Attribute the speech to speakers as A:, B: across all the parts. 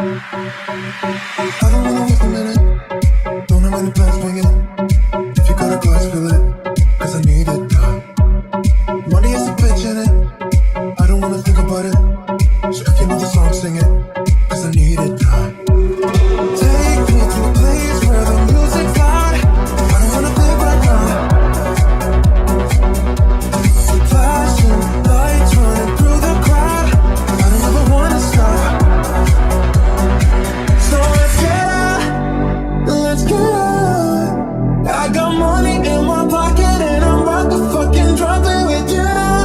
A: I don't wanna waste a minute. Don't have any plans for you. If you got a glass, fill it, cause I need it now. Money is a bitch in it. I don't wanna think about it. So if you know the song, sing it, cause I need it now. Take me to a place where the music's loud. I don't wanna think right now. Flashing lights running through the crowd. I don't ever wanna stop. So let's get out, let's get out. I got money in my pocket and I'm about to fucking drop it with you now,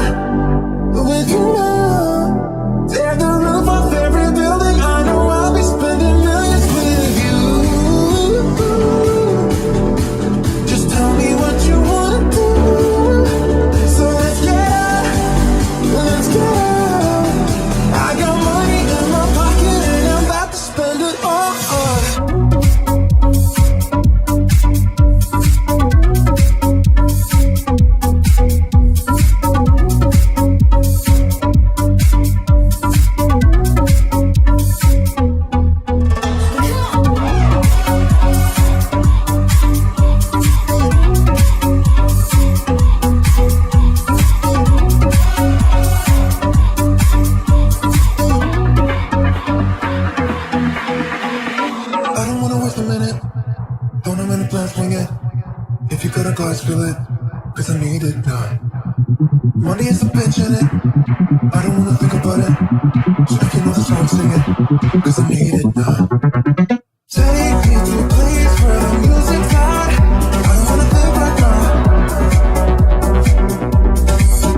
A: with you now. Tear the roof off every building. I know I'll be spending millions with you. Just tell me what you wanna do. So let's get out, let's get out. I got money in my pocket and I'm about to spend it all. I don't wanna waste a minute. Don't have many plans, swing it. If you got a glass, fill it, cause I need it now. Money is a bitch in it. I don't wanna think about it. So if you know the song, sing it, cause I need it now. Take me to a place where the music's loud. I don't wanna think right now.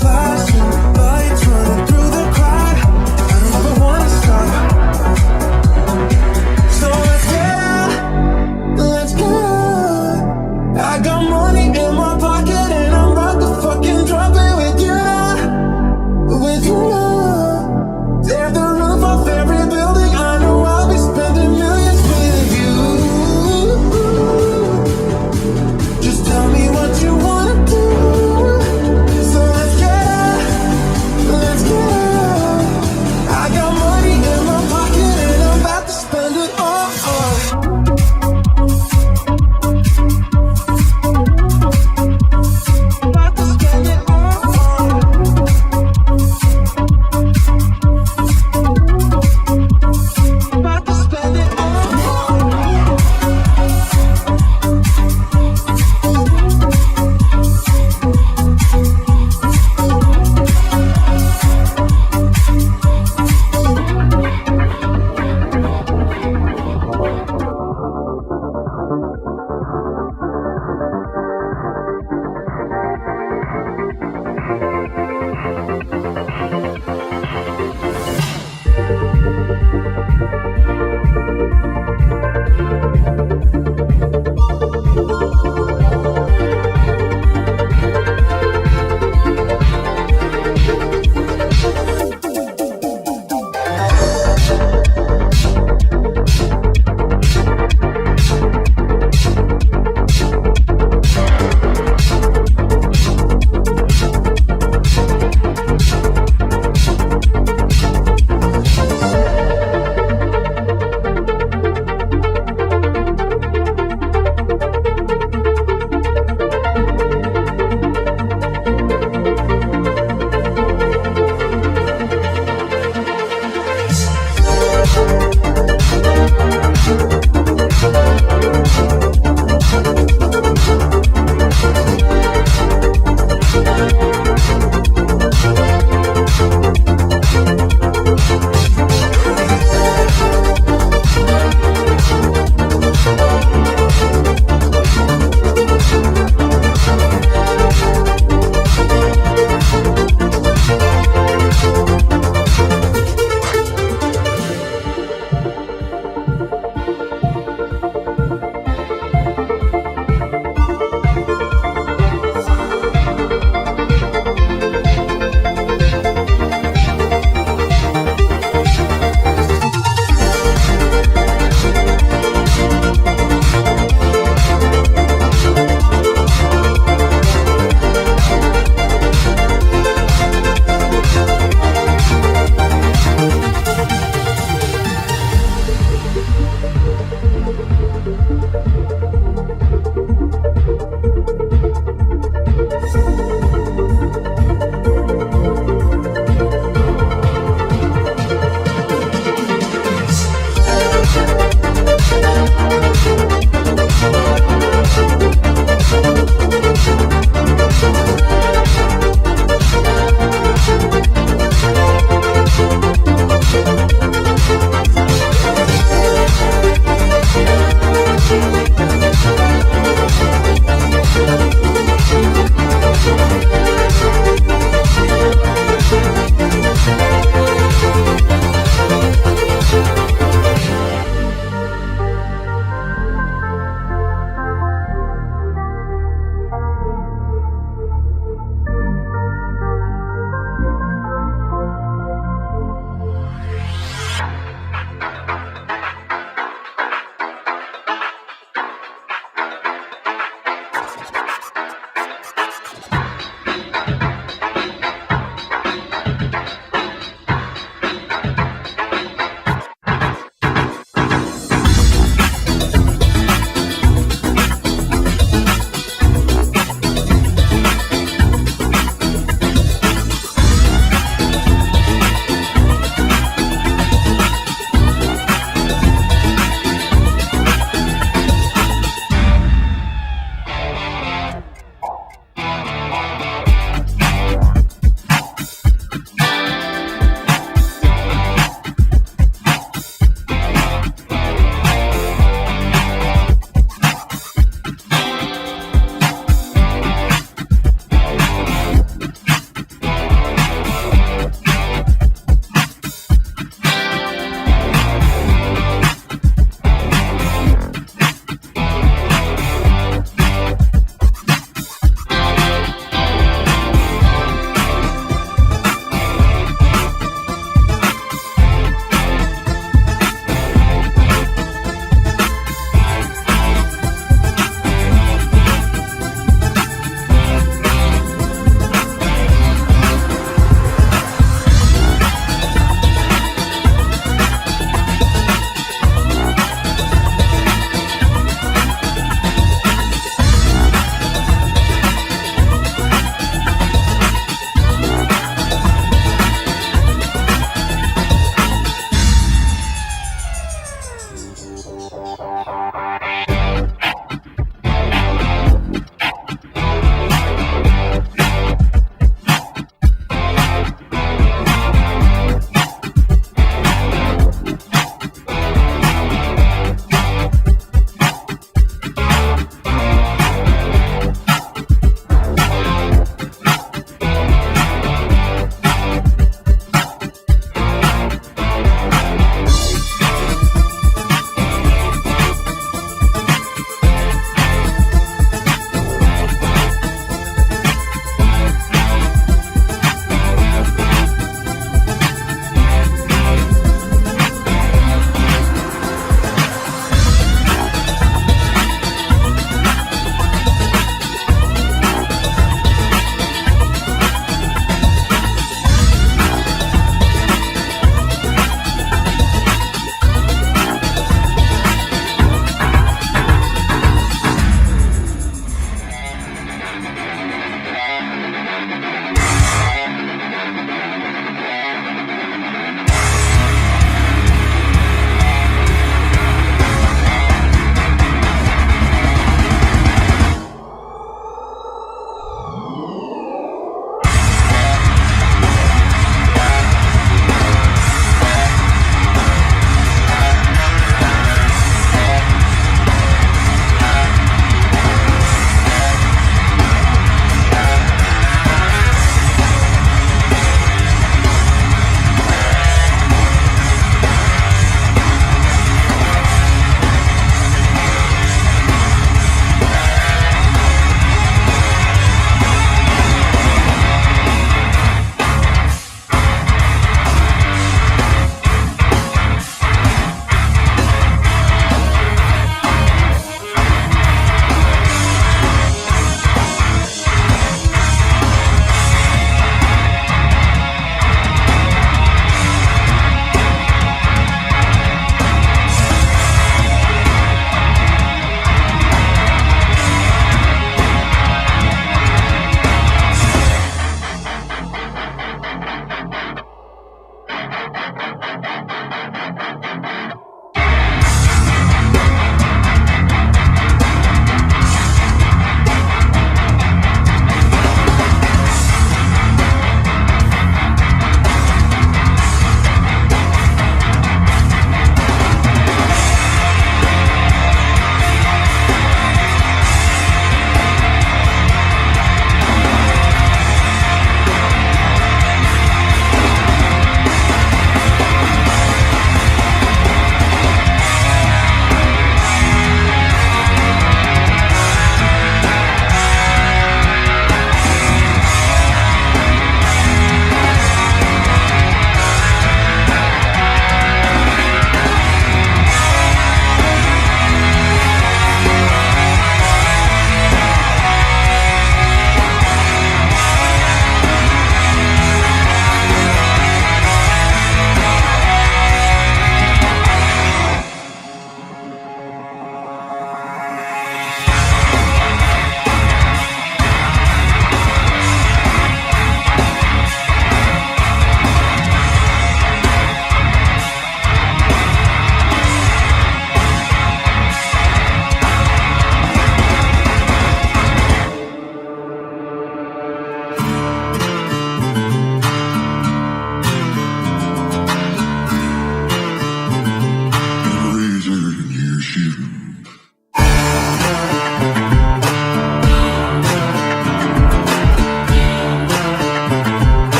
A: Flashing lights running through the crowd. I don't ever wanna stop. So let's get out, let's get out. I got money in my pocket and I'm about to fucking drop it with you now, with you now. Tear the roof off every building. I know I'll be spending millions.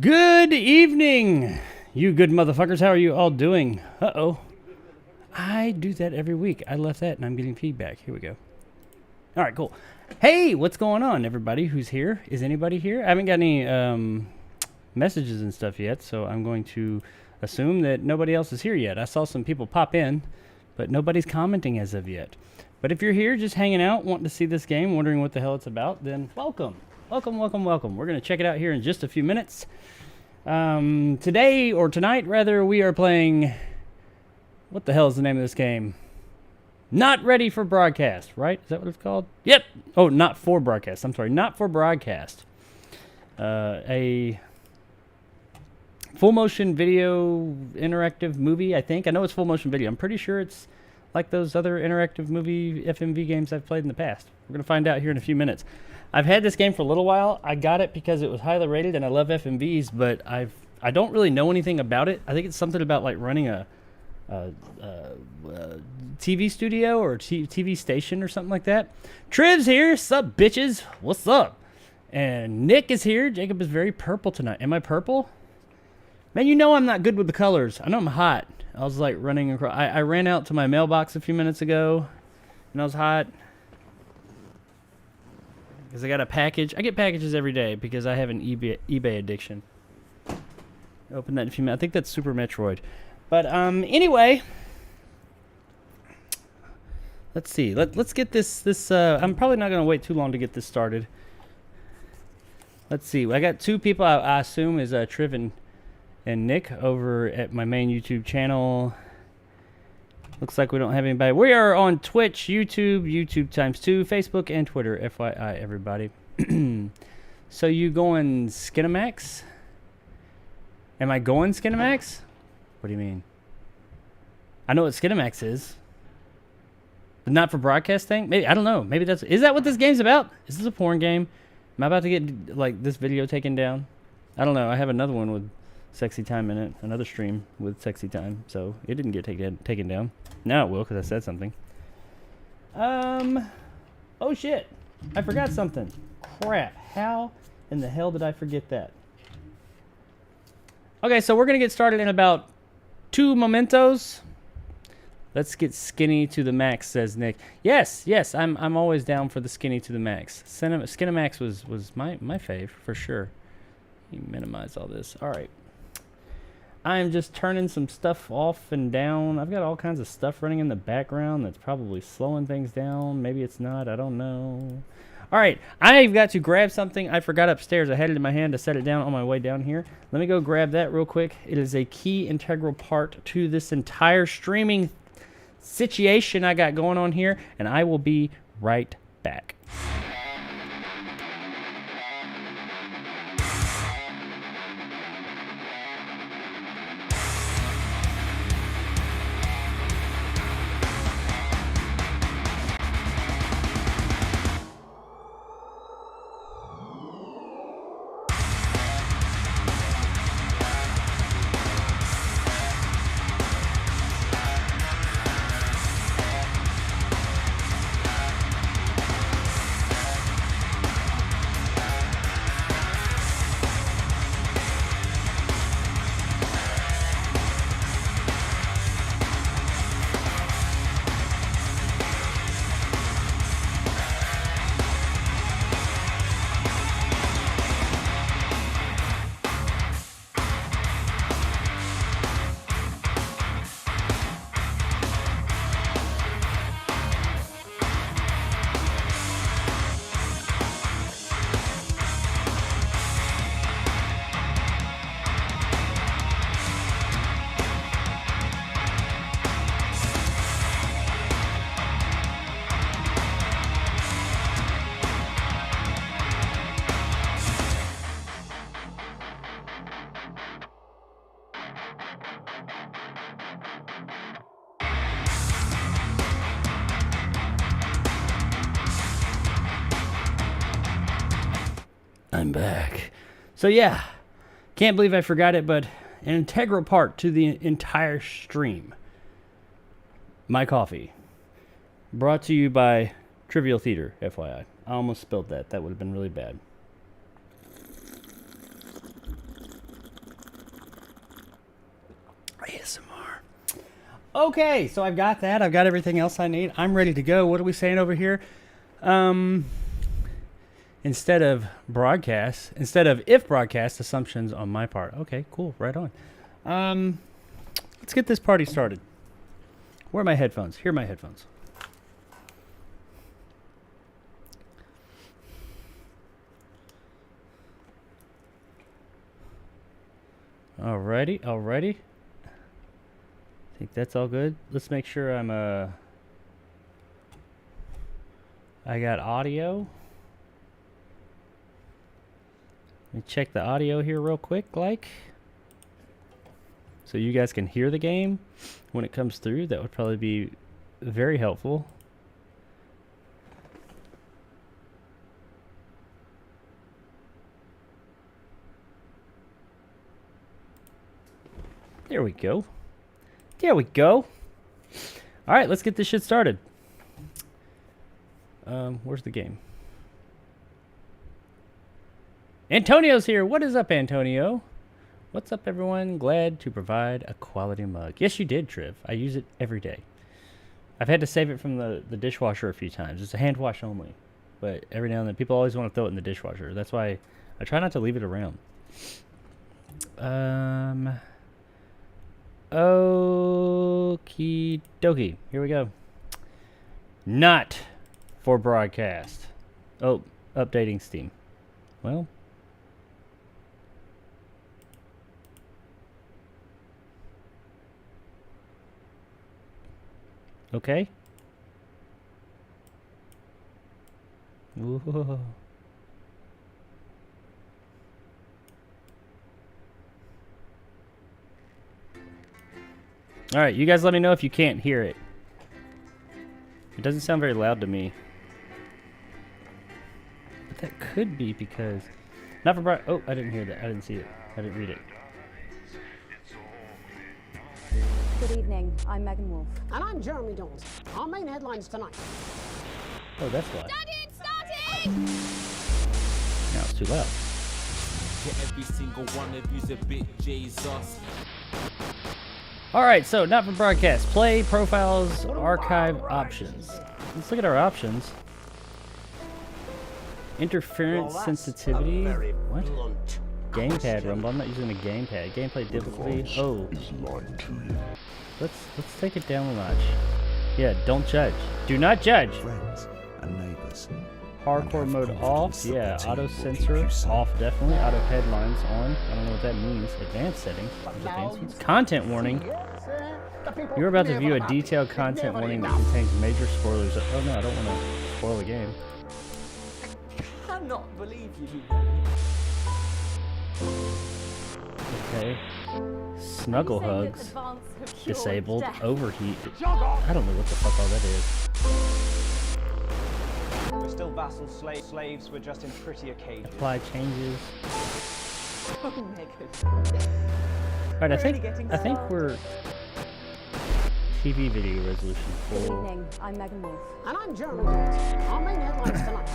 B: Good evening, you good motherfuckers. How are you all doing? Uh-oh. I do that every week. I left that and I'm getting feedback. Here we go. All right, cool. Hey, what's going on, everybody who's here? Is anybody here? I haven't got any messages and stuff yet, so I'm going to assume that nobody else is here yet. I saw some people pop in, but nobody's commenting as of yet. But if you're here just hanging out, wanting to see this game, wondering what the hell it's about, then welcome. Welcome, welcome, welcome. We're going to check it out here in just a few minutes. Today, or tonight, rather, we are playing... What the hell is the name of this game? Not Ready for Broadcast, right? Is that what it's called? Yep. Oh, Not for Broadcast. I'm sorry. Not for Broadcast. A full motion video interactive movie, I think. I know it's full motion video. I'm pretty sure it's like those other interactive movie FMV games I've played in the past. We're going to find out here in a few minutes. I've had this game for a little while. I got it because it was highly rated and I love FMVs, but I don't really know anything about it. I think it's something about like running a TV studio or TV station or something like that. Triv's here. Sup, bitches? What's up? And Nick is here. Jacob is very purple tonight. Am I purple? Man, you know I'm not good with the colors. I know I'm hot. I was like running across. I ran out to my mailbox a few minutes ago and I was hot. Because I got a package. I get packages every day because I have an eBay addiction. Open that in a few minutes. I think that's Super Metroid. But anyway, let's see. Let's get this. I'm probably not going to wait too long to get this started. Let's see. I got two people I assume is Triv and Nick over at my main YouTube channel. Looks like we don't have anybody. We are on Twitch, YouTube ×2, Facebook, and Twitter. FYI, everybody. So you going Skinamax? Am I going Skinamax? What do you mean? I know what Skinamax is. But not for broadcast thing? Maybe, I don't know. Maybe that's... Is that what this game's about? Is this a porn game? Am I about to get, like, this video taken down? I don't know. I have another one with sexy time in it. Another stream with sexy time. So, it didn't get taken down. Now it will, because I said something. Oh, shit. I forgot something. Crap. How in the hell did I forget that? Okay, so we're going to get started in about 2 mementos. Let's get skinny to the max, says Nick. Yes, I'm always down for the skinny to the max. Skinemax was my fave, for sure. Let me minimize all this. All right. I'm just turning some stuff off and down. I've got all kinds of stuff running in the background that's probably slowing things down. Maybe it's not. I don't know. All right. I've got to grab something I forgot upstairs. I had it in my hand to set it down on my way down here. Let me go grab that real quick. It is a key integral part to this entire streaming situation I got going on here, and I will be right back. I'm back. So yeah, can't believe I forgot it, but an integral part to the entire stream. My coffee. Brought to you by Trivial Theater, FYI. I almost spilled that. That would have been really bad. ASMR. Okay, so I've got that. I've got everything else I need. I'm ready to go. What are we saying over here? Instead of if broadcast, assumptions on my part. Okay, cool. Right on. Let's get this party started. Where are my headphones? Here are my headphones. Alrighty. I think that's all good. Let's make sure I got audio. Let me check the audio here real quick, so you guys can hear the game when it comes through. That would probably be very helpful. There we go. All right, let's get this shit started. Where's the game? Antonio's here. What is up, Antonio? What's up, everyone? Glad to provide a quality mug. Yes, you did, Triv. I use it every day. I've had to save it from the dishwasher a few times. It's a hand wash only. But every now and then, people always want to throw it in the dishwasher. That's why I try not to leave it around. Okie dokie. Here we go. Not for broadcast. Oh, updating Steam. Well. Okay. Whoa. All right, you guys let me know if you can't hear it. It doesn't sound very loud to me. But that could be because... Not for broad... Oh, I didn't hear that. I didn't see it. I didn't read it.
C: Good evening. I'm Megan Wolf.
D: And I'm Jeremy Dawes. Our main headlines tonight.
B: Oh, that's why.
C: Starting!
B: Now it's too loud.
E: Every single one of you's a bit Jesus.
B: All right, so not for broadcast. Play, profiles, archive, options. Let's look at our options. Interference sensitivity. What? Gamepad rumble. I'm not using the gamepad. Gameplay difficulty. Oh. Let's take it down a notch. Yeah, don't judge. Do not judge.
F: Friends and neighbors.
B: Hardcore mode off. Yeah, auto sensor off definitely. Auto headlines on. I don't know what that means. Advanced settings. There's advancements. Content warning. You're about to view a detailed content warning that contains major spoilers. Oh no, I don't want to spoil the game.
E: Cannot believe you.
B: Okay. Snuggle hugs. Disabled. Overheat. I don't know what the fuck all that is.
G: We're still vassal slaves, we're just in prettier cages.
B: Apply changes.
C: Oh, Megan.
B: Alright, I think we're TV video resolution
C: Good
B: full.
C: evening. I'm Megan Wolf.
D: And I'm Jeremy Jones. Our main headlines tonight.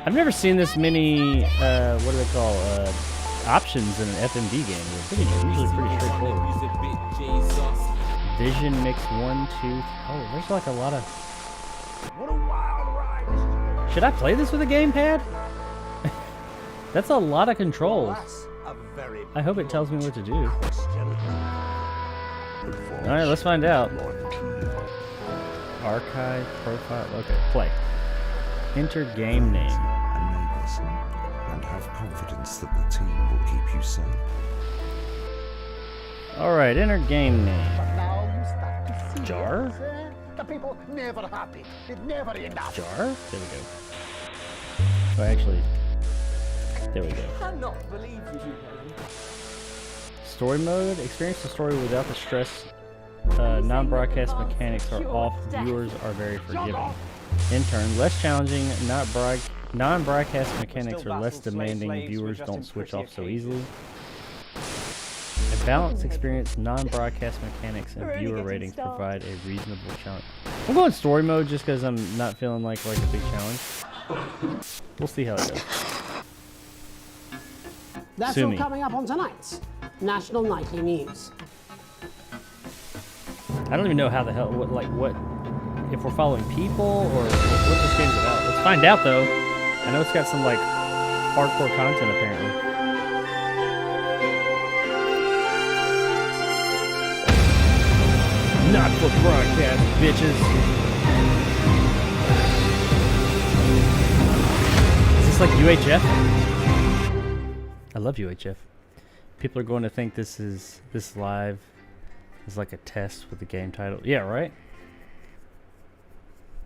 B: I've never seen this many what do they call options in an FMV game. They're usually pretty straightforward.
E: You's a bit Jesus.
B: Vision mix 1, 2. Oh, there's like a lot of.
G: What a wild ride!
B: Should I play this with a gamepad? That's a lot of controls.
G: That's a very
B: I hope it tells me what to do.
G: question.
B: Alright, let's find out. Archive, profile, okay, play. Enter game name.
F: And neighbors. And have confidence that the team will keep you safe.
B: Alright, enter game name.
D: Now you start to see
B: Jar?
D: it, sir. The people never happy. It never enough.
B: Jar? There we go. Oh, actually, there we go.
E: Cannot believe you.
B: Story mode. Experience the story without the stress. Non-broadcast mechanics are off. Viewers are very forgiving. In turn, less challenging. Non-broadcast mechanics are less demanding. Viewers don't switch off so easily. A balanced experience. Non-broadcast mechanics and viewer ratings provide a reasonable challenge. I'm going story mode just because I'm not feeling like a big challenge. We'll see how it goes.
D: That's
B: Sue
D: all
B: me.
D: coming up on tonight's National Nightly News.
B: I don't even know how the hell, what, if we're following people or what this game's about. Let's find out though. I know it's got some like hardcore content apparently. Not for broadcast, bitches. Is this like UHF? I love UHF. People are going to think this live is like a test with the game title. Yeah, right?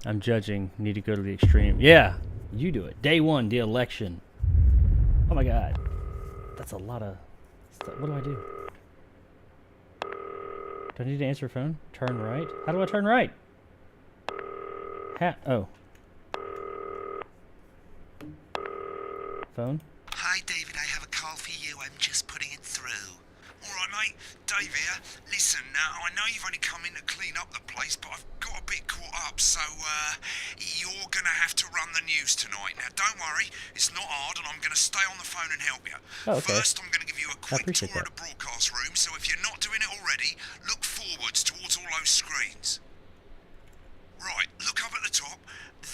B: I'm judging. Need to go to the extreme. Yeah, you do it. Day 1, the election. Oh my god. That's a lot of stuff. What do I do? Do I need to answer a phone? Turn right? How do I turn right? Oh. Phone?
H: Hi, David. I have a call for you. I'm just putting it through. All right, mate. Dave here. Listen, I know you've only come in to clean up the place, but I've got a bit caught up, so you're going to have to run the news tonight. Now, don't worry. It's not hard, and I'm going to stay on the phone and help you.
B: Oh, okay.
H: First, I'm going to give you a quick
B: appreciate
H: tour of
B: that.
H: the broadcast room, so if you're not doing it already, look forwards towards all those screens. Right, look up at the top.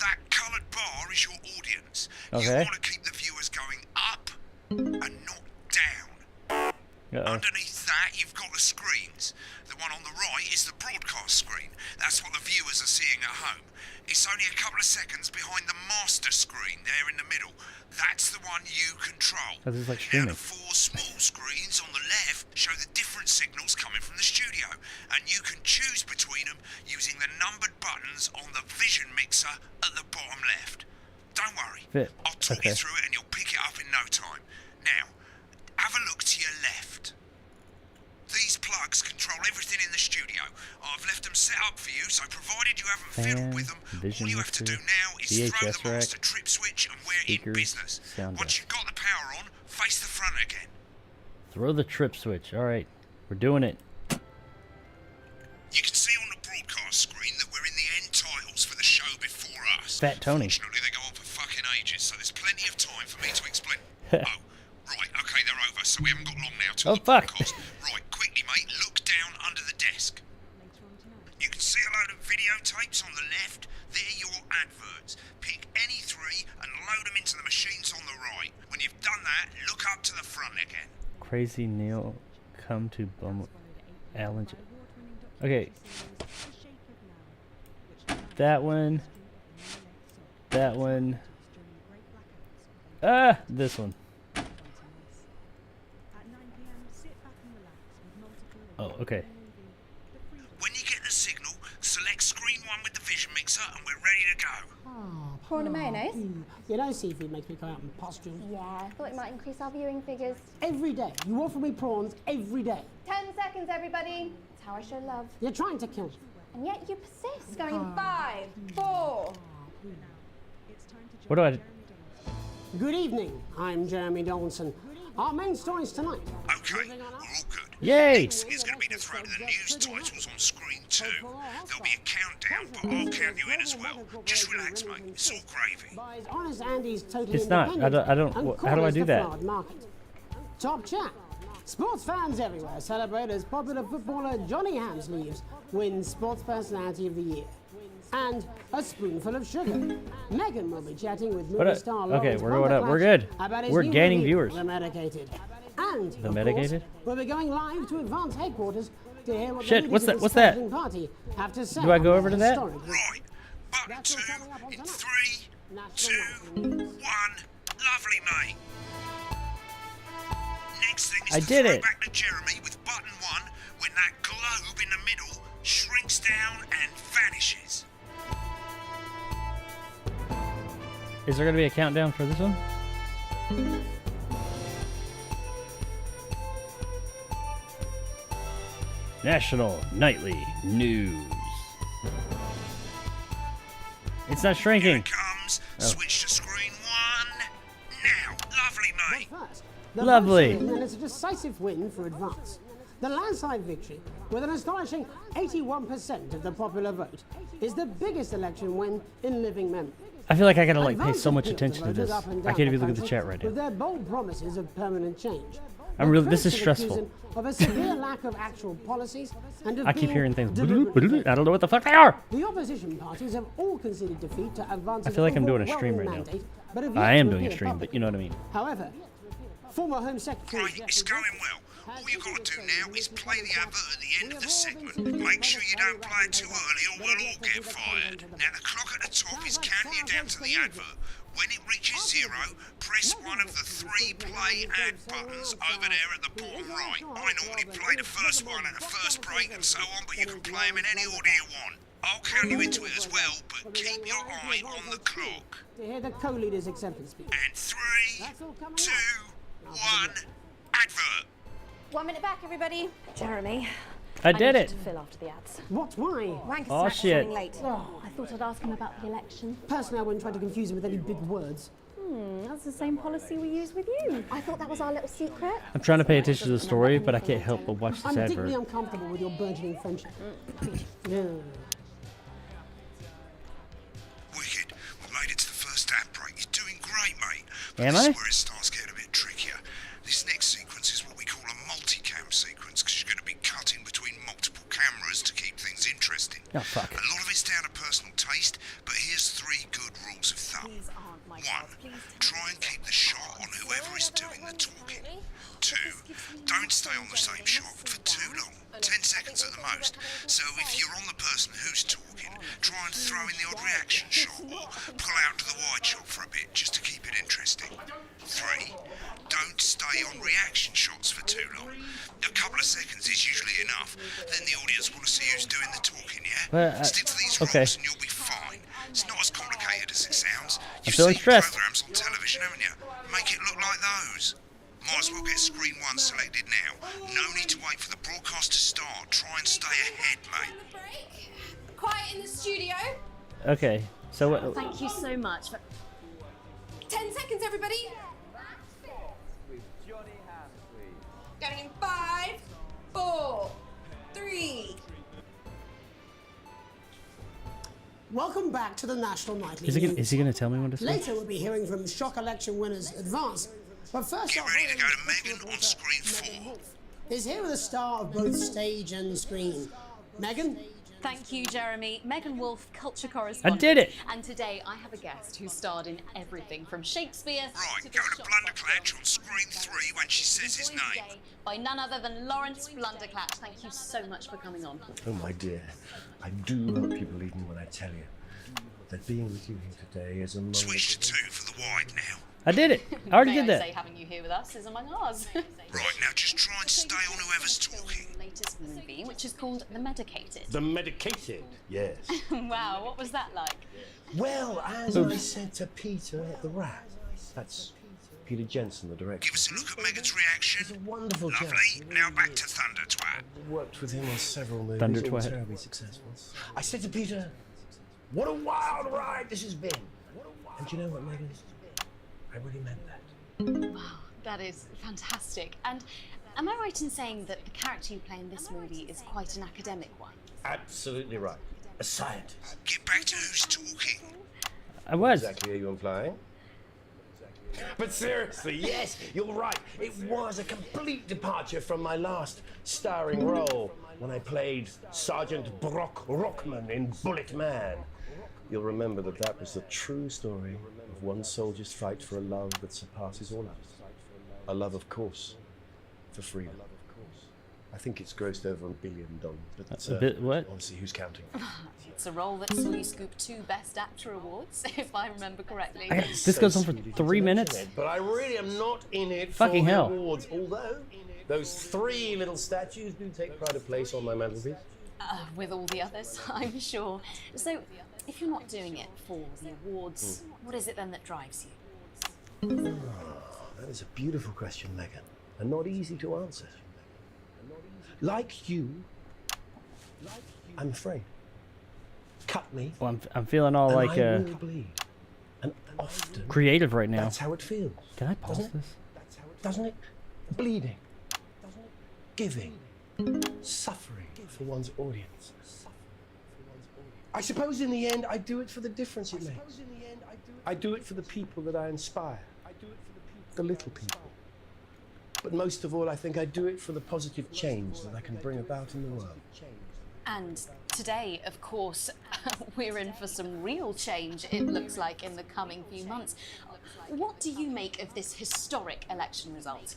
H: That coloured bar is your audience. You
B: Okay.
H: want to keep the viewers going up and not down.
B: Uh-oh.
H: Underneath that, you've got the screens. The one on the right is the broadcast screen. That's what the viewers are seeing at home. It's only a couple of seconds behind the master screen there in the middle. That's the one you control.
B: Oh, this is like
H: Now,
B: streaming.
H: the 4 small screens on the left show the different signals coming from the studio, and you can choose between them using the numbered buttons on the vision mixer at the bottom left. Don't worry,
B: Fit.
H: I'll talk
B: Okay.
H: you through it and you'll pick it up in no time. Now, have a look to your left. These plugs control everything in the studio. I've left them set up for you, so provided you haven't fiddled with them,
B: vision
H: all you have to do
B: mixer,
H: now is throw
B: VHS
H: the
B: rack,
H: master trip switch and we're in
B: speakers,
H: business.
B: sound
H: Once
B: deck.
H: you've got the power on, face the front again.
B: Throw the trip switch. All right, we're doing it.
H: You can see on the broadcast screen that we're in the end titles for the show before us.
B: Fat Tony.
H: Fortunately, they go on for fucking ages, so there's plenty of time for me to explain Right, okay, they're over, so we haven't got long now till
B: Oh,
H: the
B: fuck.
H: broadcast. Right, quickly, mate, look down under the desk. You can see a load of videotapes on the left. They're your adverts. Pick any 3 and load them into the machines on the right. When you've done that, look up to the front again.
B: Crazy Neil, come to Bum Allen. Okay. That one. That one. This one. Oh, okay.
H: When you get the signal, select screen 1 with the vision mixer and we're ready to go.
C: Prawn and mayonnaise?
I: You know, seafood makes me come out in pustules.
C: Yeah, I thought it might increase our viewing figures.
I: Every day. You offer me prawns every day.
C: 10 seconds, everybody. That's how I show love.
I: You're trying to kill me.
C: And yet you persist. Going in 5, 4.
B: What do I...
I: Good evening. I'm Jeremy Donaldson. Our main stories tonight.
H: Okay, we're all good.
B: Yay!
H: Next is going to be to throw the news titles on screen 2. There'll be a countdown, but I'll count you in as well. Just relax, mate. It's all gravy.
I: Buys Honest Andy's totally
B: It's not. I don't
I: and
B: how do I
I: corners
B: do
I: the
B: that?
I: flowered market. Top chat. Sports fans everywhere celebrate as popular footballer Johnny Hamsleeves wins Sports Personality of the Year. And a spoonful of sugar. Megan will be chatting with movie star
B: okay,
I: Lawrence
B: we're going up. We're
I: Bonderclatch
B: good.
I: about his
B: We're
I: new
B: gaining
I: movie,
B: viewers.
I: The Medicated. And
B: The
I: of
B: Medicated?
I: course, we'll be going live to Advance headquarters to hear what
B: Shit,
I: the
B: what's
I: leaders of
B: that? What's
I: the
B: that?
I: Spartan Party have to say
B: Do I go
I: on
B: over
I: their
B: to that?
I: historic week.
H: Right, button
I: That's
H: 2
I: all coming up on
H: in
I: tonight.
H: 3,
I: National
H: 2, 1. Lovely, mate. Next thing is
B: I
H: to
B: did
H: throw
B: it.
H: back to Jeremy with button 1 when that globe in the middle shrinks down and vanishes.
B: Is there going to be a countdown for this one? National Nightly News. It's not
H: Here
B: shrinking.
H: it comes.
B: Oh.
H: Switch to screen 1. Now, lovely, mate.
I: First, the
B: Lovely.
I: votes, and it's a decisive win for Advance. The landslide victory, with an astonishing 81% of the popular vote, is the biggest election win in living memory.
B: I feel like I gotta like pay
I: Advance
B: so much
I: appealed
B: attention to
I: voters
B: this.
I: up and
B: I
I: down
B: can't even look at the
I: country
B: chat right
I: with
B: now.
I: their bold promises of permanent change.
B: I'm
I: The
B: really. This is
I: critics accuse
B: stressful.
I: them of a severe lack of actual policies and of
B: I keep
I: being
B: hearing things.
I: deliberately
B: I don't know what the fuck they are.
I: The opposition parties have all conceded defeat to Advance's
B: I feel like I'm doing a stream
I: overwhelming
B: right now.
I: mandate, but have
B: I
I: yet
B: am
I: to
B: doing a
I: appear
B: stream, but you know what I mean.
I: However, former Home Secretary
H: Right, it's going well. All you've got to do now is play the advert at the end of the segment. Make sure you don't play it too early or we'll all get fired. Now the clock at the top is counting you down to the advert. When it reaches 0, press one of the 3 play ad buttons over there at the bottom right. I normally play the first one at the first break and so on, but you can play them in any order you want. I'll count you into it as well, but keep your eye on the clock.
I: To hear the co-leader's acceptance speech.
H: And 3, 2, 1, advert.
C: 1 minute back, everybody. Jeremy.
B: I did
C: need
B: it.
C: you to fill after the ads.
I: What? Why?
C: Rank
B: Oh,
C: is
B: shit.
C: running late. I thought I'd ask him about the election.
I: Personally, I wouldn't try to confuse him with any big words.
C: That's the same policy we use with you. I thought that was our little secret.
B: I'm trying to pay attention to the story, but I can't help but watch
I: I'm
B: this
I: deeply
B: advert.
I: uncomfortable with your burgeoning friendship. Yeah.
H: Wicked. We made it to the first ad break. You're doing great, mate. But
B: Am
H: this
B: I?
H: is where it starts getting a bit trickier. This next sequence is what we call a multicam sequence because you're going to be cutting between multiple cameras to keep things interesting.
B: Oh, fuck.
H: A lot of it's down to personal taste, but here's 3 good rules of thumb. 1. Try and keep the shot on whoever is doing the talking. 2. Don't stay on the same shot for too long. 10 seconds at the most. So if you're on the person who's talking, try and throw in the odd reaction shot or pull out to the wide shot for a bit just to keep it interesting. 3. Don't stay on reaction shots for too long. A couple of seconds is usually enough. Then the audience want to see who's doing the talking, yeah?
B: Well,
H: Stick to these
B: okay.
H: rules and you'll be fine. It's not as complicated as it sounds. You've
B: feeling
H: seen
B: stressed.
H: programs on television, haven't you? Make it look like those. Might as well get screen 1 selected now. No need to wait for the broadcast to start. Try and stay ahead, mate.
J: Quiet in the studio.
B: Okay, so what?
J: Thank you so much. 10 seconds, everybody. Going in 5, 4, 3.
I: Welcome back to the National Nightly
B: Is he
I: News.
B: gonna tell me when to say?
I: Later, we'll be hearing from shock election winners Advance But first
H: Get
I: off,
H: ready to go to Megan on screen 4.
I: is here with the star of both stage and screen. Megan?
C: Thank you, Jeremy. Megan Wolf, culture correspondent.
B: I did it.
C: And today I have a guest who starred in everything from Shakespeare
H: Right,
C: to
H: go
C: the
H: to
C: shop
H: Blunderclatch on screen 3 when she says his
C: joined
H: name.
C: today by none other than Lawrence Blunderclatch. Thank you so much for coming on.
K: Oh, my dear, I do hope you believe me when I tell you that being with you here today is a moment.
H: Switch to 2 for the wide now.
B: I did it. I already
C: May
B: did
C: I
B: that.
C: say having you here with us is among ours.
H: Right, now just try and stay on whoever's talking.
C: Latest movie, which is called The Medicated.
K: The Medicated, yes.
C: Wow, what was that like?
K: Well, as I said to Peter at the Rat, that's Peter Jensen, the director.
H: Give us a look at Megan's reaction.
K: He's a wonderful chap.
H: Lovely. Now back to Thunder Twat.
K: Worked with him on several movies,
B: Thunder
K: all
B: Twat.
K: terribly successful. I said to Peter, what a wild ride this has been. And do you know what, Megan? I really meant that.
C: Wow, that is fantastic. And am I right in saying that the character you play in this movie is quite an academic one?
K: Absolutely right. A scientist.
H: Get back to who's talking.
B: I was.
K: Exactly, are you implying? But seriously, yes, you're right. It was a complete departure from my last starring role when I played Sergeant Brock Rockman in Bullet Man. You'll remember that that was the true story of one soldier's fight for a love that surpasses all others. A love, of course, for freedom. I think it's grossed over $1 billion, but
B: A bit what?
K: obviously who's counting?
C: It's a role that saw you scoop 2 Best Actor awards, if I remember correctly.
B: This goes on for 3 minutes.
K: But I really am not in it
B: Fucking
K: for the
B: hell.
K: awards, although those 3 little statues do take pride of place on my mantelpiece.
C: With all the others, I'm sure. So, if you're not doing it for the awards, what is it then that drives you?
K: That is a beautiful question, Megan, and not easy to answer. Like you, I'm afraid. Cut me.
B: Well, I'm feeling all
K: and
B: like
K: I will bleed. And often
B: creative right now.
K: that's how it feels.
B: Can I pause
K: doesn't it?
B: this?
K: Doesn't it? Bleeding. Giving. Suffering for one's audience. I suppose in the end I do it for the difference it makes. I do it for the people that I inspire. The little people. But most of all, I think I do it for the positive change that I can bring about in the world.
C: And today, of course, we're in for some real change, it looks like, in the coming few months. What do you make of this historic election result?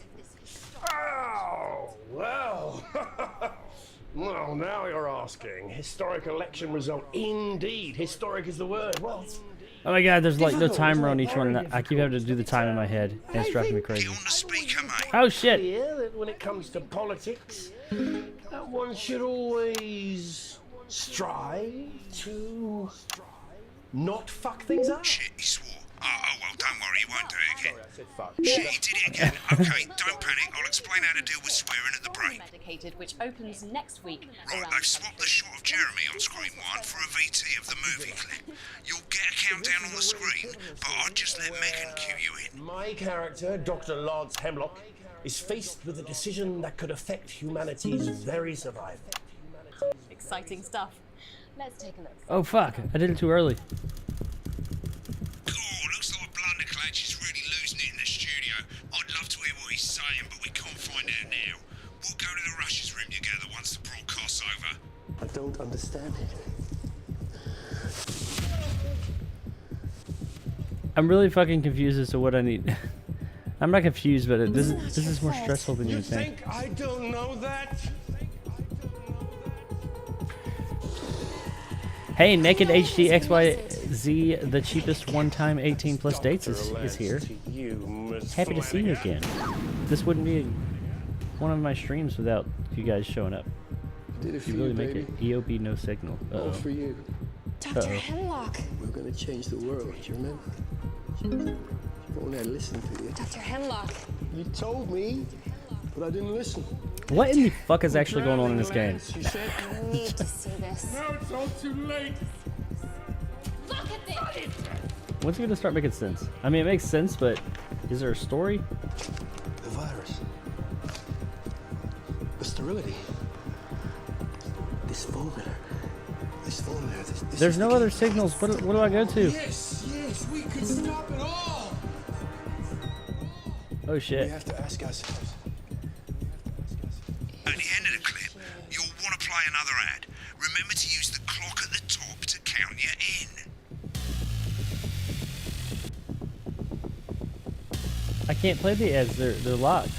K: Oh, well. Well, now you're asking. Historic election result. Indeed. Historic is the word. Well,
B: Oh my god, there's like no timer on each one, and I keep having to do the time in my head, and it's driving me crazy.
H: Get on the speaker, mate.
B: Oh shit!
K: clear that when it comes to politics, that one should always strive to not fuck things up.
H: Shit, he swore. Oh, well, don't worry, he won't do it again.
K: Sorry, I said fuck.
H: Shit, he did it again. Okay, don't panic. I'll explain how to deal with swearing at the break.
C: Medicated, which opens next week.
H: Right,
C: around
H: they've swapped the shot of Jeremy on screen 1 for a VT of the movie clip. You'll get a countdown on the screen, but I'll just let Megan cue you in.
K: My character, Dr. Lance Hemlock, is faced with a decision that could affect humanity's very survival.
C: Exciting stuff. Let's take a look.
B: Oh fuck! I did it too early.
H: Oh, looks like Blunderclatch is really losing it in the studio. I'd love to hear what he's saying, but we can't find out now. We'll go to the Russia's room together once the broadcast's over.
K: I don't understand it.
B: I'm really fucking confused as to what I need. I'm not confused, but this is more stressful than you would think.
K: I don't know that?
B: Hey, Naked HD XYZ, the cheapest one-time 18 plus dates is here. Happy to see you again. This wouldn't be one of my streams without you guys showing up.
L: Did it for
B: You really
L: you,
B: make
L: baby.
B: it. EOB no signal.
L: All for you.
J: Dr. Hemlock.
L: We're gonna change the world, do you remember? If only I listened to you.
J: Dr. Hemlock.
L: You told me, but I didn't listen.
B: What in the fuck is actually going on in this game?
J: I need to see this.
L: Now it's all too late.
J: Look at this!
B: When's it gonna start making sense? I mean, it makes sense, but is there a story?
L: The virus. The sterility. This formula. This formula. This
B: There's
L: is
B: no
L: the
B: other
L: key.
B: signals. What do I go to?
L: Yes, we can stop it all.
B: Oh shit.
A: We have to ask ourselves.
H: At the end of the clip, you'll want to play another ad. Remember to use the clock at the top to count you in.
B: I can't play the ads. They're locked.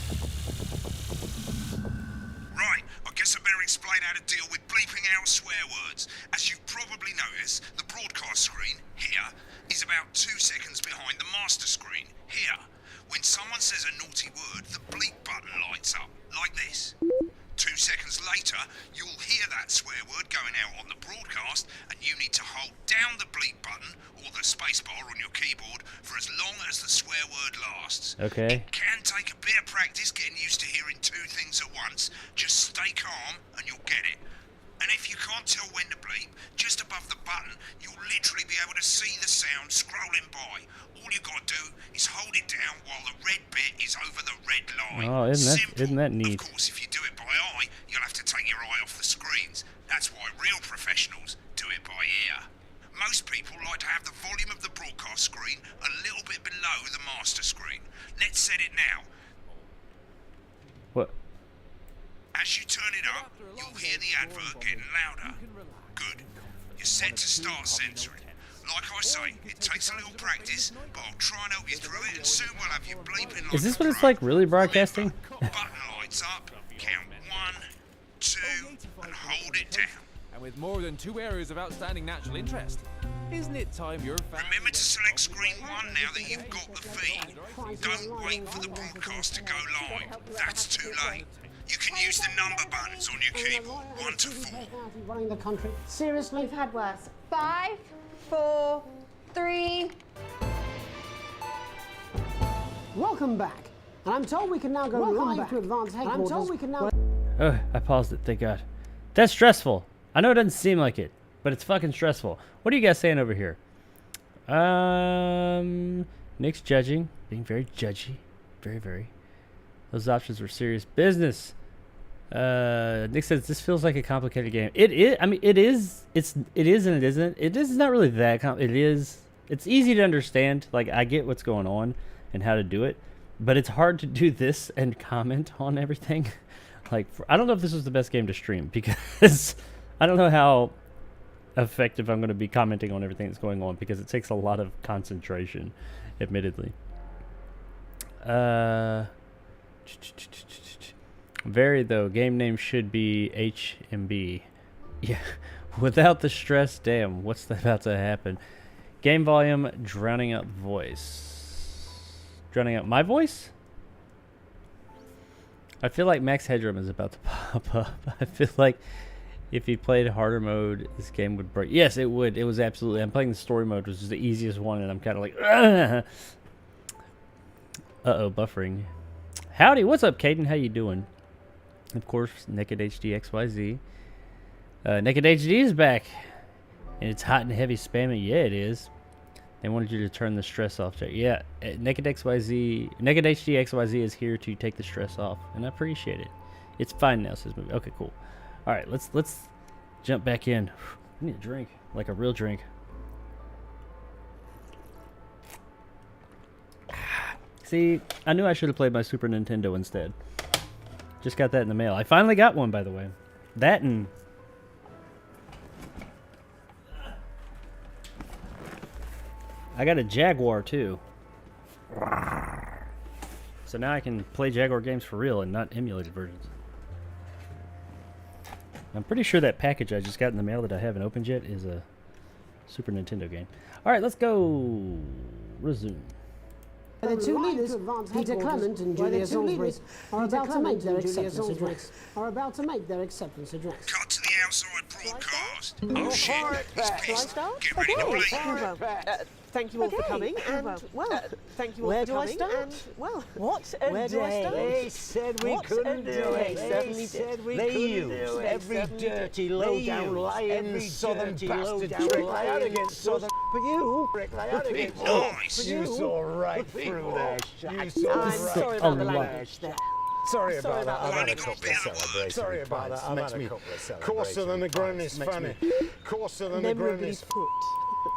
H: Right, I guess I better explain how to deal with bleeping out swear words. As you've probably noticed, the broadcast screen, here, is about 2 seconds behind the master screen, here. When someone says a naughty word, the bleep button lights up, like this. 2 seconds later, you'll hear that swear word going out on the broadcast, and you need to hold down the bleep button, or the spacebar on your keyboard, for as long as the swear word lasts.
B: Okay.
H: It can take a bit of practice getting used to hearing 2 things at once. Just stay calm, and you'll get it. And if you can't tell when to bleep, just above the button, you'll literally be able to see the sound scrolling by. All you gotta do is hold it down while the red bit is over the red line.
B: Oh, isn't that neat?
H: Of course, if you do it by eye, you'll have to take your eye off the screens. That's why real professionals do it by ear. Most people like to have the volume of the broadcast screen a little bit below the master screen. Let's set it now.
B: What?
H: As you turn it up, you'll hear the advert getting louder. Good. You're set to start censoring. Like I say, it takes a little practice, but I'll try and help you through it, and soon we'll have you bleeping like
B: Is this
H: a
B: what it's
H: pro.
B: like really broadcasting?
H: Button lights up, count 1, 2, and hold it down.
E: And with more than 2 areas of outstanding natural interest, isn't it time your family...
H: Remember to select screen 1 now that you've got the feed. Don't wait for the broadcast to go live. That's too late. You can use the number buttons on your keyboard, 1 to 4.
I: Running the country. Seriously?
J: We've had worse. 5, 4, 3.
I: Welcome back. And I'm told we can now go live to advanced headquarters. I'm told we can now.
B: Oh, I paused it. Thank God. That's stressful. I know it doesn't seem like it, but it's fucking stressful. What are you guys saying over here? Nick's judging, being very judgy, very. Those options were serious business. Nick says this feels like a complicated game. It is. I mean, it is. It is and it isn't. It is not really that it is. It's easy to understand. Like I get what's going on and how to do it, but it's hard to do this and comment on everything. Like I don't know if this was the best game to stream because I don't know how effective I'm going to be commenting on everything that's going on because it takes a lot of concentration, admittedly. Very though, game name should be HMB. Yeah, without the stress, damn, what's about to happen? Game volume, drowning out voice. Drowning out my voice? I feel like max headroom is about to pop up. I feel like if you played harder mode, this game would break. Yes, it would. It was absolutely. I'm playing the story mode, which is the easiest one, and I'm kind of like, uh-oh, buffering. Howdy, what's up, Caden? How you doing? Of course, Naked HD XYZ. Naked HD is back, and it's hot and heavy spamming. Yeah, it is. They wanted you to turn the stress off. Yeah, Naked HD XYZ is here to take the stress off, and I appreciate it. It's fine now, says movie. Okay, cool. All right, let's jump back in. I need a drink, like a real drink. See, I knew I should have played my Super Nintendo instead. Just got that in the mail. I finally got one, by the way. That and... I got a Jaguar, too. So now I can play Jaguar games for real and not emulated versions. I'm pretty sure that package I just got in the mail that I haven't opened yet is a Super Nintendo game. Alright, let's go. Resume.
I: The two leaders, Peter Clement and Julia Salisbury, are about to make their acceptance address.
H: Cut to the outside broadcast. Oh shit, he's pissed. Get ready to bleep.
M: Thank you all for coming, and thank you all for coming, and what a day!
D: They said we couldn't do it. They said we couldn't do it. Every dirty, low-down, lying, southern bastard trick they had against southern. But you,
H: Nice.
D: you saw right through there. You saw
M: I'm
D: right
M: sorry about the language there.
D: Sorry about that. I've had a
H: Only got a
D: couple
H: bit
D: of
H: of work.
D: celebrations. Sorry about that. I've had a couple of celebrations. Coarser than the ground is funny. Coarser than the ground
M: Memorably
D: is
M: put.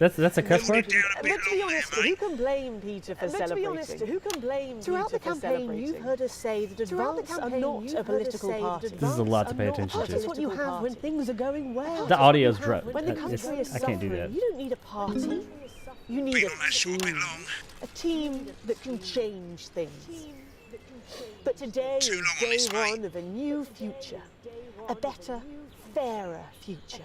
B: That's a cuss word?
M: Let's be honest, who can blame Peter for celebrating? Throughout the campaign, you've heard us say that Advance are not a political party.
B: This is a lot to pay attention
M: That is
B: to.
M: what you have when things are going well.
B: The audio's dropped.
M: When the country is
B: I can't do
M: suffering,
B: that.
M: you don't need a party. You need a team that can change things. But today is day one of a new future. A better, fairer future.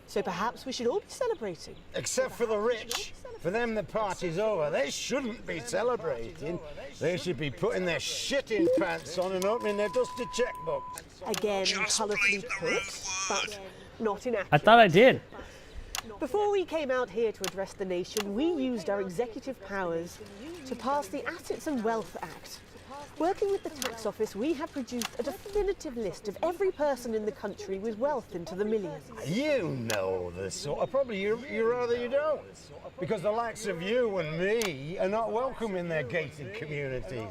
M: So perhaps we should all be celebrating.
D: Except for the rich. For them, the party's over. They shouldn't be celebrating. They should be putting their shitting pants on and opening their dusty checkbooks.
M: Again, colourfully put, but not in action.
B: I thought I did.
M: Before we came out here to address the nation, we used our executive powers to pass the Assets and Wealth Act. Working with the tax office, we have produced a definitive list of every person in the country with wealth into the millions.
D: You know this sort of probably you rather you don't. Because the likes of you and me are not welcome in their gated communities.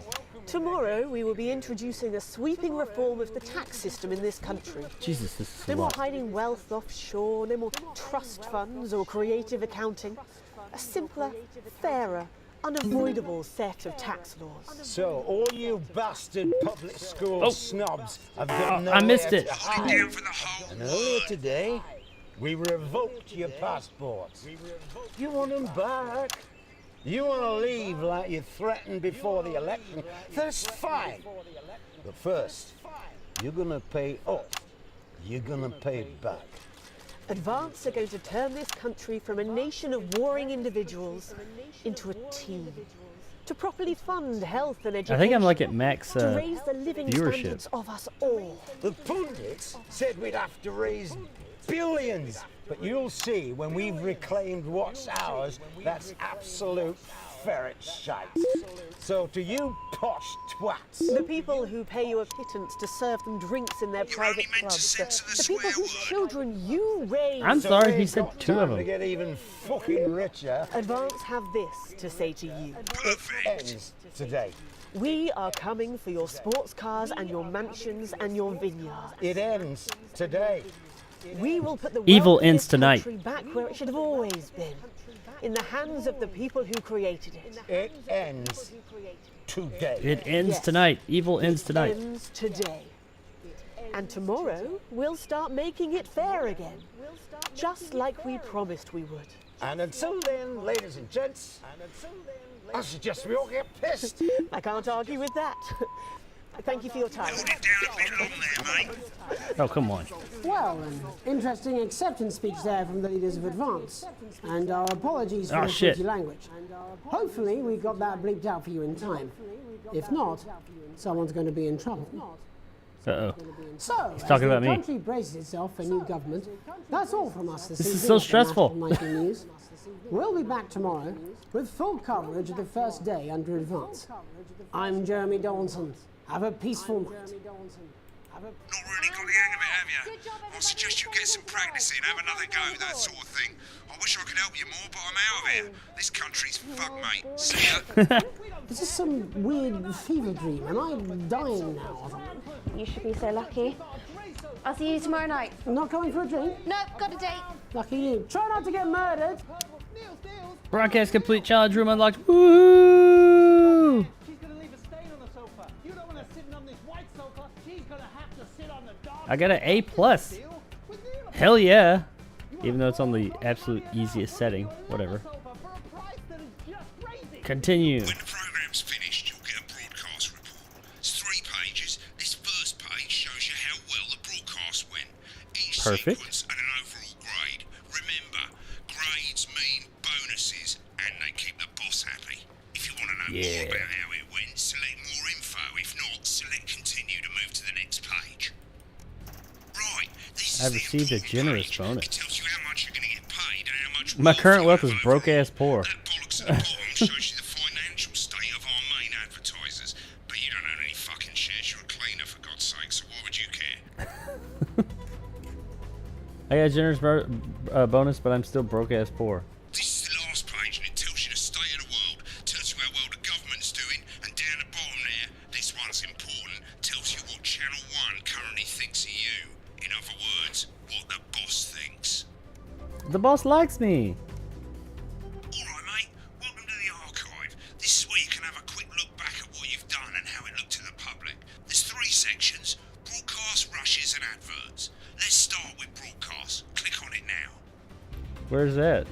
M: Tomorrow, we will be introducing a sweeping reform of the tax system in this country.
B: Jesus, this is
M: No
B: a
M: more
B: lot.
M: hiding wealth offshore, no more trust funds or creative accounting. A simpler, fairer, unavoidable set of tax laws.
D: So, all you bastard public school snobs have got
B: I missed
D: nowhere
B: it.
D: to hide. And earlier today, we revoked your passports. You want them back? You want to leave like you threatened before the election? That's fine. But first, you're going to pay up. You're going to pay back.
M: Advance are going to turn this country from a nation of warring individuals into a team. To properly fund health and education.
B: I think I'm like at max
M: to raise the living
B: viewership.
M: standards of us all.
D: The pundits said we'd have to raise billions. But you'll see when we've reclaimed what's ours, that's absolute ferret shite. So to you posh twats.
M: The people who pay you a pittance to serve them drinks in their private clubs. The people whose children you raise.
B: I'm sorry, he said two of
D: To
B: them.
D: get even fucking richer.
M: Advance have this to say to you.
D: It ends today.
M: We are coming for your sports cars and your mansions and your vineyards.
D: It ends today.
M: We will put the
B: Evil
M: wealth of
B: ends
M: this
B: tonight.
M: country back where it should have always been. In the hands of the people who created it.
D: It ends today.
B: It ends
M: Yes.
B: tonight. Evil ends tonight.
M: It ends today. And tomorrow, we'll start making it fair again. Just like we promised we would.
D: And until then, ladies and gents, I suggest we all get pissed.
M: I can't argue with that. Thank you for your time.
B: Oh, come on.
I: Well, an interesting acceptance speech there from the leaders of Advance. And our apologies for
B: Oh,
I: the
B: shit.
I: shitty language. Hopefully we got that bleeped out for you in time. If not, someone's going to be in trouble.
B: Uh-oh.
I: So,
B: He's
I: as
B: talking
I: the
B: about me.
I: country braces itself for new government, that's all from us this
B: This is
I: evening
B: so
I: at the
B: stressful.
I: National Nightly News. We'll be back tomorrow with full coverage of the first day under Advance. I'm Jeremy Dawson. Have a peaceful night.
H: Not really got the hang of it, have you? I suggest you get some practice in, have another go, that sort of thing. I wish I could help you more, but I'm out of here. This country's fucked, mate. See ya.
I: Is this some weird fever dream? Am I dying now or something?
J: You should be so lucky. I'll see you tomorrow night.
I: Not coming for a drink?
J: No, got a date.
I: Lucky you. Try not to get murdered.
B: Broadcast complete. Challenge room unlocked. Woo! I got an A+. Hell yeah. Even though it's on the absolute easiest setting. Whatever. Continue.
H: When the program's finished, you'll get a broadcast report. It's 3 pages. This first page shows you how well the broadcast went. Each
B: Perfect.
H: sequence and an overall grade. Remember, grades mean bonuses, and they keep the boss happy. If you want to know more about how it went, select more info. If not, select continue to move to the next page. Right, this
B: I
H: is the
B: received a
H: important
B: generous
H: page.
B: bonus.
H: It tells you how much you're going to get paid and how much
B: My
H: wealth
B: current
H: you
B: wealth
H: have
B: is broke ass poor.
H: That bollocks at the bottom shows you the financial state of our main advertisers. But you don't own any fucking shares. You're a cleaner, for God's sake, so why would you care?
B: I got a generous bonus, but I'm still broke ass poor.
H: This is the last page, and it tells you the state of the world, tells you how well the government's doing, and down the bottom there, this one's important, tells you what Channel 1 currently thinks of you. In other words, what the boss thinks.
B: The boss likes me.
H: sections: broadcast, rushes, and adverts. Let's start with broadcast. Click on it now.
B: Where's that?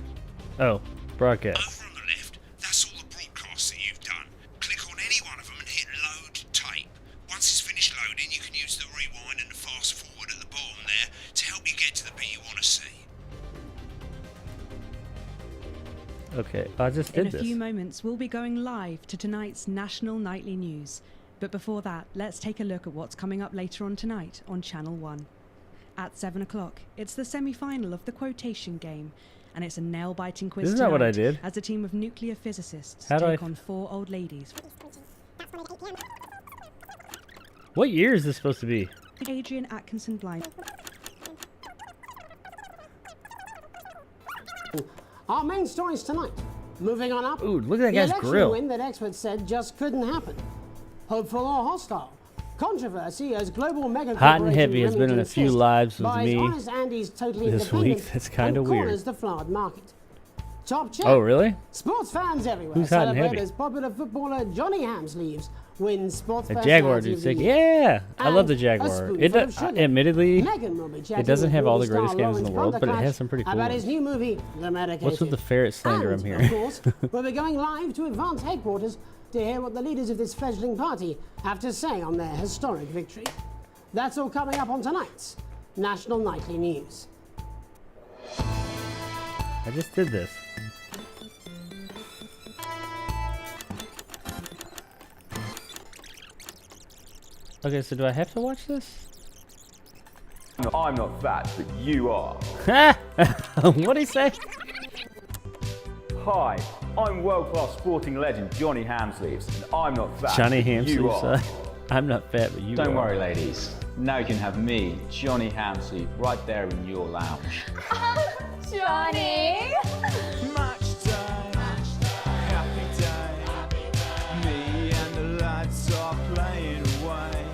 B: Oh, broadcast.
H: Over on the left, that's all the broadcasts that you've done. Click on any one of them and hit load tape. Once it's finished loading, you can use the rewind and the fast forward at the bottom there to help you get to the bit you want to see.
B: Okay, I just did
N: In a
B: this.
N: few moments, we'll be going live to tonight's national nightly news. But before that, let's take a look at what's coming up later on tonight on Channel 1. At 7 o'clock, it's the semi-final of the quotation game, and it's a nail-biting quiz
B: Isn't that what I
N: tonight
B: did?
N: as a team of nuclear physicists
B: How do
N: take
B: I-
N: on 4 old ladies.
B: What year is this supposed to be?
N: Adrian Atkinson Blind.
I: Our main stories tonight. Moving on up.
B: Ooh, look at that
I: the
B: guy's
I: election
B: grill.
I: win that experts said just couldn't happen. Hopeful or hostile. Controversy as global mega
B: Hot and
I: corporation
B: Heavy has been in a
I: Remington
B: few
I: Fist
B: lives with
I: buys
B: me
I: Honest Andy's totally
B: this
I: independent
B: week. That's kinda
I: and
B: weird.
I: corners the flowered market. Top check.
B: Oh, really?
I: Sports fans everywhere
B: Who's hot and
I: celebrate
B: heavy?
I: as popular footballer Johnny Hamsleeves wins Sports
B: A
I: Personality
B: Jaguar
I: of
B: dude's
I: the
B: sick.
I: Year.
B: Yeah, I love the
I: And a
B: Jaguar.
I: spoonful
B: It
I: of sugar.
B: admittedly,
I: Megan will be
B: it
I: chatting
B: doesn't
I: with
B: have all the
I: movie
B: greatest
I: star
B: games in the
I: Lawrence
B: world, but it
I: Butterclash
B: has some pretty cool
I: about his
B: ones.
I: new movie, The Medication.
B: What's with the ferret slander I'm
I: And,
B: hearing?
I: of course, we'll be going live to Advance headquarters to hear what the leaders of this fledgling party have to say on their historic victory. That's all coming up on tonight's National Nightly News.
B: I just did this. Okay, so do I have to watch this?
O: I'm not fat, but you are.
B: What'd he say?
O: Hi, I'm world-class sporting legend Johnny Hamsleeves, and I'm not fat,
B: Johnny
O: but you are.
B: Hamsleeves. I'm not fat, but you
P: Don't
B: are.
P: worry, ladies. Now you can have me, Johnny Hamsleeve, right there in your lounge.
J: Johnny!
E: Match day, happy day. Me and the lads are playing away.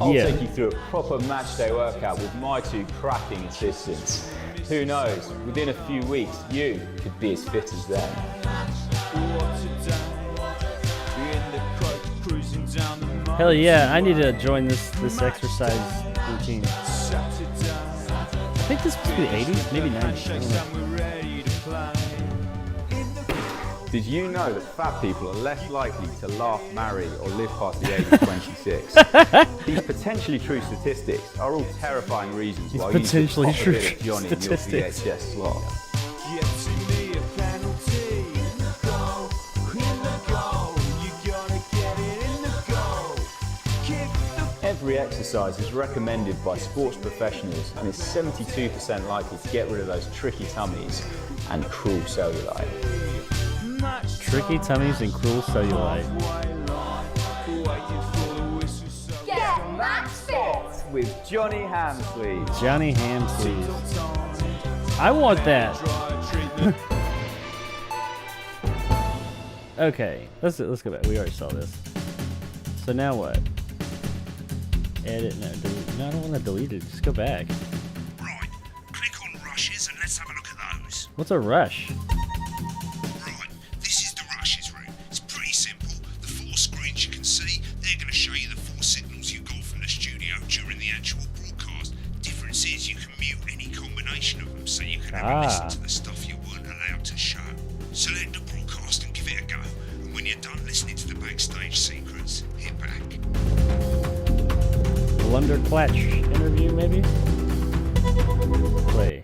O: I'll
B: Yeah.
O: take you through a proper match day workout with my 2 cracking assistants. Who knows, within a few weeks, you could be as fit as them.
B: Hell yeah, I need to join this exercise routine. I think this was the 80s, maybe 90s. I don't know.
O: Did you know that fat people are less likely to laugh, marry, or live past the age of 26? These potentially true statistics are all terrifying reasons why you should
B: potentially
O: pop a
B: true
O: bit of Johnny in your
B: statistics.
O: VHS slot. Every exercise is recommended by sports professionals and is 72% likely to get rid of those tricky tummies and cruel cellulite.
B: Tricky tummies and cruel cellulite.
J: Get match fit!
O: With Johnny Hamsleeve.
B: Johnny Hamsleeves. I want that. Okay, let's go back. We already saw this. So now what? Edit, no, delete. No, I don't want to delete it. Just go back.
H: Right, click on rushes and let's have a look at those.
B: What's a rush?
H: Right, this is the rushes room. It's pretty simple. The 4 screens you can see, they're going to show you the 4 signals you got from the studio during the actual broadcast. Difference is you can mute any combination of them, so you can have a listen to the stuff you weren't allowed to show. Select the broadcast and give it a go. And when you're done listening to the backstage secrets, hit back.
B: Blunderclatch interview, maybe? Play.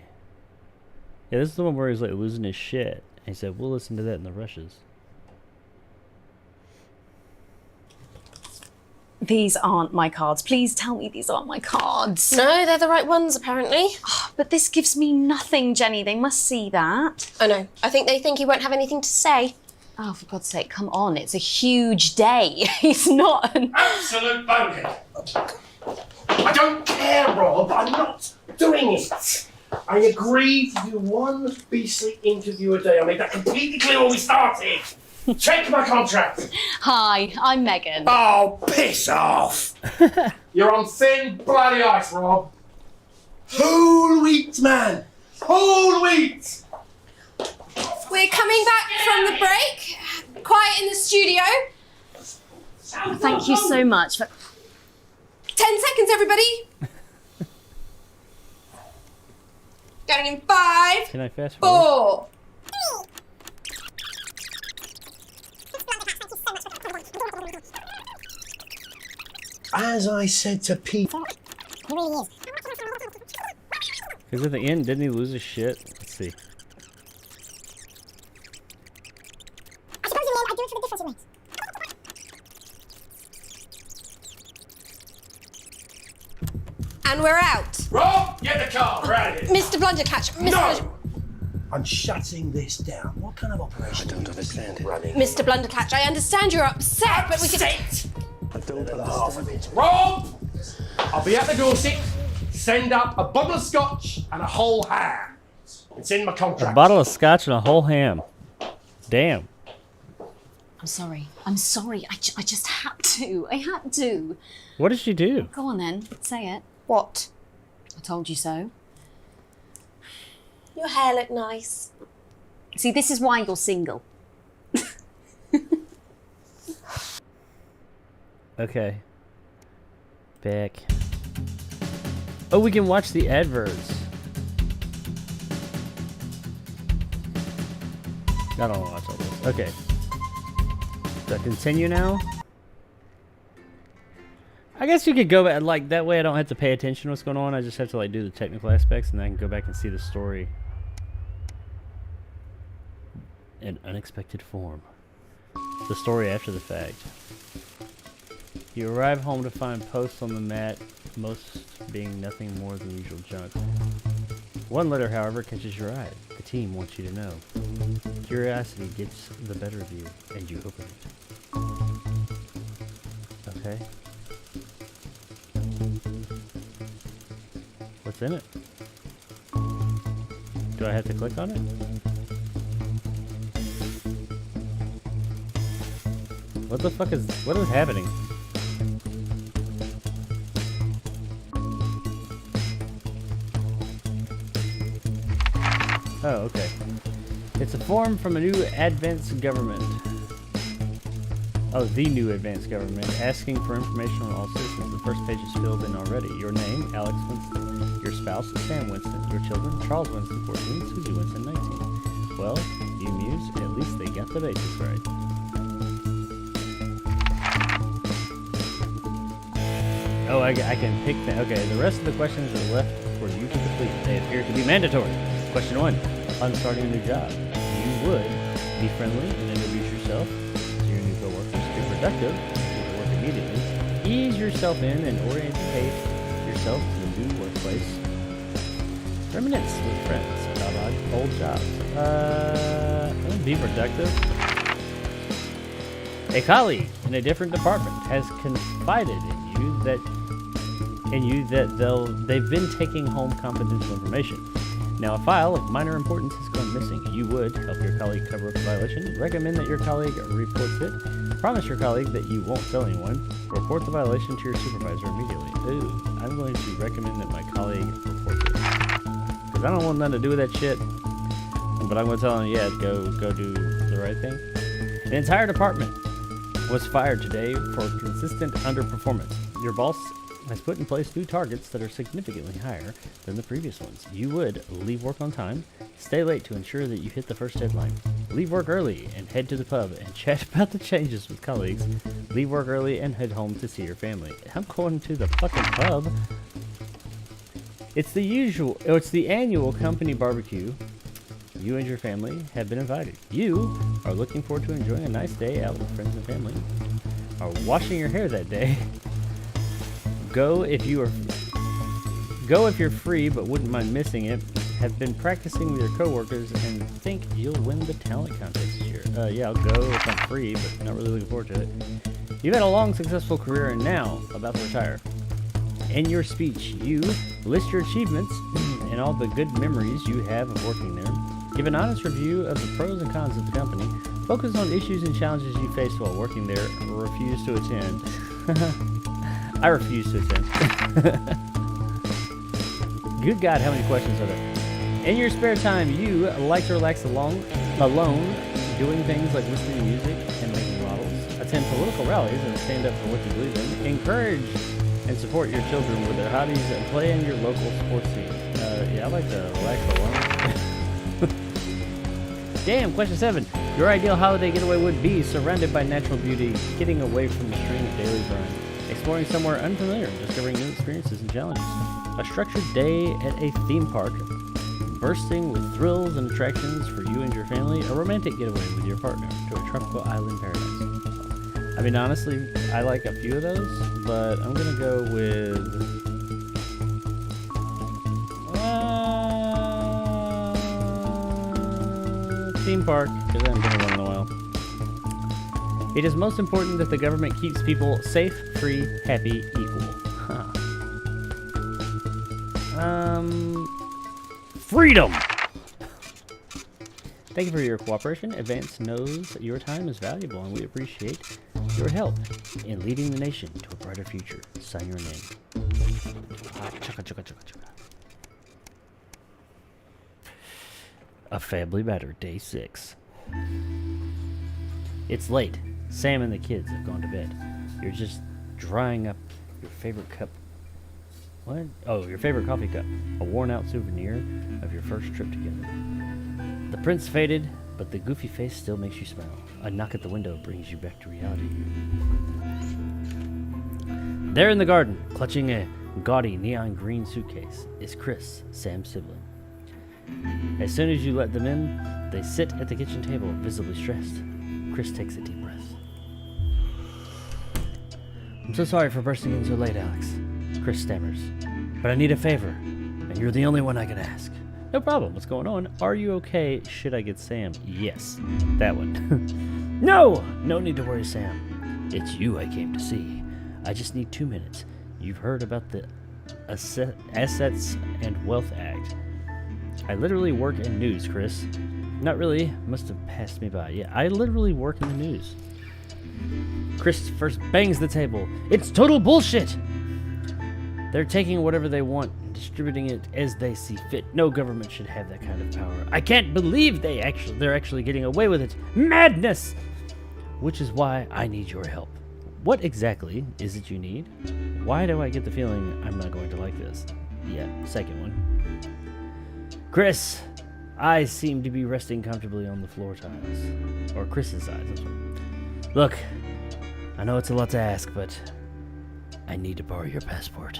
B: Yeah, this is the one where he's like losing his shit. And he said, we'll listen to that in the rushes.
C: These aren't my cards. Please tell me these aren't my cards.
J: No, they're the right ones, apparently.
C: But this gives me nothing, Jenny. They must see that.
J: Oh no, I think they think he won't have anything to say.
C: Oh, for God's sake, come on. It's a huge day. He's not an...
K: Absolute bonehead. I don't care, Rob. I'm not doing it. I agreed to do one BC interview a day. I made that completely clear when we started. Check my contract.
C: Hi, I'm Megan.
K: Oh, piss off. You're on thin bloody ice, Rob. Whole wheat, man. Whole wheat.
J: We're coming back from the break. Quiet in the studio.
C: Thank you so much for...
J: 10 seconds, everybody! Counting in 5,
B: Can I fast forward?
J: 4.
K: As I said to Pete.
B: Because at the end, didn't he lose his shit? Let's see.
J: I suppose in the end, I do it for the difference it makes. And we're out.
K: Rob, get the car. We're out of here.
J: Mr. Blundercatch. Mr.
K: No! I'm shutting this down. What kind of operation? I don't understand it. Running.
J: Mr. Blundercatch, I understand you're upset, but we can...
K: I don't understand. Rob! I'll be at the Dorset. Send up a bottle of scotch and a whole ham. It's in my
B: A
K: contract.
B: bottle of scotch and a whole ham. Damn.
C: I'm sorry. I'm sorry. I just had to. I had to.
B: What did she do?
C: Go on then. Say it.
J: What?
C: I told you so.
J: Your hair looked nice.
C: See, this is why you're single.
B: Okay. Back. Oh, we can watch the adverts. I don't want to watch all this. Okay. Do I continue now? I guess you could go back, like, that way I don't have to pay attention to what's going on. I just have to, like, do the technical aspects, and then I can go back and see the story in unexpected form. The story after the fact. You arrive home to find posts on the mat, most being nothing more than usual junk. One letter, however, catches your eye. The team wants you to know. Curiosity gets the better of you, and you open it. Okay. What's in it? Do I have to click on it? What the fuck is... What is happening? Oh, okay. It's a form from a new advanced government. Oh, the new advanced government, asking for information on all citizens. The first page is filled in already. Your name, Alex Winston. Your spouse, Sam Winston. Your children, Charles Winston, 14, Susie Winston, 19. Well, you muse, at least they got the basics right. Oh, I can pick that. Okay, the rest of the questions are left for you to complete. They appear to be mandatory. Question 1. On starting a new job, you would be friendly and introduce yourself to your new coworkers. Be productive, get to work immediately. Ease yourself in and orientate yourself to the new workplace. Reminisce with friends about old jobs. Be productive. A colleague in a different department has confided in you that they've been taking home confidential information. Now, a file of minor importance has gone missing. You would help your colleague cover up the violation, recommend that your colleague reports it, promise your colleague that you won't tell anyone, report the violation to your supervisor immediately. Ooh, I'm going to recommend that my colleague reports it. Because I don't want nothing to do with that shit. But I'm going to tell him, yeah, go do the right thing. An entire department was fired today for consistent underperformance. Your boss has put in place new targets that are significantly higher than the previous ones. You would leave work on time, stay late to ensure that you hit the first deadline, leave work early and head to the pub and chat about the changes with colleagues, leave work early and head home to see your family. I'm going to the fucking pub. It's the annual company barbecue. You and your family have been invited. You are looking forward to enjoying a nice day out with friends and family. Are washing your hair that day. Go if you're free but wouldn't mind missing it. Have been practicing with your coworkers and think you'll win the talent contest this year. Yeah, I'll go if I'm free, but not really looking forward to it. You've had a long, successful career and now about to retire. In your speech, you list your achievements and all the good memories you have of working there. Give an honest review of the pros and cons of the company. Focus on issues and challenges you faced while working there. Refuse to attend. I refuse to attend. Good God, how many questions are there? In your spare time, you like to relax alone, doing things like listening to music and making models, attend political rallies and stand up for what you believe in, encourage and support your children with their hobbies and play in your local sports team. Yeah, I like the relax alone. Damn, question 7. Your ideal holiday getaway would be surrounded by natural beauty, getting away from the strain of daily grind, exploring somewhere unfamiliar, discovering new experiences and challenges. A structured day at a theme park, bursting with thrills and attractions for you and your family. A romantic getaway with your partner to a tropical island paradise. I mean, honestly, I like a few of those, but I'm gonna go with theme park, because I haven't been to one in a while. It is most important that the government keeps people safe, free, happy, equal. Huh. Freedom! Thank you for your cooperation. Advance knows your time is valuable, and we appreciate your help in leading the nation to a brighter future. Sign your name. Chugga, chugga, chugga, chugga. A family matter, day 6. It's late. Sam and the kids have gone to bed. You're just drying up your favorite cup. What? Oh, your favorite coffee cup. A worn-out souvenir of your first trip together. The print's faded, but the goofy face still makes you smile. A knock at the window brings you back to reality. There in the garden, clutching a gaudy neon green suitcase, is Chris, Sam's sibling. As soon as you let them in, they sit at the kitchen table, visibly stressed. Chris takes a deep breath. I'm so sorry for bursting in so late, Alex. Chris stammers. But I need a favor, and you're the only one I can ask. No problem. What's going on? Are you okay? Should I get Sam? Yes. That one. No! No need to worry, Sam. It's you I came to see. I just need 2 minutes. You've heard about the Assets and Wealth Act. I literally work in news, Chris. Not really. Must have passed me by. Yeah, I literally work in the news. Chris first bangs the table. It's total bullshit! They're taking whatever they want and distributing it as they see fit. No government should have that kind of power. I can't believe they're actually getting away with it. Madness! Which is why I need your help. What exactly is it you need? Why do I get the feeling I'm not going to like this? Yeah, second one. Chris, eyes seem to be resting comfortably on the floor tiles. Or Chris's eyes, I'm sorry. Look, I know it's a lot to ask, but I need to borrow your passport.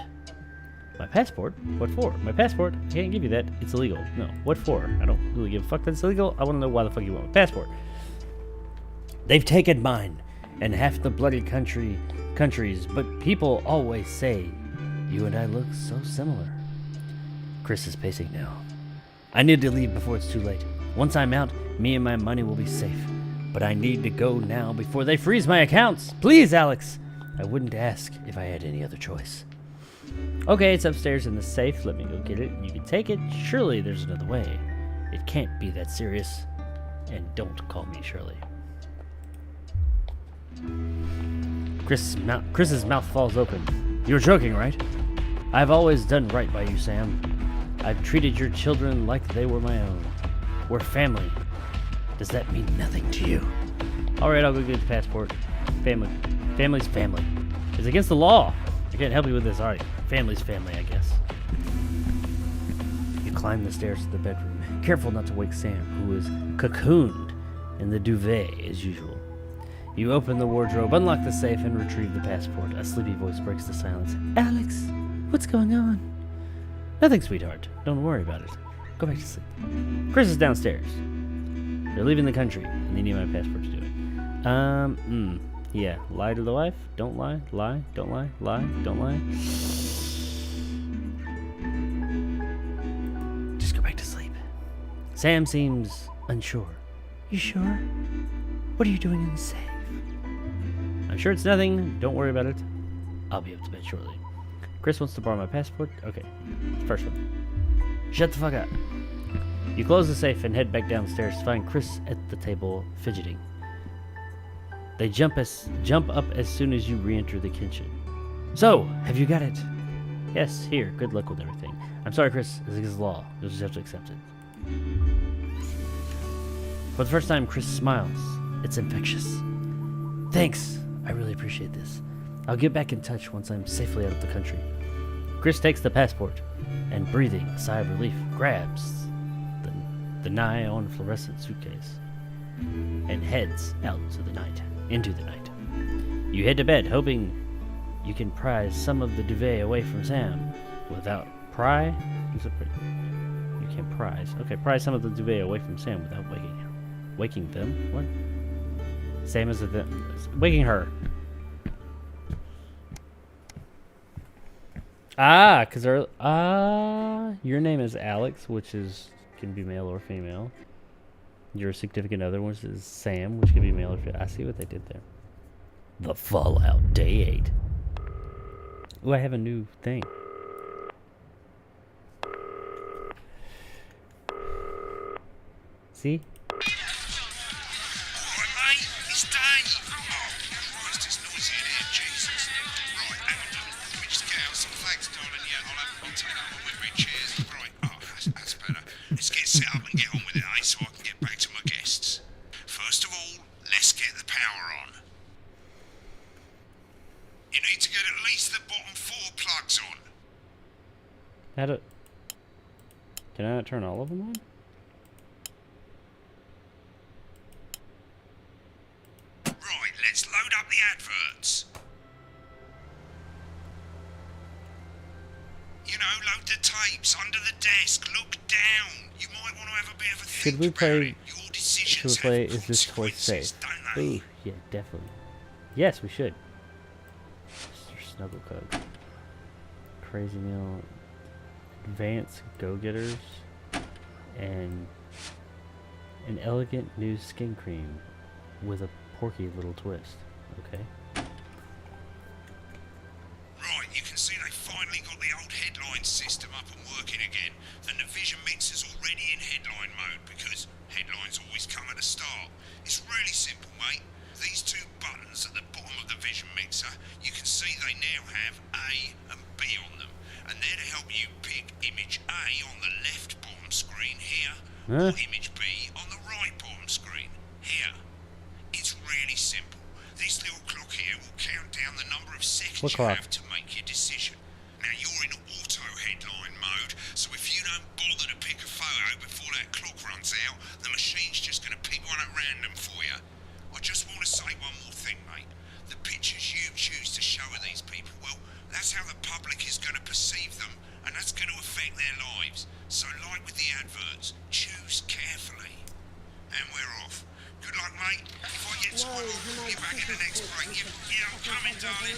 B: My passport? What for? My passport? I can't give you that. It's illegal. No. What for? I don't really give a fuck that's illegal. I want to know why the fuck you want my passport. They've taken mine and half the bloody countries, but people always say you and I look so similar. Chris is pacing now. I need to leave before it's too late. Once I'm out, me and my money will be safe. But I need to go now before they freeze my accounts. Please, Alex. I wouldn't ask if I had any other choice. Okay, it's upstairs in the safe. Let me go get it. You can take it. Surely there's another way. It can't be that serious. And don't call me Shirley. Chris's mouth falls open. You're joking, right? I've always done right by you, Sam. I've treated your children like they were my own. We're family. Does that mean nothing to you? Alright, I'll go get the passport. Family's family. It's against the law. I can't help you with this. Alright, family's family, I guess. You climb the stairs to the bedroom, careful not to wake Sam, who is cocooned in the duvet as usual. You open the wardrobe, unlock the safe, and retrieve the passport. A sleepy voice breaks the silence. Alex, what's going on? Nothing, sweetheart. Don't worry about it. Go back to sleep. Chris is downstairs. They're leaving the country, and they need my passport to do it. Yeah. Lie to the wife? Don't lie. Lie. Don't lie. Lie. Don't lie. Just go back to sleep. Sam seems unsure. You sure? What are you doing in the safe? I'm sure it's nothing. Don't worry about it. I'll be up to bed shortly. Chris wants to borrow my passport. Okay. First one. Shut the fuck up. You close the safe and head back downstairs to find Chris at the table fidgeting. They jump up as soon as you re-enter the kitchen. So, have you got it? Yes, here. Good luck with everything. I'm sorry, Chris. This is the law. You'll just have to accept it. For the first time, Chris smiles. It's infectious. Thanks. I really appreciate this. I'll get back in touch once I'm safely out of the country. Chris takes the passport and, breathing a sigh of relief, grabs the nigh-on fluorescent suitcase and heads out into the night. You head to bed, hoping you can pry some of the duvet away from Sam without pry. You can't prize. Okay, pry some of the duvet away from Sam without waking them. What? Same as waking her. Because your name is Alex, which can be male or female. Your significant other one is Sam, which can be male or female. I see what they did there. The Fallout Day 8. Ooh, I have a new thing. See?
H: Let's get set up and get on with it, eh, so I can get back to my guests. First of all, let's get the power on. You need to get at least the bottom 4 plugs on.
B: Can I not turn all of them on?
H: Right, let's load up the adverts. You know, load the tapes under the desk, look down. You might want to have a bit of a
B: Should we play Is This Toy Safe? Ooh, yeah, definitely. Yes, we should. Mr. Snugglecoat. Crazy Meal. Advanced Go-Getters. And an elegant new skin cream with a porky little twist. Okay.
H: Right, you can see they finally got the old headline system up and working again, and the vision mixer's already in headline mode because headlines always come at the start. It's really simple, mate. These 2 buttons at the bottom of the vision mixer, you can see they now have A and B on them, and they're to help you pick image A on the left bottom screen here, or image B on the right bottom screen here. It's really simple. This little clock here will count down the number of seconds you have to make your decision. Now you're in auto headline mode, so if you don't bother to pick a photo before that clock runs out, the machine's just going to pick one at random for you. I just want to say one more thing, mate. The pictures you choose to show of these people, well, that's how the public is going to perceive them, and that's going to affect their lives. So like with the adverts, choose carefully. And we're off. Good luck, mate. If I get tired, I'll call you back in the next break. Yeah, I'm coming, darling.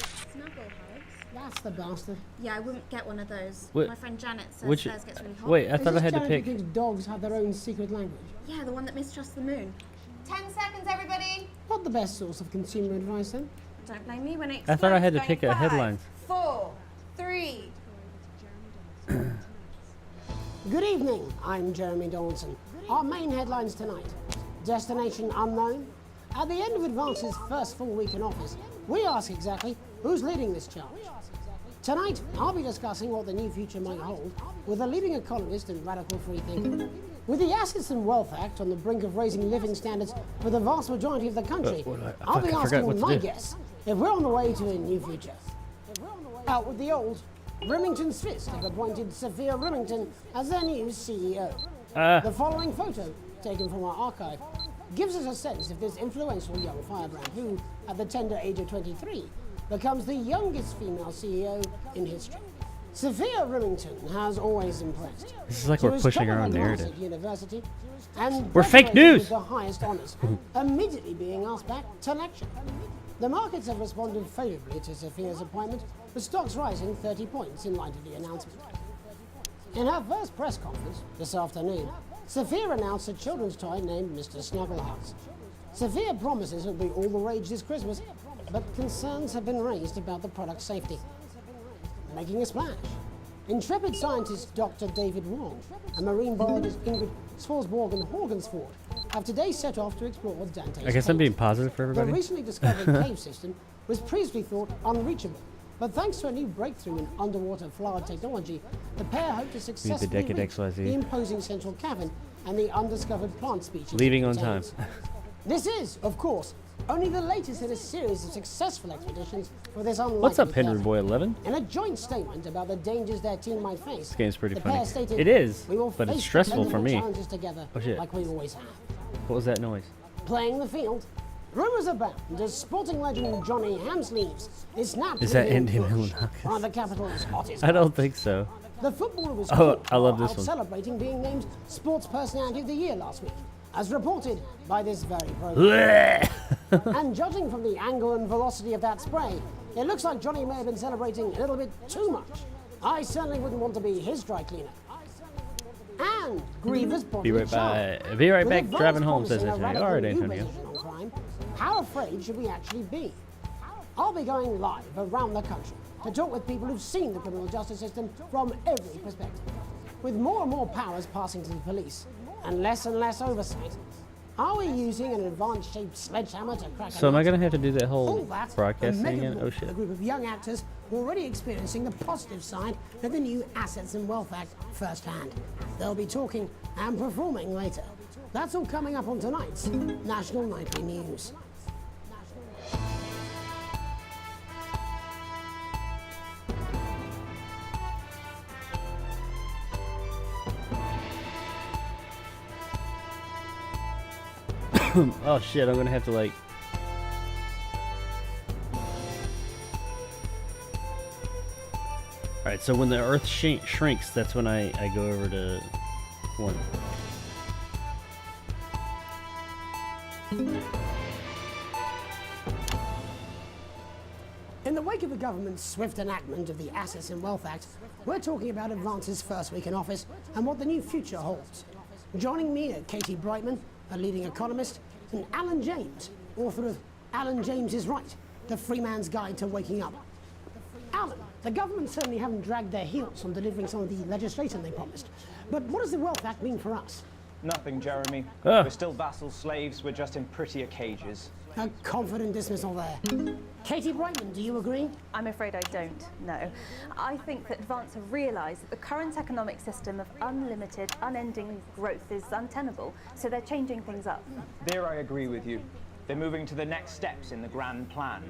I: That's the bastard.
J: Yeah, I wouldn't get one of those.
B: What?
J: My friend Janet says
B: Which?
J: theirs gets really hot.
B: Wait, I thought I had to
I: Janet
B: pick.
I: who thinks dogs have their own secret language?
J: Yeah, the one that mistrusts the moon. 10 seconds, everybody.
I: Not the best source of consumer advice, then.
J: Don't blame me when it
B: I thought I had to
J: explodes.
B: pick a headline.
J: 4, 3.
I: Good evening, I'm Jeremy Dawson. Our main headlines tonight. Destination unknown. At the end of Advance's first full week in office, we ask exactly who's leading this charge. Tonight, I'll be discussing what the new future might hold with a leading economist and radical free thinker. With the Assets and Wealth Act on the brink of raising living standards for the vast majority of the country, I'll be asking my guests if we're on the way to a new future. Out with the old, Remington's Fist have appointed Sophia Remington as their new CEO. The following photo, taken from our archive, gives us a sense of this influential young firebrand who, at the tender age of 23, becomes the youngest female CEO in history. Sophia Remington has always impressed.
B: This is like we're pushing our own narrative.
I: University and
B: we're fake news!
I: With the highest honours, immediately being asked back to lecture. The markets have responded favourably to Sophia's appointment, with stocks rising 30 points in light of the announcement. In her first press conference this afternoon, Sophia announced a children's toy named Mr. Snugglehouse. Sophia promises it'll be all the rage this Christmas, but concerns have been raised about the product's safety. Making a splash, intrepid scientist Dr. David Wong and marine biologist Ingrid Swarsborg and Horgensford have today set off to explore Dante's
B: I guess
I: cave.
B: I'm being positive for everybody.
I: The recently discovered cave system was previously thought unreachable, but thanks to a new breakthrough in underwater flower technology, the pair hope to successfully reach
B: XYZ.
I: the imposing central cavern and the undiscovered plant species.
B: Leaving
I: it
B: on time.
I: contains. This is, of course, only the latest in a series of successful expeditions for this unlikely
B: What's up, Henry
I: theft.
B: Boy 11?
I: In a joint statement about the dangers their team might face,
B: This game's pretty
I: the
B: funny.
I: pair stated,
B: It is,
I: "We will
B: but it's
I: face
B: stressful for
I: dependable
B: me.
I: challenges together,
B: Oh shit!
I: like we always have."
B: What was that noise?
I: Playing the field, rumours abound as sporting legend Johnny Hamsleeves is snapped
B: Is that
I: within
B: Andy
I: bush,
B: Milonakis?
I: one of the capital's hottest.
B: I don't think so.
I: The footballer was
B: Oh,
I: caught
B: I love
I: while
B: this one.
I: celebrating being named Sports Personality of the Year last week, as reported by this very program. And judging from the angle and velocity of that spray, it looks like Johnny may have been celebrating a little bit too much. I certainly wouldn't want to be his dry cleaner. And Grievous
B: Be right back. Be right back. Driving home, says Antonio. All right, Antonio.
I: How afraid should we actually be? I'll be going live around the country to talk with people who've seen the criminal justice system from every perspective. With more and more powers passing to the police and less oversight, are we using an advanced-shaped sledgehammer to crack
B: So am I gonna have to do that
I: all
B: whole
I: that,
B: broadcast
I: and
B: thing
I: Megan
B: again? Oh
I: Wolf,
B: shit!
I: a group of young actors already experiencing the positive side of the new Assets and Wealth Act firsthand. They'll be talking and performing later. That's all coming up on tonight's National Nightly News.
B: Oh shit! I'm gonna have to like. All right. So when the Earth shrinks, that's when I go over to one.
I: In the wake of the government's swift enactment of the Assets and Wealth Act, we're talking about Advance's first week in office and what the new future holds. Joining me are Katie Brightman, a leading economist, and Alan James, author of Alan James is Right, The Free Man's Guide to Waking Up. Alan, the government certainly haven't dragged their heels on delivering some of the legislation they promised. But what does the Wealth Act mean for us?
G: Nothing, Jeremy.
B: Ah.
G: We're still vassal slaves, we're just in prettier cages.
I: A confident dismissal there. Katie Brightman, do you agree?
Q: I'm afraid I don't, no. I think that Advance have realised that the current economic system of unlimited, unending growth is untenable, so they're changing things up.
G: There I agree with you. They're moving to the next steps in the grand plan.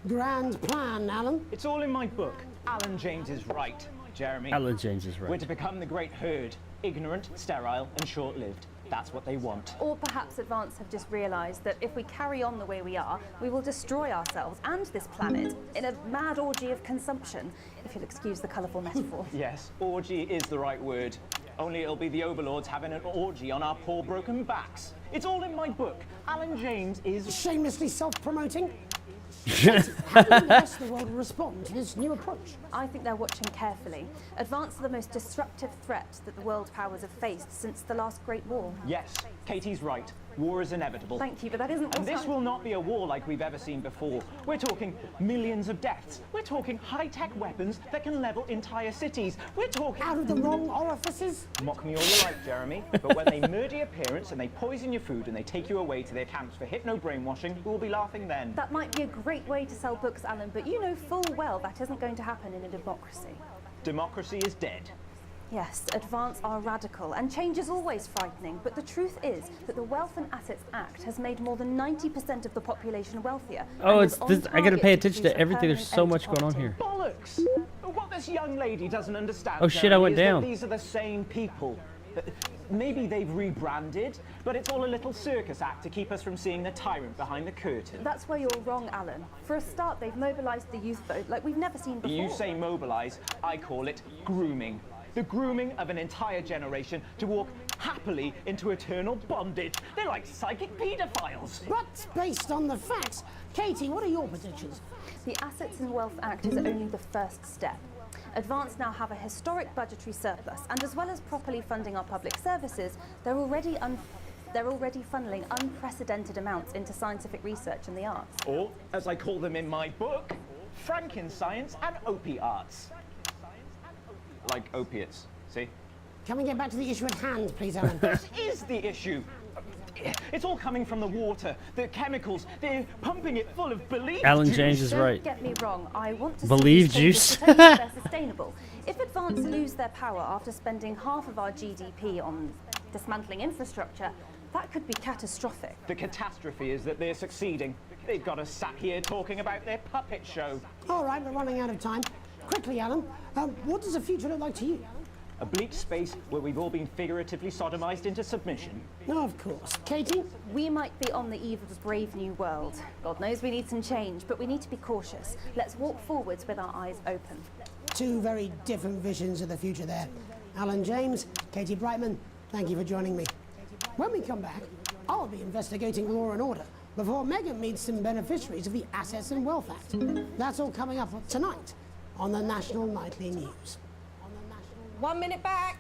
I: Grand plan, Alan?
G: It's all in my book. Alan James is right, Jeremy.
B: Alan James is right.
G: We're to become the great herd. Ignorant, sterile, and short-lived. That's what they want.
Q: Or perhaps Advance have just realised that if we carry on the way we are, we will destroy ourselves and this planet in a mad orgy of consumption, if you'll excuse the colourful metaphor.
G: Yes, orgy is the right word. Only it'll be the overlords having an orgy on our poor broken backs. It's all in my book. Alan James is...
I: Shamelessly self-promoting? How do the rest of the world respond to this new approach?
Q: I think they're watching carefully. Advance are the most disruptive threat that the world powers have faced since the last Great War.
G: Yes, Katie's right. War is inevitable.
Q: Thank you, but that isn't
G: And this will not be a war like we've ever seen before. We're talking millions of deaths. We're talking high-tech weapons that can level entire cities. We're talking...
I: Out of the wrong orifices?
G: Mock me all you like, Jeremy, but when they murder your parents and they poison your food and they take you away to their camps for hypno-brainwashing, we'll be laughing then.
Q: That might be a great way to sell books, Alan, but you know full well that isn't going to happen in a democracy.
G: Democracy is dead.
Q: Yes, Advance are radical, and change is always frightening, but the truth is that the Wealth and Assets Act has made more than 90% of the population wealthier.
B: Oh,
Q: and
B: it's
Q: is on
B: this. I gotta
Q: target
B: pay
Q: to
B: attention
Q: produce
B: to
Q: a
B: everything. There's
Q: permanent
B: so
Q: end
B: much
Q: to
B: going on
Q: poverty.
B: here.
G: Bollocks! What this young lady doesn't understand,
B: Oh shit, I went
G: Jeremy, is
B: down.
G: that these are the same people. Maybe they've rebranded, but it's all a little circus act to keep us from seeing the tyrant behind the curtain.
Q: That's where you're wrong, Alan. For a start, they've mobilised the youth vote like we've never seen before.
G: You say mobilise, I call it grooming. The grooming of an entire generation to walk happily into eternal bondage. They're like psychic paedophiles.
I: But based on the facts, Katie, what are your predictions?
Q: The Assets and Wealth Act is only the first step. Advance now have a historic budgetary surplus, and as well as properly funding our public services, they're already funneling unprecedented amounts into scientific research and the arts.
G: Or, as I call them in my book, Frankenscience and opiates. Like opiates, see?
I: Can we get back to the issue at hand, please, Alan?
G: This is the issue. It's all coming from the water, the chemicals. They're pumping it full of belief
B: Alan
G: juice.
B: James is right.
Q: Don't get me wrong, I want to
B: Believe
Q: see these changes,
B: juice.
Q: but only if they're sustainable. If Advance lose their power after spending half of our GDP on dismantling infrastructure, That could be catastrophic.
G: The catastrophe is that they're succeeding. They've got us sat here talking about their puppet show.
I: All right, we're running out of time. Quickly, Alan, what does the future look like to you?
G: A bleak space where we've all been figuratively sodomized into submission.
I: No, of course. Katie?
Q: We might be on the eve of a brave new world. God knows we need some change, but we need to be cautious. Let's walk forwards with our eyes open.
I: Two very different visions of the future there. Alan James, Katie Brightman, thank you for joining me. When we come back, I'll be investigating law and order before Megan meets some beneficiaries of the Assets and Wealth Act. That's all coming up tonight on the National Nightly News.
J: 1 minute back.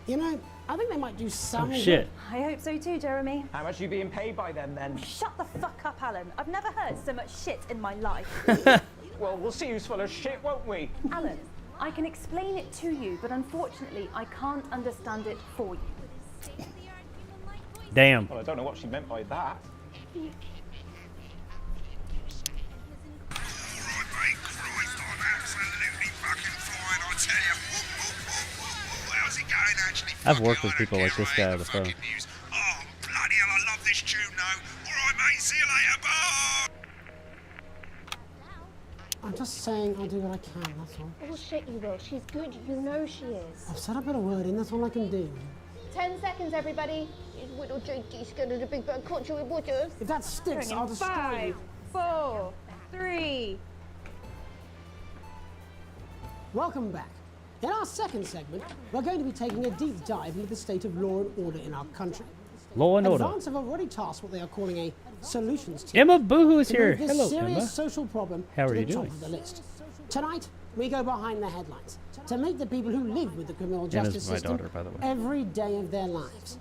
I: You know, I think they might do some
B: shit.
Q: I hope so too, Jeremy.
G: How much are you being paid by them then?
Q: Shut the fuck up, Alan. I've never heard so much shit in my life.
G: Well, we'll see who's full of shit, won't we?
Q: Alan, I can explain it to you, but unfortunately, I can't understand it for you.
B: Damn.
G: Well, I don't know what she meant by that.
B: I've worked with people like this guy on the phone.
H: Oh, bloody hell, I love this tune now. All right, mate, see you later, bye.
I: I'm just saying I'll do what I can, that's all.
J: Bullshit, you will. She's good. You know she is.
I: I've said a bit of word in, that's all I can do.
J: 10 seconds, everybody. Little JD's going to the big bird caught you with waters.
I: If that sticks, I'll destroy
J: 5,
I: you.
J: 4, 3.
I: Welcome back. In our second segment, we're going to be taking a deep dive into the state of law and order in our country.
B: Law and order.
I: Advance have already tasked what they are calling a solutions team.
B: Emma Boohoo is
I: to
B: here.
I: move this
B: Hello,
I: serious
B: Emma.
I: social problem
B: How
I: to
B: are
I: the
B: you
I: top
B: doing?
I: of the list. Tonight, we go behind the headlines to meet the people who live with the criminal
B: Emma's
I: justice
B: my
I: system
B: daughter, by the way.
I: every day of their lives.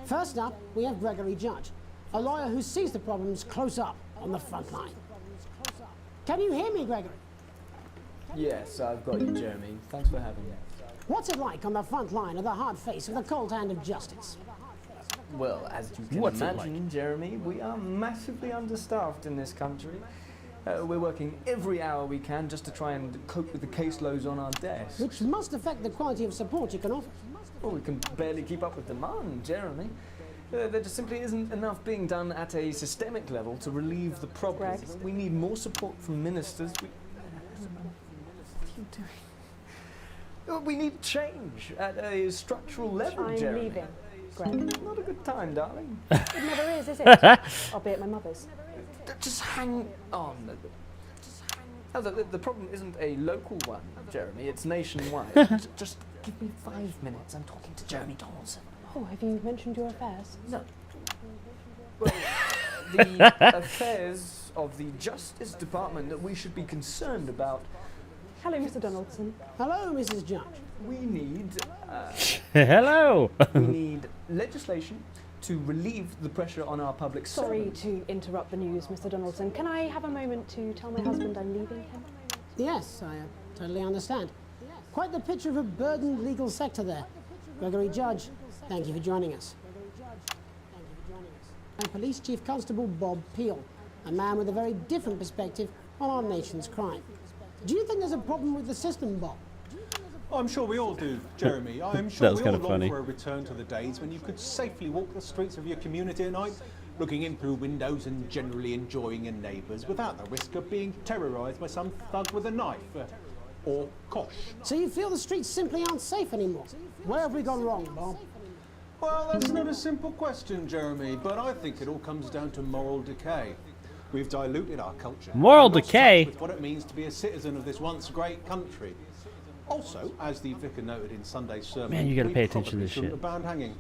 I: First up, we have Gregory Judge, a lawyer who sees the problems close up on the front line. Can you hear me, Gregory?
R: Yes, I've got you, Jeremy. Thanks for having me.
I: What's it like on the front line of the hard face of the cold hand of justice?
R: Well, as you can
B: What's it
R: imagine, Jeremy, we are massively understaffed in this country. We're working every hour we can just to try and cope with the caseloads on our desk.
I: Which must affect the quality of support you can offer.
R: Well, we can barely keep up with demand, Jeremy. There just simply isn't enough being done at a systemic level to relieve the problem. We need more support from ministers. What are you doing? We need change at a structural level,
S: I'm
R: Jeremy.
S: leaving, Greg.
R: Not a good time, darling.
S: It never is it? I'll be at my mother's.
R: Just hang on. Oh, the problem isn't a local one, Jeremy. It's nationwide. Just give me 5 minutes. I'm talking to Jeremy Donaldson.
S: Oh, have you mentioned your affairs?
R: No. Well, the affairs of the Justice Department that we should be concerned about.
S: Hello, Mr. Donaldson.
I: Hello, Mrs. Judge.
R: We need...
B: Hello.
R: we need legislation to relieve the pressure on our public
S: Sorry
R: servants.
S: to interrupt the news, Mr. Donaldson. Can I have a moment to tell my husband I'm leaving him?
I: Yes, I totally understand. Quite the picture of a burdened legal sector there. Gregory Judge, thank you for joining us. And Police Chief Constable Bob Peel, a man with a very different perspective on our nation's crime. Do you think there's a problem with the system, Bob?
T: I'm sure we all do, Jeremy. I'm
B: That
T: sure
B: was
T: we all
B: kinda
T: long
B: funny.
T: for a return to the days when you could safely walk the streets of your community at night, looking in through windows and generally enjoying your neighbours without the risk of being terrorised by some thug with a knife. Or kosh.
I: So you feel the streets simply aren't safe anymore? Where have we gone wrong, Bob?
T: Well, that's not a simple question, Jeremy, but I think it all comes down to moral decay. We've diluted our culture.
B: Moral
T: and lost
B: decay?
T: touch with what it means to be a citizen of this once great country. Also, as the vicar noted in Sunday's sermon,
B: Man, you gotta
T: we
B: pay attention to
T: probably
B: this
T: shouldn't
B: shit.
T: have banned hanging.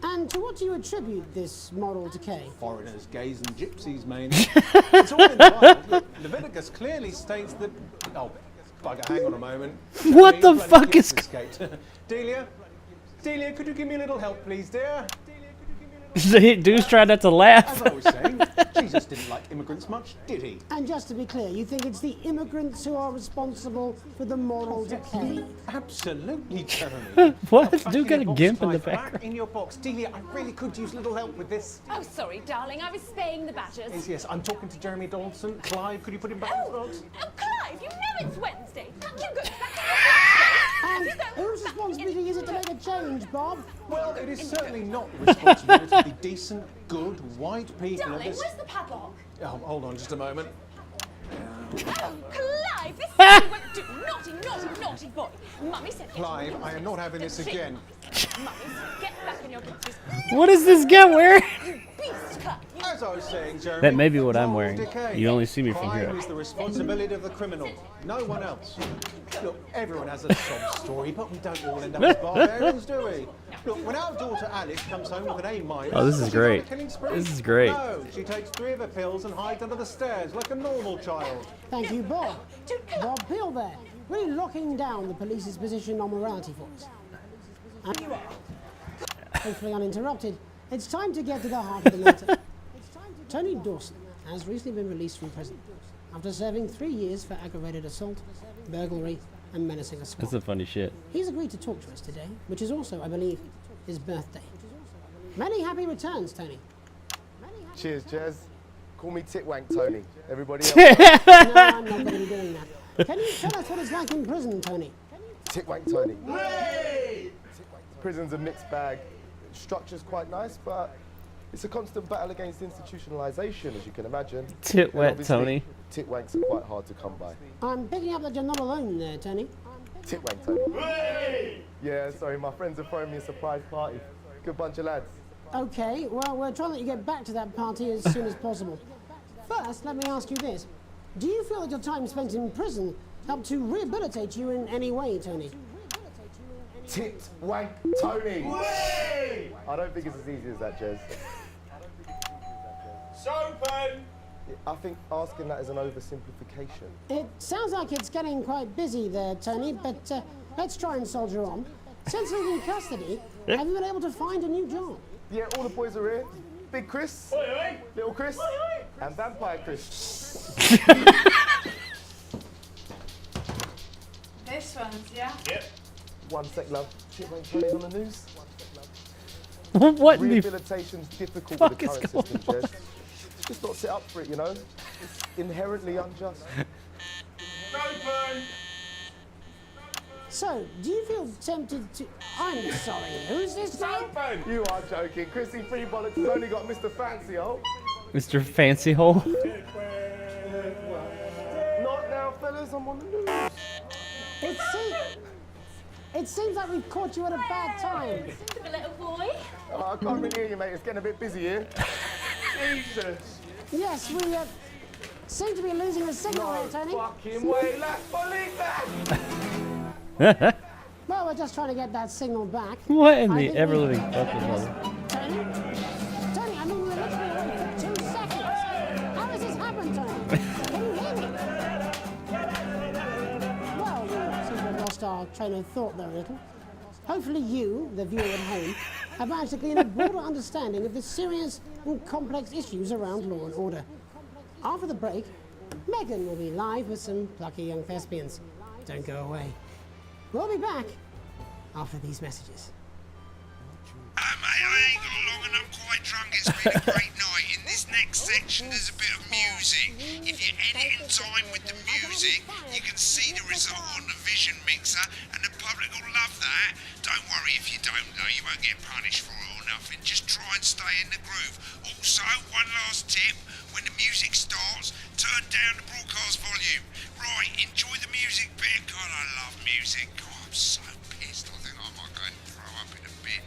I: And to what do you attribute this moral decay?
T: Foreigners, gays and gypsies, mainly. It's all in the Bible. Look, Leviticus clearly states that... Oh, bugger, hang on a moment.
B: What the
T: Bloody
B: fuck is...
T: gypsy escaped. Delia, could you give me a little help, please, dear?
B: Dude's trying not to laugh.
T: As I was saying, Jesus didn't like immigrants much, did he?
I: And just to be clear, you think it's the immigrants who are responsible for the moral decay?
T: Absolutely, Jeremy.
B: What?
T: Back
B: Dude
T: in
B: got a
T: your box,
B: gimp in the
T: Clive,
B: background.
T: Back in your box. Delia, I really could use a little help with this.
J: Oh, sorry, darling. I was spaying the badgers.
T: Yes, I'm talking to Jeremy Donaldson. Clive, could you put him back in the box?
J: Oh, Clive, you know it's Wednesday. You go back
I: And whose responsibility is it to make a change, Bob?
T: Well, it is certainly not the responsibility of the decent, good, white people of
J: Darling,
T: this...
J: where's the padlock?
T: Oh, hold on just a moment.
J: Oh, Clive, this is what you won't do. Naughty, naughty boy. Mummy said...
T: Clive, I am not having this again.
J: Mummy said, get back in your boots.
B: What is this guy wearing?
J: Beast, Clive.
T: As I was saying, Jeremy...
B: That may be what I'm
T: moral
B: wearing.
T: decay.
B: You only see me from
T: Crime
B: here.
T: is the responsibility of the criminal, no one else. Look, everyone has a sob story, but we don't all end up as barbarians, do we? Look, when our daughter Alice comes home with an A-,
B: Oh, this is
T: she's on
B: great.
T: a killing spree.
B: This is great.
T: No, she takes 3 of her pills and hides under the stairs like a normal child.
I: Thank you, Bob. Bob Peel there, really locking down the police's position on morality for us. And hopefully uninterrupted, it's time to get to the heart of the matter. Tony Dawson has recently been released from prison after serving 3 years for aggravated assault, burglary, and menacing a squad.
B: That's some funny shit.
I: He's agreed to talk to us today, which is also, I believe, his birthday. Many happy returns, Tony.
U: Cheers, Jez. Call me Titwank Tony. Everybody else.
I: No, I'm not going to be doing that. Can you tell us what it's like in prison, Tony?
U: Titwank Tony. Prison's a mixed bag. Structure's quite nice, but it's a constant battle against institutionalization, as you can imagine.
B: Tit
U: And
B: wet,
U: obviously,
B: Tony.
U: Titwanks are quite hard to come by.
I: I'm picking up that you're not alone there, Tony.
U: Titwank Tony. Yeah, sorry, my friends are throwing me a surprise party. Good bunch of lads.
I: Okay, well, we're trying to let you get back to that party as soon as possible. First, let me ask you this. Do you feel that your time spent in prison helped to rehabilitate you in any way, Tony?
U: Titwank Tony. I don't think it's as easy as that, Jez.
K: Soapin!
U: I think asking that is an oversimplification.
I: It sounds like it's getting quite busy there, Tony, but let's try and soldier on. Since leaving custody, have you been able to find a new job?
U: Yeah, all the boys are here. Big Chris, Little Chris, and Vampire Chris.
J: This one's, yeah?
U: Yep. One sec, love. Titwank Tony's on the news.
B: What in the
U: Rehabilitation's difficult
B: fuck
U: with the
B: is
U: current
B: going
U: system,
B: on?
U: Jez. Just not set up for it, you know? It's inherently unjust.
K: Soapin!
I: So, do you feel tempted to... I'm sorry, who's this now?
U: You are joking. Chrissy Free Bollocks has only got Mr. Fancy Hole.
B: Mr. Fancy Hole.
U: Not now, fellas. I'm on the news.
I: It seems like we've caught you at a bad time.
J: The little boy.
U: Oh, I can't really hear you, mate. It's getting a bit busy here. Jesus.
I: Yes, we seem to be losing the signal here, Tony.
U: Fucking way. Let's believe
B: What
I: Well, we're just trying to get that signal back.
B: in
I: I
B: the
I: think
B: ever-living fucking mother?
I: Tony, I mean, we're literally away for 2 seconds. How has this happened, Tony? Can you hear me? Well, we seem to have lost our train of thought there a little. Hopefully you, the viewer at home, have managed to gain a broader understanding of the serious and complex issues around law and order. After the break, Megan will be live with some plucky young thespians. Don't go away. We'll be back after these messages.
H: Mate, I ain't got long and I'm quite drunk. It's been a great night. In this next section, there's a bit of music. If you edit in time with the music, you can see the result on the Vision Mixer, and the public will love that. Don't worry if you don't, though. You won't get punished for it or nothing. Just try and stay in the groove. Also, one last tip. When the music starts, turn down the broadcast volume. Right, enjoy the music bit. God, I love music. God, I'm so pissed. I think I might go and throw up in a bit.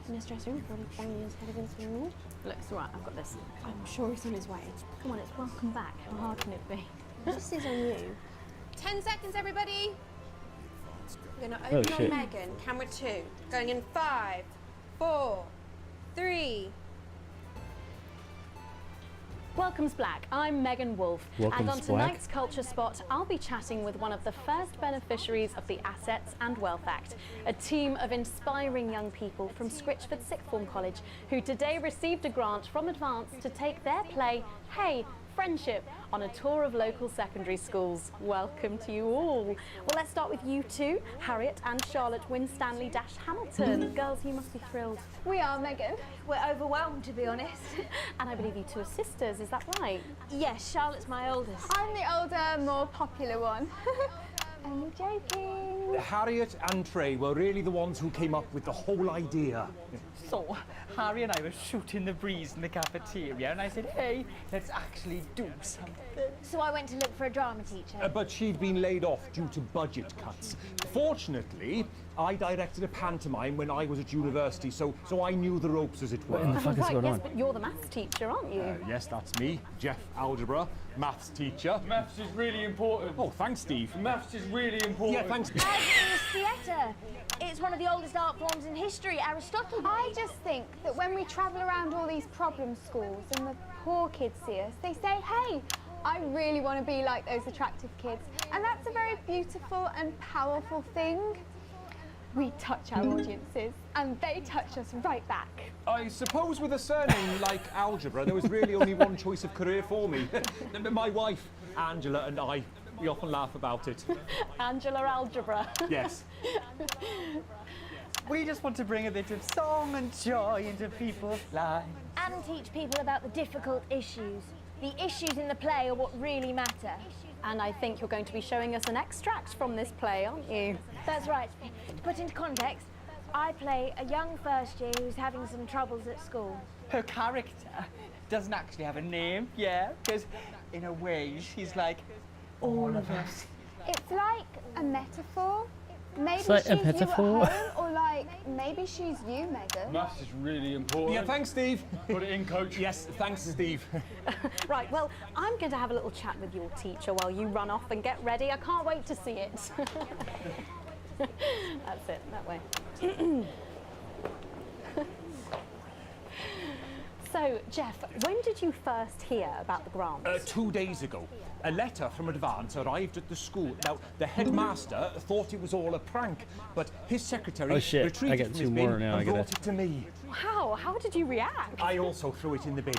J: In his dressing room, before he banging his head against the wall. Look, it's all right, I've got this. I'm sure he's on his way. Come on, it's welcome back. How hard can it be? This is on you.
V: 10 seconds, everybody. We're going to
B: Oh,
V: open on
B: shit.
V: Megan. Camera 2. Going in 5, 4, 3.
C: Welcome's Black. I'm Megan Wolfe, and on
B: Welcome's Black.
C: tonight's Culture Spot, I'll be chatting with one of the first beneficiaries of the Assets and Wealth Act, a team of inspiring young people from Scritchford Sixth Form College who today received a grant from Advance to take their play, Hey, Friendship, on a tour of local secondary schools. Welcome to you all. Well, let's start with you two, Harriet and Charlotte Winstanley-Hamilton. Girls, you must be thrilled.
V: We are, Megan. We're overwhelmed, to be honest.
C: And I believe you two are sisters, is that right?
V: Yes, Charlotte's my oldest.
J: I'm the older, more popular one. Only joking.
T: Harriet and Trey were really the ones who came up with the whole idea.
F: So, Harry and I were shooting the breeze in the cafeteria, and I said, hey, let's actually do something.
L: So I went to look for a drama teacher.
T: But she'd been laid off due to budget cuts. Fortunately, I directed a pantomime when I was at university, so I knew the ropes, as it were.
B: What in the fuck is
C: Right,
B: going
C: yes,
B: on?
C: but you're the maths teacher, aren't you?
T: Yes, that's me, Jeff Algebra, maths teacher.
W: Maths is really important.
T: Oh, thanks, Steve.
W: Maths is really important.
T: Yeah, thanks.
L: As is theatre. It's one of the oldest art forms in history. Aristotle.
J: I just think that when we travel around all these problem schools and the poor kids see us, they say, hey, I really want to be like those attractive kids. And that's a very beautiful and powerful thing. We touch our audiences and they touch us right back.
T: I suppose with a surname like Algebra, there was really only one choice of career for me. My wife, Angela, and I, we often laugh about it.
C: Angela Algebra.
T: Yes.
F: We just want to bring a bit of song and joy into people's lives.
L: And teach people about the difficult issues. The issues in the play are what really matter.
C: And I think you're going to be showing us an extract from this play, aren't you?
L: That's right. To put into context, I play a young first year who's having some troubles at school.
F: Her character doesn't actually have a name, yeah, because in a way she's like all of us.
J: It's like a metaphor. Maybe
B: It's like
J: she's
B: a
J: you
B: metaphor.
J: at home, or like maybe she's you, Megan.
W: Maths is really important.
T: Yeah, thanks, Steve.
W: Put it in, coach.
T: Yes, thanks, Steve.
C: Right, well, I'm going to have a little chat with your teacher while you run off and get ready. I can't wait to see it. That's it, that way. So, Jeff, when did you first hear about the grant?
T: 2 days ago. A letter from Advance arrived at the school. Now, the headmaster thought it was all a prank, but his secretary
B: Oh, shit. I
T: retreated
B: got
T: from
B: two
T: his
B: more
T: bin
B: now, I
T: and
B: gotta-
T: brought it to me.
C: Wow, how did you react?
T: I also threw it in the bin.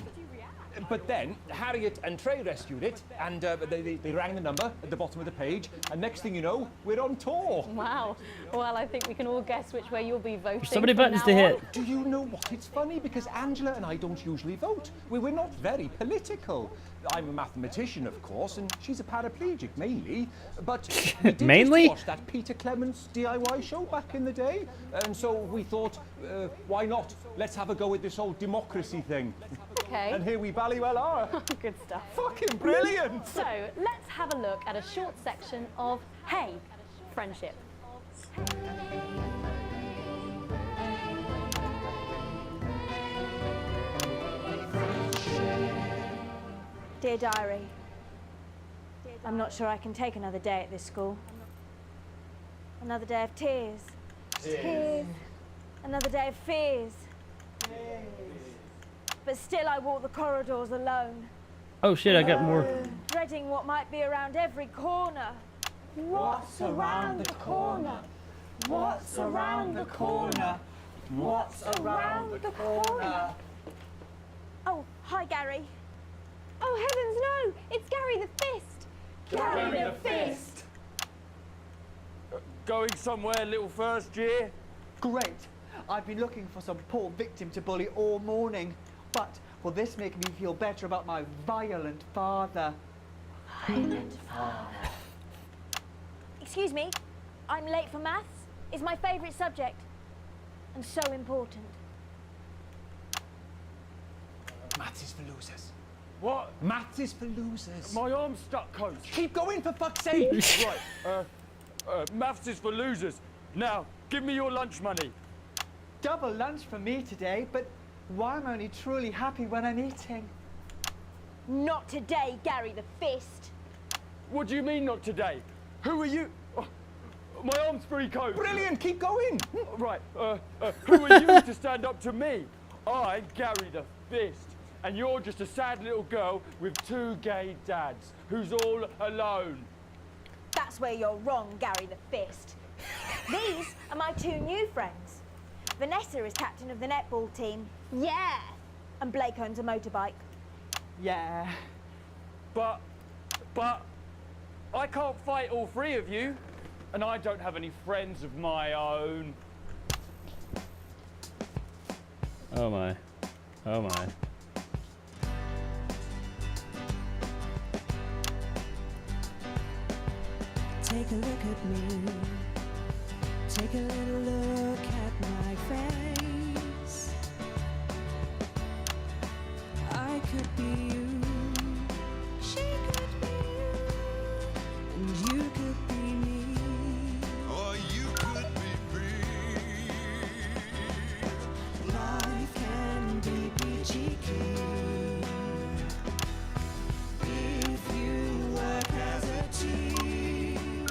T: But then Harriet and Trey rescued it, and they rang the number at the bottom of the page, and next thing you know, we're on tour.
C: Wow. Well, I think we can all guess which way you'll be voting.
B: So many
C: from
B: buttons
C: now
B: to hit.
C: on.
T: Do you know what? It's funny because Angela and I don't usually vote. We're not very political. I'm a mathematician, of course, and she's a paraplegic mainly. But we did
B: Mainly?
T: just watch that Peter Clements DIY show back in the day, and so we thought, why not? Let's have a go with this whole democracy thing.
C: Okay.
T: And here we bally well are.
C: Good stuff.
T: Fucking brilliant!
C: So, let's have a look at a short section of Hey, Friendship.
L: Dear Diary, I'm not sure I can take another day at this school. Another day of tears.
J: Tears.
L: Another day of fears. But still I walk the corridors alone,
B: Oh shit, I got more.
L: dreading what might be around every corner.
J: What's around the corner? What's around the corner? What's around the corner?
L: Oh, hi Gary.
J: Oh heavens no! It's Gary the Fist! Gary the Fist!
W: Going somewhere, little first year?
F: Great. I've been looking for some poor victim to bully all morning, but will this make me feel better about my violent father?
L: Violent father. Excuse me, I'm late for maths. It's my favourite subject, and so important.
T: Maths is for losers.
W: What?
T: Maths is for losers.
W: My arm's stuck, coach.
T: Keep going, for fuck's sake!
W: Right, maths is for losers. Now, give me your lunch money.
F: Double lunch for me today, but why am I only truly happy when I'm eating?
L: Not today, Gary the Fist.
W: What do you mean not today? Who are you? Oh, my arm's free, coach.
T: Brilliant, keep going!
W: Right, who are you to stand up to me? I'm Gary the Fist. And you're just a sad little girl with two gay dads who's all alone.
L: That's where you're wrong, Gary the Fist. These are my two new friends. Vanessa is captain of the netball team. Yeah. And Blake owns a motorbike.
F: Yeah.
W: But I can't fight all three of you, and I don't have any friends of my own.
B: Oh my. Oh my.
N: Take a look at me. Take a little look at my face. I could be you. She could be you. And you could be me.
H: Or you could be me.
N: Life can be peachy keen if you work as a team.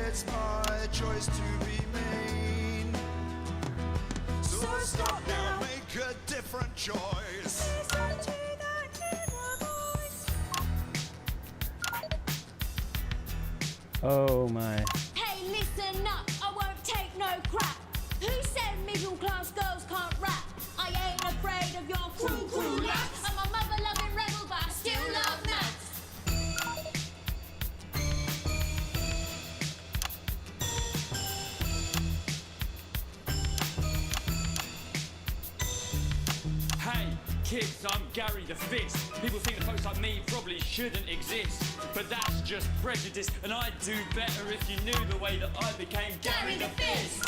H: It's my choice to be mean. So stop now, make a different choice.
N: Listen to that inner voice.
B: Oh my.
L: Hey, listen up, I won't take no crap. Who said middle class girls can't rap? I ain't afraid of your crew laps. I'm a mother loving rebel, but I still love maths.
W: Hey, kids, I'm Gary the Fist. People think that folks like me probably shouldn't exist. But that's just prejudice, and I'd do better if you knew the way that I became Gary the Fist.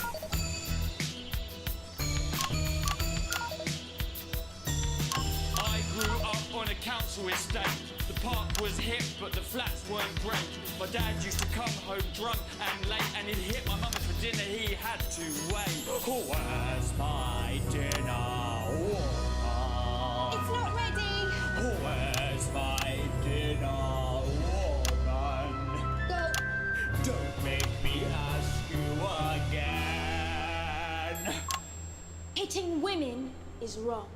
W: I grew up on a council estate. The park was hip, but the flats weren't great. My dad used to come home drunk and late, and he'd hit my mum for dinner, he had to wait. Where's my dinner?
L: It's not ready.
W: Where's my dinner, woman?
L: Go.
W: Don't make me ask you again.
L: Hitting women is wrong.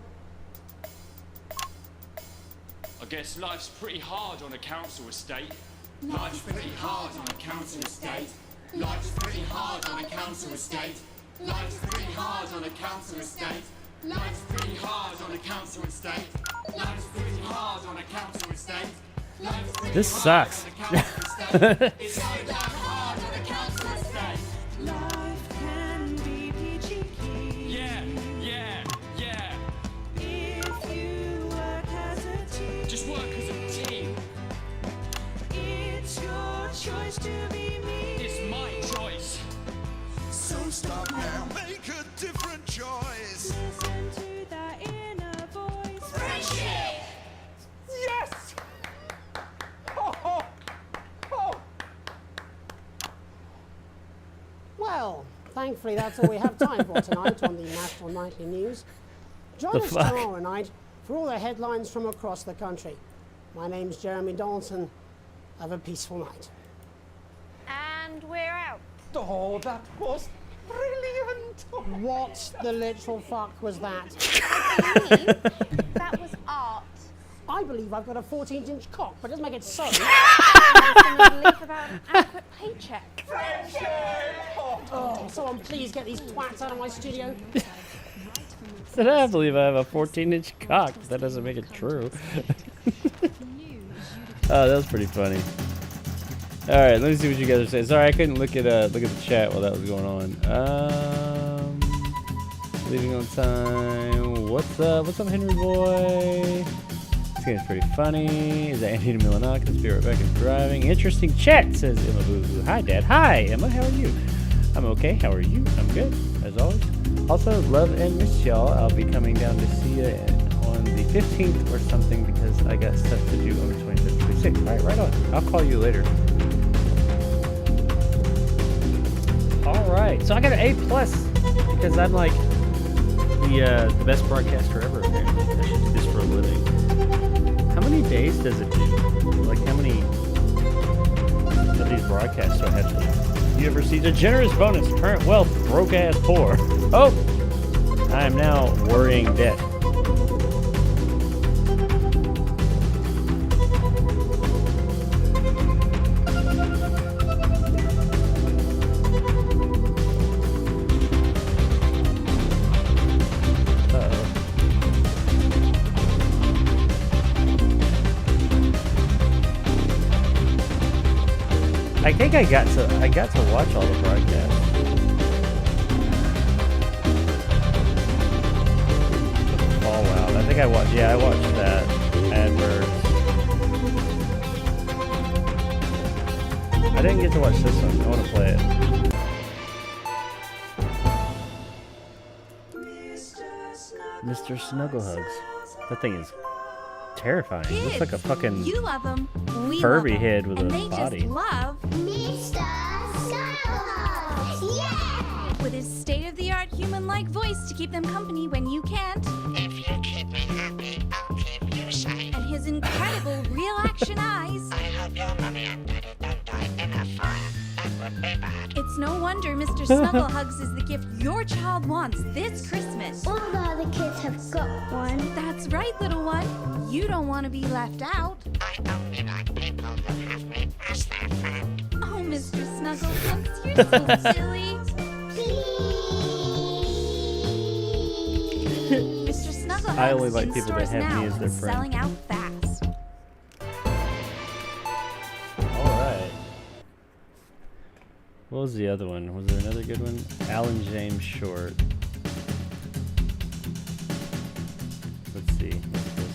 W: I guess life's pretty hard on a council estate. Life's pretty hard on a council estate. Life's pretty hard on a council estate. Life's pretty hard on a council estate. Life's pretty hard on a council estate. Life's pretty hard on a council estate. Life's pretty
B: This
W: hard
B: sucks.
W: on a council estate. It's so damn hard on a council estate.
N: Life can be peachy keen.
W: Yeah, yeah, yeah.
N: If you work as a team.
W: Just work as a team.
N: It's your choice to be me.
W: It's my choice.
H: So stop now, make a different choice.
N: Listen to that inner voice.
L: Friendship!
R: Yes! Oh, oh, oh.
I: Well, thankfully that's all we have time for tonight on the National Nightly News. Join
B: The
I: us
B: fuck?
I: tomorrow night for all the headlines from across the country. My name's Jeremy Donaldson. Have a peaceful night.
J: And we're out.
R: Oh, that was brilliant.
I: What the literal fuck was that?
J: That was art.
I: I believe I've got a 14-inch cock, but doesn't make it so.
J: Another leaf about an adequate paycheck.
I: Oh, someone please get these twats out of my studio.
B: Said I believe I have a 14-inch cock. That doesn't make it true. Oh, that was pretty funny. All right, let me see what you guys are saying. Sorry, I couldn't look at the chat while that was going on. Leaving on time. What's up? What's up, Henry boy? This game's pretty funny. Is that Andy Milanakis? Be right back. Is driving. Interesting chat, says Emma Boo Boo. Hi, Dad. Hi, Emma. How are you? I'm okay. How are you? I'm good, as always. Also, love and miss y'all. I'll be coming down to see you on the 15th or something because I got stuff to do on the 25th, 26th. Right on. I'll call you later. All right. So I got an A+ because I'm like the best broadcaster ever. Apparently, I should do this for a living. How many days does it do? Like how many of these broadcasts do I have to do? You ever see the generous bonus? Current wealth, broke ass poor. Oh, I am now worrying debt. I think I got to watch all the broadcasts. Fallout. I think I watched that advert. I didn't get to watch this one. I want to play it. Mr. Snugglehugs. That thing is terrifying. It looks like a fucking
L: You love them. We
B: Furby
L: love 'em.
B: head with
L: and
B: a
L: they
B: body.
L: Just love
A: Mr. Snugglehugs. Yeah!
L: with his state-of-the-art human-like voice to keep them company when you can't.
A: If you keep me happy, I'll keep you safe.
L: And his incredible real-action eyes.
A: I hope your mummy and daddy don't die in a fire. That would be bad.
L: It's no wonder Mr. Snugglehugs is the gift your child wants this Christmas.
A: All the other kids have got one.
L: That's right, little one. You don't want to be left out.
A: I only like people that have me as their friend.
L: Oh, Mr. Snugglehugs, you're so silly. Mr. Snugglehugs
B: I only like
L: in
B: people that
L: stores
B: have
L: now
B: me as their
L: and
B: friend.
L: selling out fast.
B: Alright. What was the other one? Was there another good one? Alan James Short. Let's see. What's this?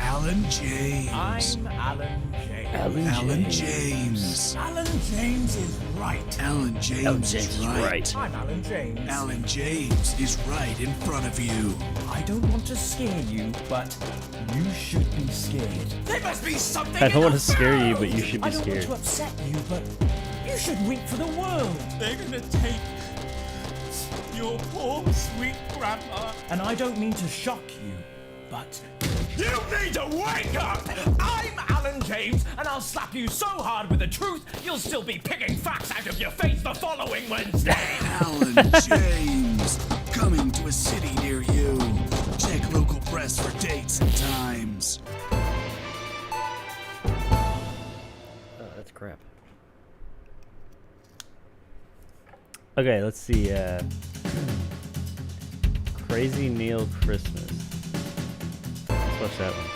H: Alan James.
D: I'm Alan James.
H: Alan James.
D: Alan James is right.
H: Alan James is right.
D: I'm Alan James.
H: Alan James is right in front of you.
D: I don't want to scare you, but you should be scared. There must be something.
B: I don't want to
D: in the
B: scare you,
D: world.
B: but you should be
D: I don't
B: scared.
D: want to upset you, but you should weep for the world. They're gonna take your poor sweet grandma. And I don't mean to shock you, but you need to wake up! I'm Alan James, and I'll slap you so hard with the truth, you'll still be picking facts out of your face the following Wednesday.
H: Alan James, coming to a city near you. Check local press for dates and times.
B: That's crap. Okay, let's see. Crazy Neil Christmas. Let's watch that one.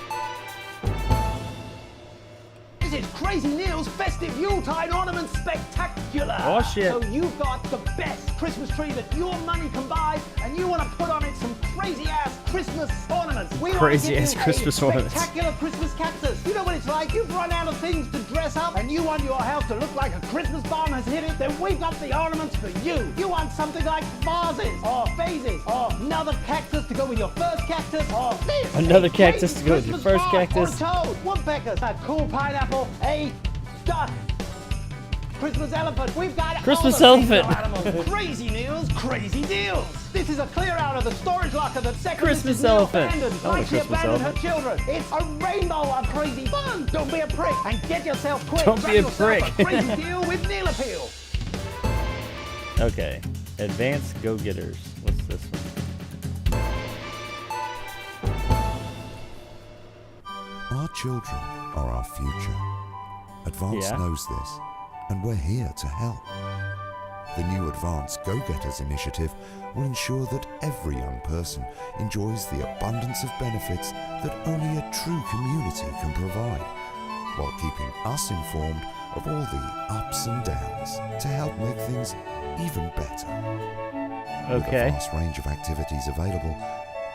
G: This is Crazy Neil's Festive Yuletide Ornament Spectacular!
B: Oh, shit.
G: So you've got the best Christmas tree that your money can buy, and you want to put on it some crazy-ass Christmas ornaments. We wanna give
B: Crazy-ass
G: you
B: Christmas
G: a
B: ornaments.
G: spectacular Christmas cactus. You know what it's like? You've run out of things to dress up, and you want your house to look like a Christmas bomb has hit it, then we've got the ornaments for you. You want something like vases, or phases, or another cactus to go with your first cactus, or this.
B: Another
G: a
B: cactus
G: crazy
B: to go with your
G: Christmas
B: first
G: frog,
B: cactus.
G: Or a toad, woodpeckers, a cool pineapple, a duck. Christmas elephant. We've got
B: Christmas
G: all the things
B: elephant.
G: for animals. Crazy news, crazy deals. This is a clear out of the storage locker that second
B: Christmas
G: Mrs. Neil
B: elephant.
G: abandoned,
B: I want a
G: like she
B: Christmas
G: abandoned
B: elephant.
G: her children. It's a rainbow of crazy fun. Don't be a prick and get yourself quick.
B: Don't
G: Grab
B: be a
G: yourself
B: prick.
G: A crazy deal with Neil Appeal.
B: Okay. Advanced Go-Getters. What's this one?
M: Our children are our future. Advance
B: Yeah.
M: knows this, and we're here to help. The new Advance Go-Getters initiative will ensure that every young person enjoys the abundance of benefits that only a true community can provide, while keeping us informed of all the ups and downs to help make things even better.
B: Okay.
M: With a vast range of activities available,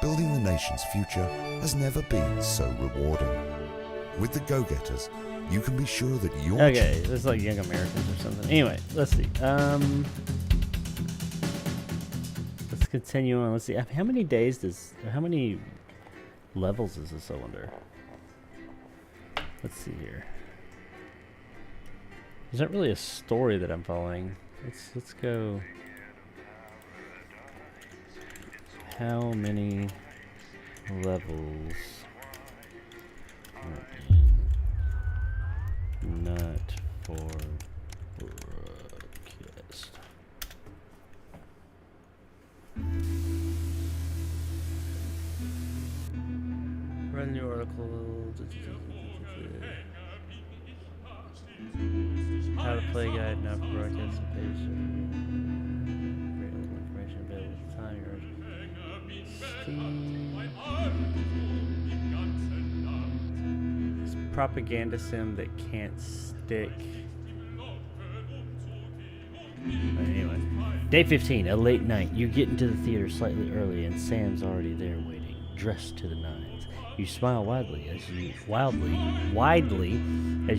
M: building the nation's future has never been so rewarding. With the Go-Getters, you can be sure that your
B: Okay, this is like Young Americans or something. Anyway, let's see. Let's continue on. Let's see. How many days does? How many levels is this? I wonder. Let's see here. There's not really a story that I'm following. Let's go. How many levels are in Not for Broadcast? Run the article. How to play guide, not for broadcast page. Great little information available at the time. This propaganda sim that can't stick. But anyway, day 15, a late night. You get into the theater slightly early, and Sam's already there waiting, dressed to the nines. You smile widely as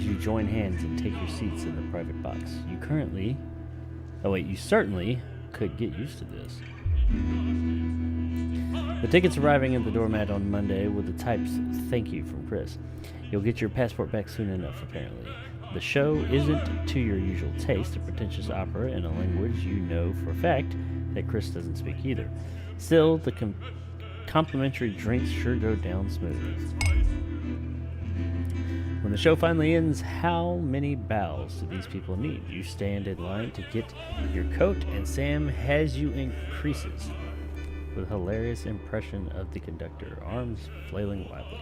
B: you join hands and take your seats in the private box. You certainly could get used to this. The tickets arriving at the doormat on Monday with the types "thank you" from Chris. You'll get your passport back soon enough, apparently. The show isn't to your usual taste, a pretentious opera in a language you know for a fact that Chris doesn't speak either. Still, the complimentary drinks sure go down smoothly. When the show finally ends, how many bows do these people need? You stand in line to get your coat, and Sam has you in creases with a hilarious impression of the conductor, arms flailing wildly.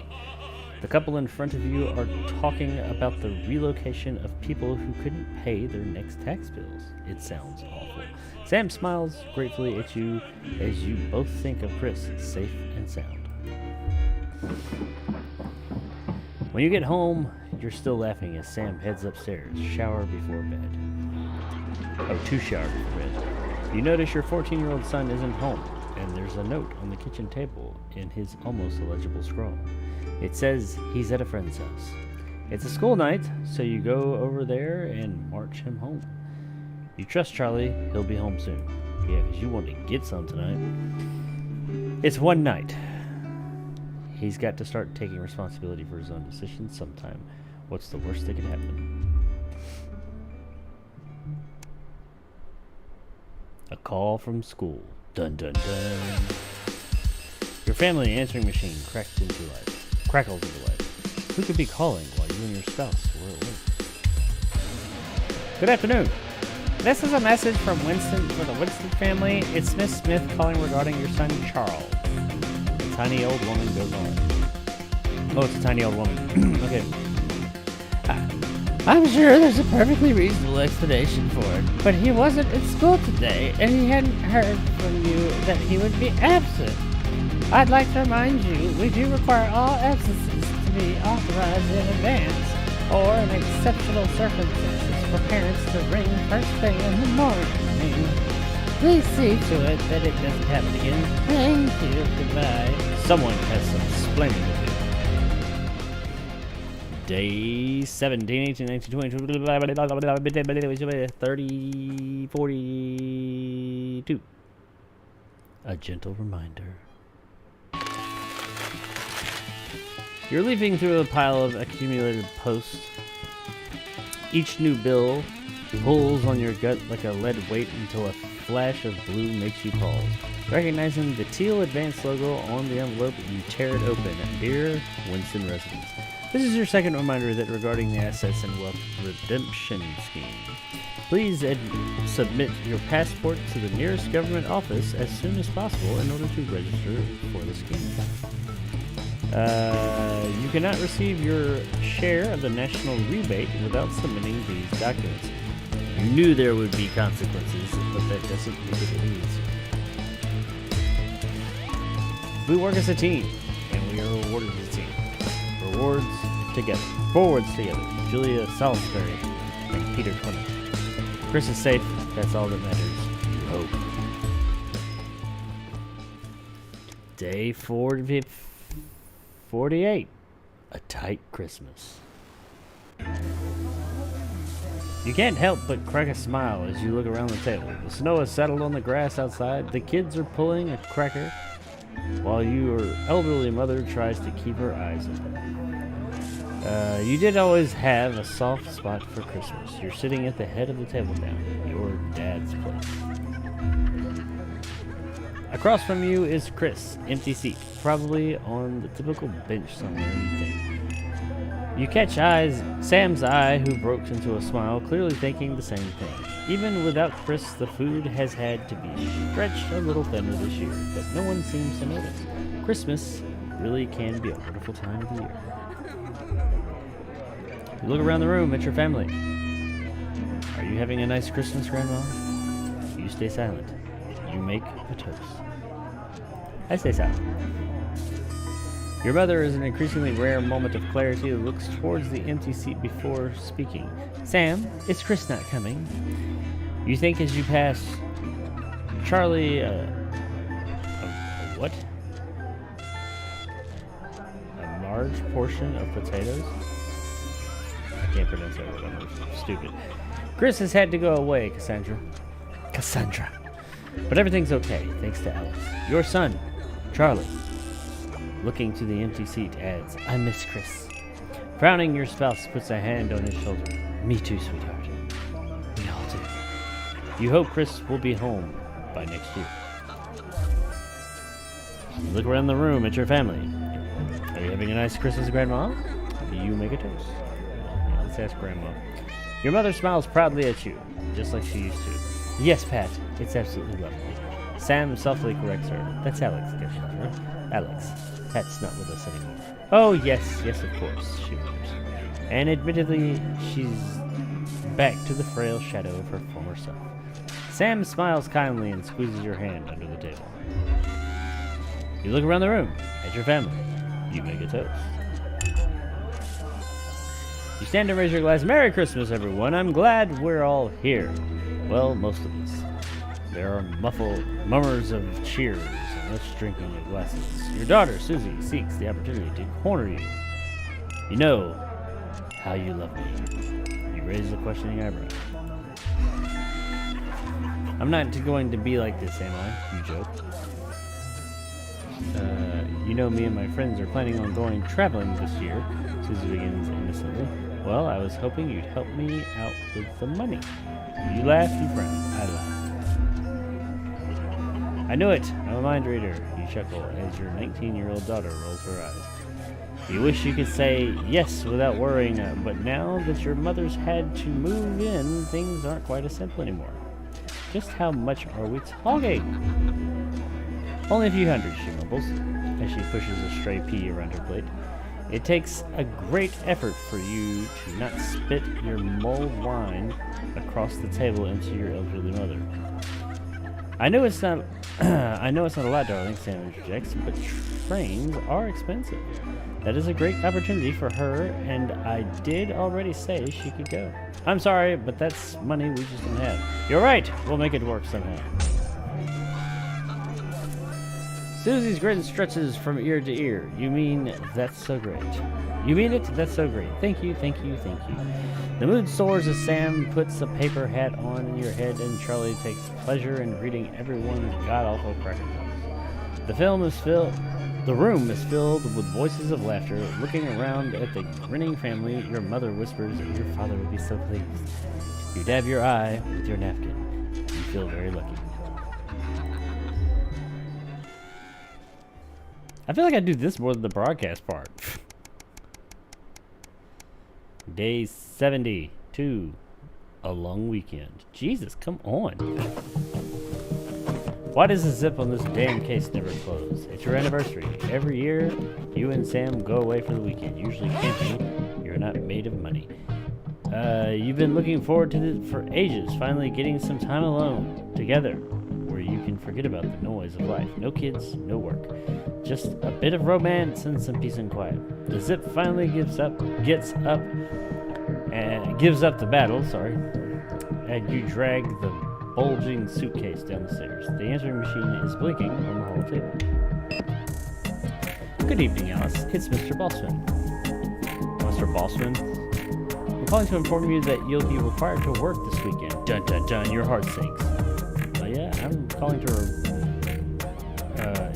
B: The couple in front of you are talking about the relocation of people who couldn't pay their next tax bills. It sounds awful. Sam smiles gratefully at you as you both think of Chris safe and sound. When you get home, you're still laughing as Sam heads upstairs, shower before bed. To shower before bed. You notice your 14-year-old son isn't home, and there's a note on the kitchen table in his almost illegible scrawl. It says he's at a friend's house. It's a school night, so you go over there and march him home. You trust Charlie, he'll be home soon. Yeah, because you want to get some tonight. It's one night. He's got to start taking responsibility for his own decisions sometime. What's the worst that could happen? A call from school. Dun dun dun. Your family answering machine crackles into life. Who could be calling while you and your spouse were at work? Good afternoon. This is a message from Winston for the Winston family. It's Miss Smith calling regarding your son Charles. The tiny old woman goes on. Oh, it's a tiny old woman. Okay. I'm sure there's a perfectly reasonable explanation for it, but he wasn't at school today, and he hadn't heard from you that he would be absent. I'd like to remind you, we do require all absences to be authorized in advance, or in exceptional circumstances for parents to ring first thing in the morning. Please see to it that it doesn't happen again. Thank you. Goodbye. Someone has some explaining to do. Day 17, 18, 19, 20, 30, 42. A gentle reminder. You're leafing through a pile of accumulated posts. Each new bill pulls on your gut like a lead weight until a flash of blue makes you pause. Recognizing the teal Advance logo on the envelope, you tear it open. Dear Winston residents, this is your second reminder that regarding the Assets and Wealth Redemption Scheme. Please submit your passport to the nearest government office as soon as possible in order to register for the scheme. You cannot receive your share of the national rebate without submitting these documents. You knew there would be consequences, but that doesn't make it easy. We work as a team, and we are rewarded as a team. Rewards together. Forwards together. Julia Salisbury and Peter Clement. Chris is safe. That's all that matters. You hope. Day 48. A tight Christmas. You can't help but crack a smile as you look around the table. The snow has settled on the grass outside. The kids are pulling a cracker while your elderly mother tries to keep her eyes open. You did always have a soft spot for Christmas. You're sitting at the head of the table now, your dad's place. Across from you is Chris, empty seat, probably on the typical bench somewhere, you think. You catch Sam's eye, who broke into a smile, clearly thinking the same thing. Even without Chris, the food has had to be stretched a little thinner this year, but no one seems to notice. Christmas really can be a wonderful time of the year. You look around the room at your family. Are you having a nice Christmas, Grandma? You stay silent. You make a toast. I stay silent. Your mother is an increasingly rare moment of clarity who looks towards the empty seat before speaking. Sam, is Chris not coming? You think as you pass Charlie, what? A large portion of potatoes. I can't pronounce that word. I'm stupid. Chris has had to go away, Cassandra. But everything's okay, thanks to Alex. Your son, Charlie. Looking to the empty seat, adds, I miss Chris. Frowning, your spouse puts a hand on his shoulder. Me too, sweetheart. We all do. You hope Chris will be home by next year. You look around the room at your family. Are you having a nice Christmas, Grandma? You make a toast. Yeah, let's ask Grandma. Your mother smiles proudly at you, just like she used to. Yes, Pat, it's absolutely lovely. Sam softly corrects her. That's Alex, Cassandra. Alex, Pat's not with us anymore. Oh, yes, of course, she murmurs. And admittedly, she's back to the frail shadow of her former self. Sam smiles kindly and squeezes your hand under the table. You look around the room at your family. You make a toast. You stand and raise your glass. Merry Christmas, everyone. I'm glad we're all here. Well, most of us. There are muffled murmurs of cheers and much drinking of glasses. Your daughter, Susie, seeks the opportunity to corner you. You know how you love me. You raise a questioning eyebrow. I'm not going to be like this, am I? You joke. You know me and my friends are planning on going traveling this year. Susie begins innocently. Well, I was hoping you'd help me out with the money. You laugh, you frown. I laugh. I knew it. I'm a mind reader. You chuckle as your 19-year-old daughter rolls her eyes. You wish you could say yes without worrying, but now that your mother's had to move in, things aren't quite as simple anymore. Just how much are we talking? Only a few hundred, she mumbles, as she pushes a stray pea around her plate. It takes a great effort for you to not spit your mulled wine across the table into your elderly mother. I know it's not a lot, darling, Sam interjects, but trains are expensive. That is a great opportunity for her, and I did already say she could go. I'm sorry, but that's money we just don't have. You're right, we'll make it work somehow. Susie's grin stretches from ear to ear. You mean that's so great. You mean it? That's so great. Thank you, thank you, thank you. The mood soars as Sam puts a paper hat on in your head and Charlie takes pleasure in greeting everyone's god-awful cracker jokes. The room is filled with voices of laughter. Looking around at the grinning family, your mother whispers that your father would be so pleased. You dab your eye with your napkin. You feel very lucky. I feel like I do this more than the broadcast part. Day 72. A long weekend. Jesus, come on. Why does the zip on this damn case never close? It's your anniversary. Every year, you and Sam go away for the weekend, usually camping. You're not made of money. You've been looking forward to this for ages, finally getting some time alone, together, where you can forget about the noise of life. No kids, no work. Just a bit of romance and some peace and quiet. The zip finally gives up the battle, and you drag the bulging suitcase down the stairs. The answering machine is blinking on the hall table. Good evening, Alice. It's Mr. Bossman. Mr. Bossman? I'm calling to inform you that you'll be required to work this weekend. Dun dun dun, your heart sinks. Yeah, I'm calling to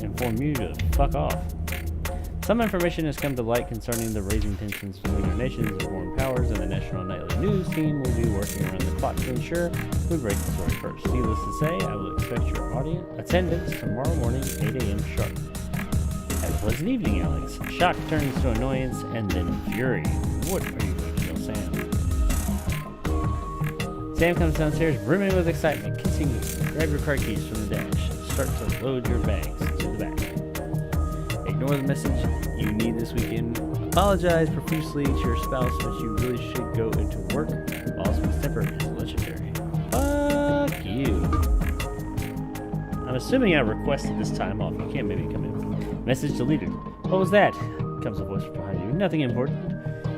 B: inform you to fuck off. Some information has come to light concerning the raising tensions between our nations and foreign powers, and the National Nightly News team will be working around the clock to ensure we break the story first. Needless to say, I will expect your attendance tomorrow morning, 8 a.m. sharp. Have a pleasant evening, Alex. Shock turns to annoyance and then fury. What are you going to tell Sam? Sam comes downstairs brimming with excitement, kissing you. Grab your car keys from the dash and start to load your bags to the back. Ignore the message you need this weekend. Apologize profusely to your spouse, but you really should go into work. Bossman's temper is legendary. Fuck you. I'm assuming I requested this time off. You can't maybe come in. Message deleted. What was that? Comes a voice from behind you. Nothing important.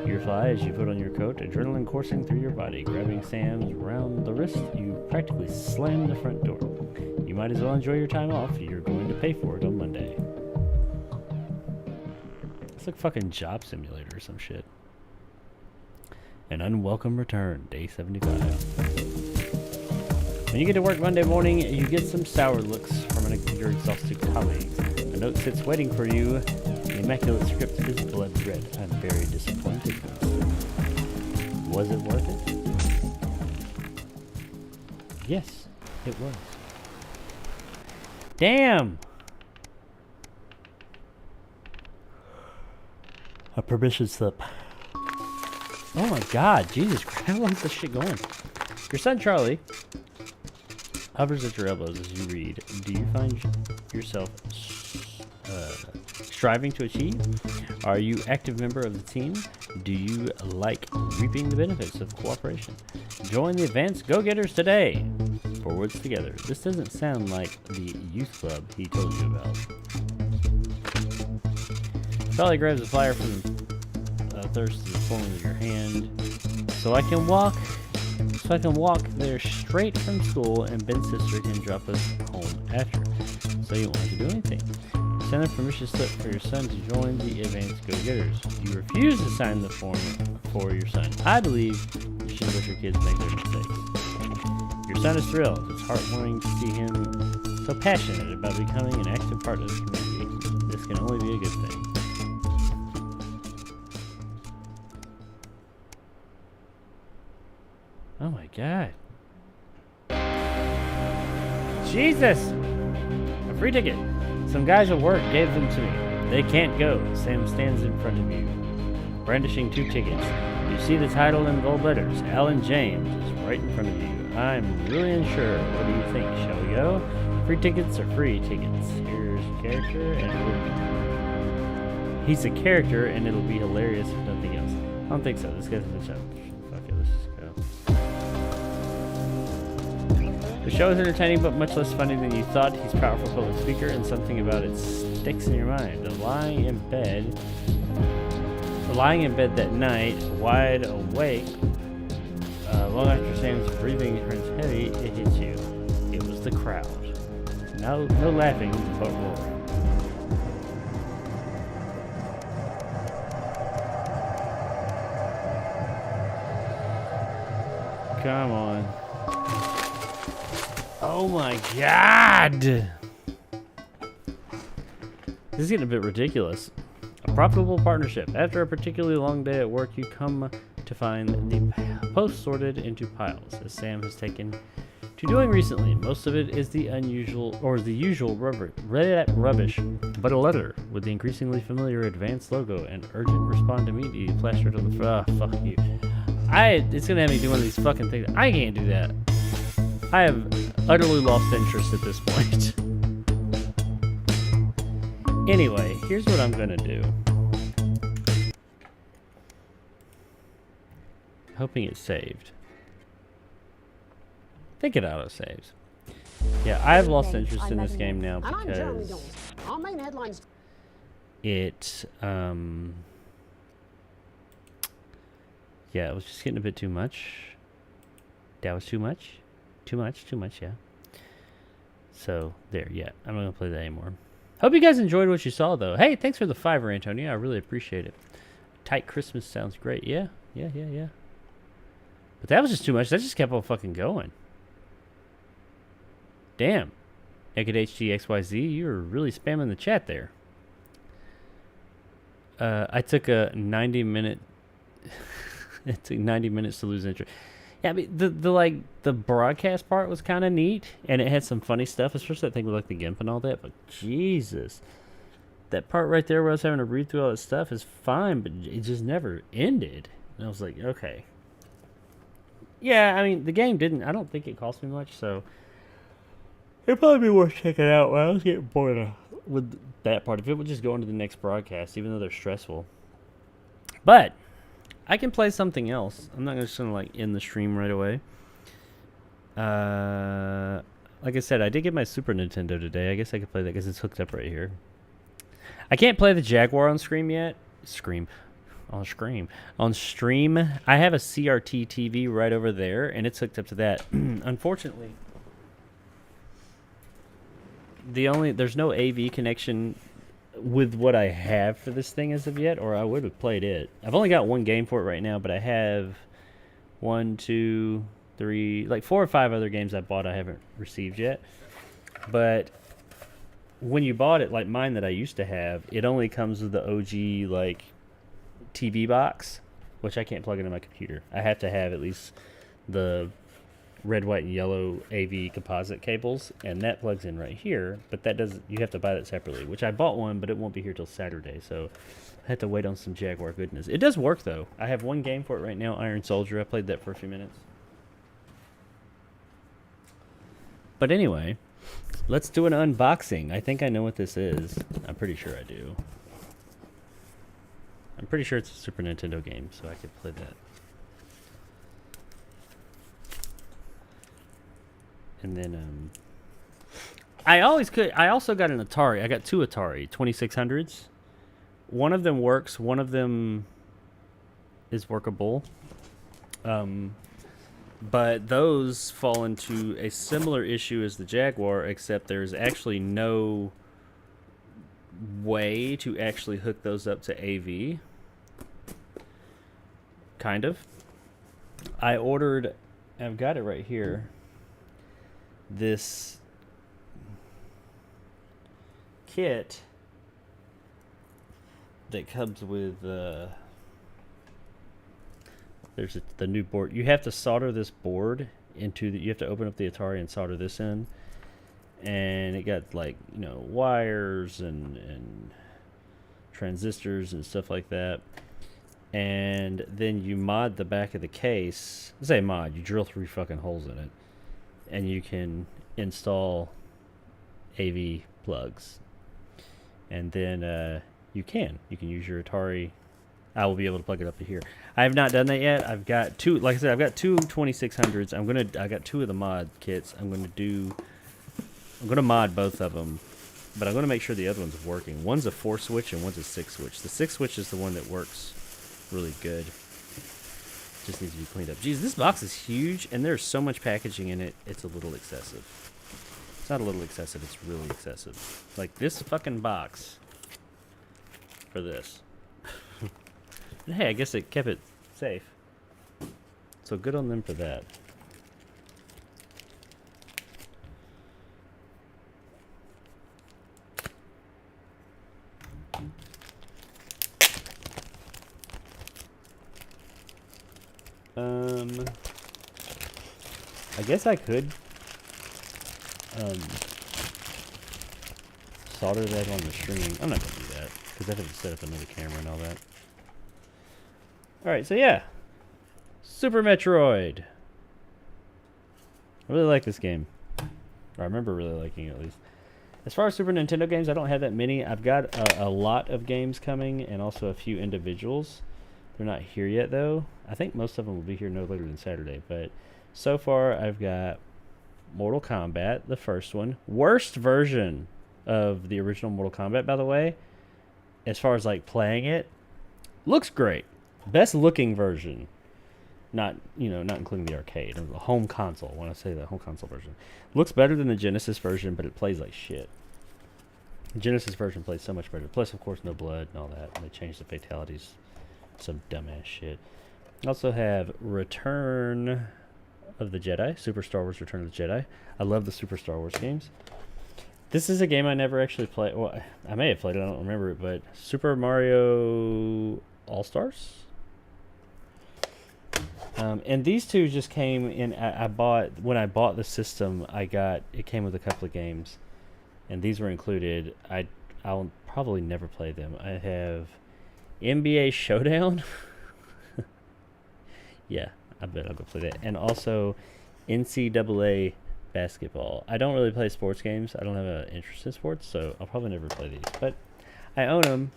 B: You reply as you put on your coat, adrenaline coursing through your body. Grabbing Sam's around the wrist, you practically slam the front door. You might as well enjoy your time off. You're going to pay for it on Monday. like fucking Job Simulator or some shit. An unwelcome return, day 75. When you get to work Monday morning, you get some sour looks from your exhausted colleagues. A note sits waiting for you. The immaculate script is blood red. I'm very disappointed. Was it worth it? Yes, it was. Damn! A permission slip. Oh my god, Jesus Christ, how long is this shit going? Your son Charlie hovers at your elbows as you read. Do you find yourself striving to achieve? Are you active member of the team? Do you like reaping the benefits of cooperation? Join the Advanced Go-Getters today. Forwards together. This doesn't sound like the youth club he told you about. Charlie grabs a flyer from thirst to the palm of your hand. So I can walk there straight from school, and Ben's sister can drop us home after. So you won't have to do anything. Send a permission slip for your son to join the Advanced Go-Getters. You refuse to sign the form for your son. I believe you should let your kids make their mistakes. Your son is thrilled. It's heartwarming to see him so passionate about becoming an active part of the community. This can only be a good thing. Oh my god. Jesus! A free ticket. Some guys at work gave them to me. They can't go. Sam stands in front of you, brandishing 2 tickets. You see the title in gold letters. Alan James is right in front of you. I'm really unsure. What do you think? Shall we go? Free tickets are free tickets. Here's a character, and he's a character, and it'll be hilarious if nothing else. I don't think so. This guy's a challenge. Fuck it, let's just go. The show is entertaining, but much less funny than you thought. He's a powerful public speaker, and something about it sticks in your mind. Lying in bed that night, wide awake, long after Sam's breathing turns heavy, it hits you. It was the crowd. No laughing, but roaring. Come on. Oh my god! This is getting a bit ridiculous. A profitable partnership. After a particularly long day at work, you come to find the post sorted into piles, as Sam has taken to doing recently. Most of it is the usual rubbish, but a letter with the increasingly familiar Advanced logo and urgent respond immediately plastered on the front. Fuck you. It's gonna have me do one of these fucking things. I can't do that. I have utterly lost interest at this point. Anyway, here's what I'm gonna do. Hoping it's saved. I think it auto-saves. Yeah, I've lost interest in this game now because
I: our main headlines.
B: it, yeah, it was just getting a bit too much. That was too much. Too much, yeah. So, there, yeah. I'm not going to play that anymore. Hope you guys enjoyed what you saw, though. Hey, thanks for the $5, Antonio. I really appreciate it. Tight Christmas sounds great. Yeah. But that was just too much. That just kept on fucking going. Damn. Naked HDXYZ, you were really spamming the chat there. I took a 90-minute... it took 90 minutes to lose interest. Yeah, I mean, the broadcast part was kind of neat, and it had some funny stuff, especially that thing with like the GIMP and all that. But Jesus, that part right there where I was having to read through all that stuff is fine, but it just never ended. And I was like, okay, yeah. I mean, the game didn't. I don't think it cost me much, so it'd probably be worth checking out. Well, I was getting bored with that part. If it would just go into the next broadcast, even though they're stressful, but I can play something else. I'm not just gonna like end the stream right away. Like I said, I did get my Super Nintendo today. I guess I could play that because it's hooked up right here. I can't play the Jaguar on stream yet. On stream. I have a CRT TV right over there, and it's hooked up to that. Unfortunately, there's no AV connection with what I have for this thing as of yet, or I would have played it. I've only got one game for it right now, but I have 1, 2, 3, like 4 or 5 other games I bought I haven't received yet. But when you bought it, like mine that I used to have, it only comes with the OG like TV box, which I can't plug into my computer. I have to have at least the red, white, and yellow AV composite cables, and that plugs in right here, but that doesn't, you have to buy that separately, which I bought one, but it won't be here till Saturday, so I have to wait on some Jaguar goodness. It does work though. I have one game for it right now, Iron Soldier. I played that for a few minutes. But anyway, let's do an unboxing. I think I know what this is. I'm pretty sure I do. I'm pretty sure it's a Super Nintendo game, so I could play that. And then, I also got an Atari. I got 2 Atari 2600s. One of them works. One of them is workable. But those fall into a similar issue as the Jaguar, except there's actually no way to actually hook those up to AV. Kind of. I ordered, I've got it right here, this kit that comes with there's the new board. You have to solder this board into the, you have to open up the Atari and solder this in, and it got like, you know, wires and transistors and stuff like that. And then you mod the back of the case. I say mod, you drill 3 fucking holes in it, and you can install AV plugs. And then you can use your Atari. I will be able to plug it up to here. I have not done that yet. I've got 2, like I said, I've got 2 2600s. I got 2 of the mod kits. I'm gonna mod both of them, but I'm gonna make sure the other one's working. One's a 4 switch and one's a 6 switch. The 6 switch is the one that works really good. Just needs to be cleaned up. Jeez, this box is huge, and there's so much packaging in it, it's a little excessive. It's not a little excessive, it's really excessive. Like this fucking box for this. And hey, I guess it kept it safe. So good on them for that. I guess I could solder that on the string. I'm not gonna do that because I have to set up another camera and all that. Alright, so yeah. Super Metroid. I really like this game. Or I remember really liking it, at least. As far as Super Nintendo games, I don't have that many. I've got a lot of games coming and also a few individuals. They're not here yet, though. I think most of them will be here no later than Saturday. But so far, I've got Mortal Kombat, the first one. Worst version of the original Mortal Kombat, by the way. As far as, like, playing it. Looks great. Best looking version. Not including the arcade. Or the home console, when I say the home console version. Looks better than the Genesis version, but it plays like shit. The Genesis version plays so much better. Plus, of course, no blood and all that. And they changed the fatalities. Some dumbass shit. Also have Return of the Jedi. Super Star Wars Return of the Jedi. I love the Super Star Wars games. This is a game I never actually played. Well, I may have played it. I don't remember it. But Super Mario All-Stars? And these two just came in. When I bought the system, it came with a couple of games. And these were included. I'll probably never play them. I have NBA Showdown. Yeah, I bet I'll go play that. And also NCAA basketball. I don't really play sports games. I don't have an interest in sports, so I'll probably never play these. But I own them.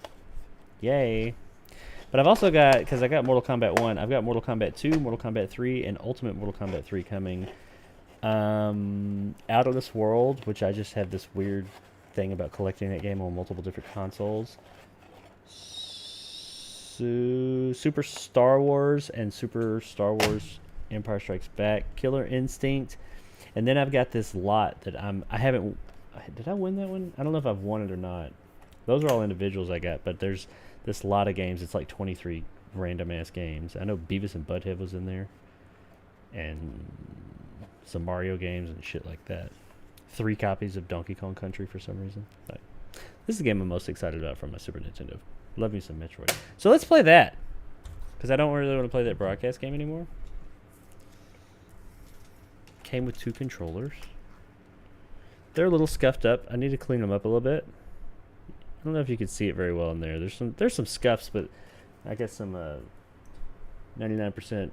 B: Yay. But I've also got, because I got Mortal Kombat 1, I've got Mortal Kombat 2, Mortal Kombat 3, and Ultimate Mortal Kombat 3 coming. Out of This World, which I just have this weird thing about collecting that game on multiple different consoles. Super Star Wars and Super Star Wars Empire Strikes Back, Killer Instinct, and then I've got this lot that I haven't. Did I win that one? I don't know if I've won it or not. Those are all individuals I got, but there's this lot of games. It's like 23 random-ass games. I know Beavis and Butthead was in there. And some Mario games and shit like that. 3 copies of Donkey Kong Country for some reason. Like, this is the game I'm most excited about from my Super Nintendo. Love me some Metroid. So let's play that. Because I don't really want to play that broadcast game anymore. Came with 2 controllers. They're a little scuffed up. I need to clean them up a little bit. I don't know if you can see it very well in there. There's some scuffs, but I got some 99%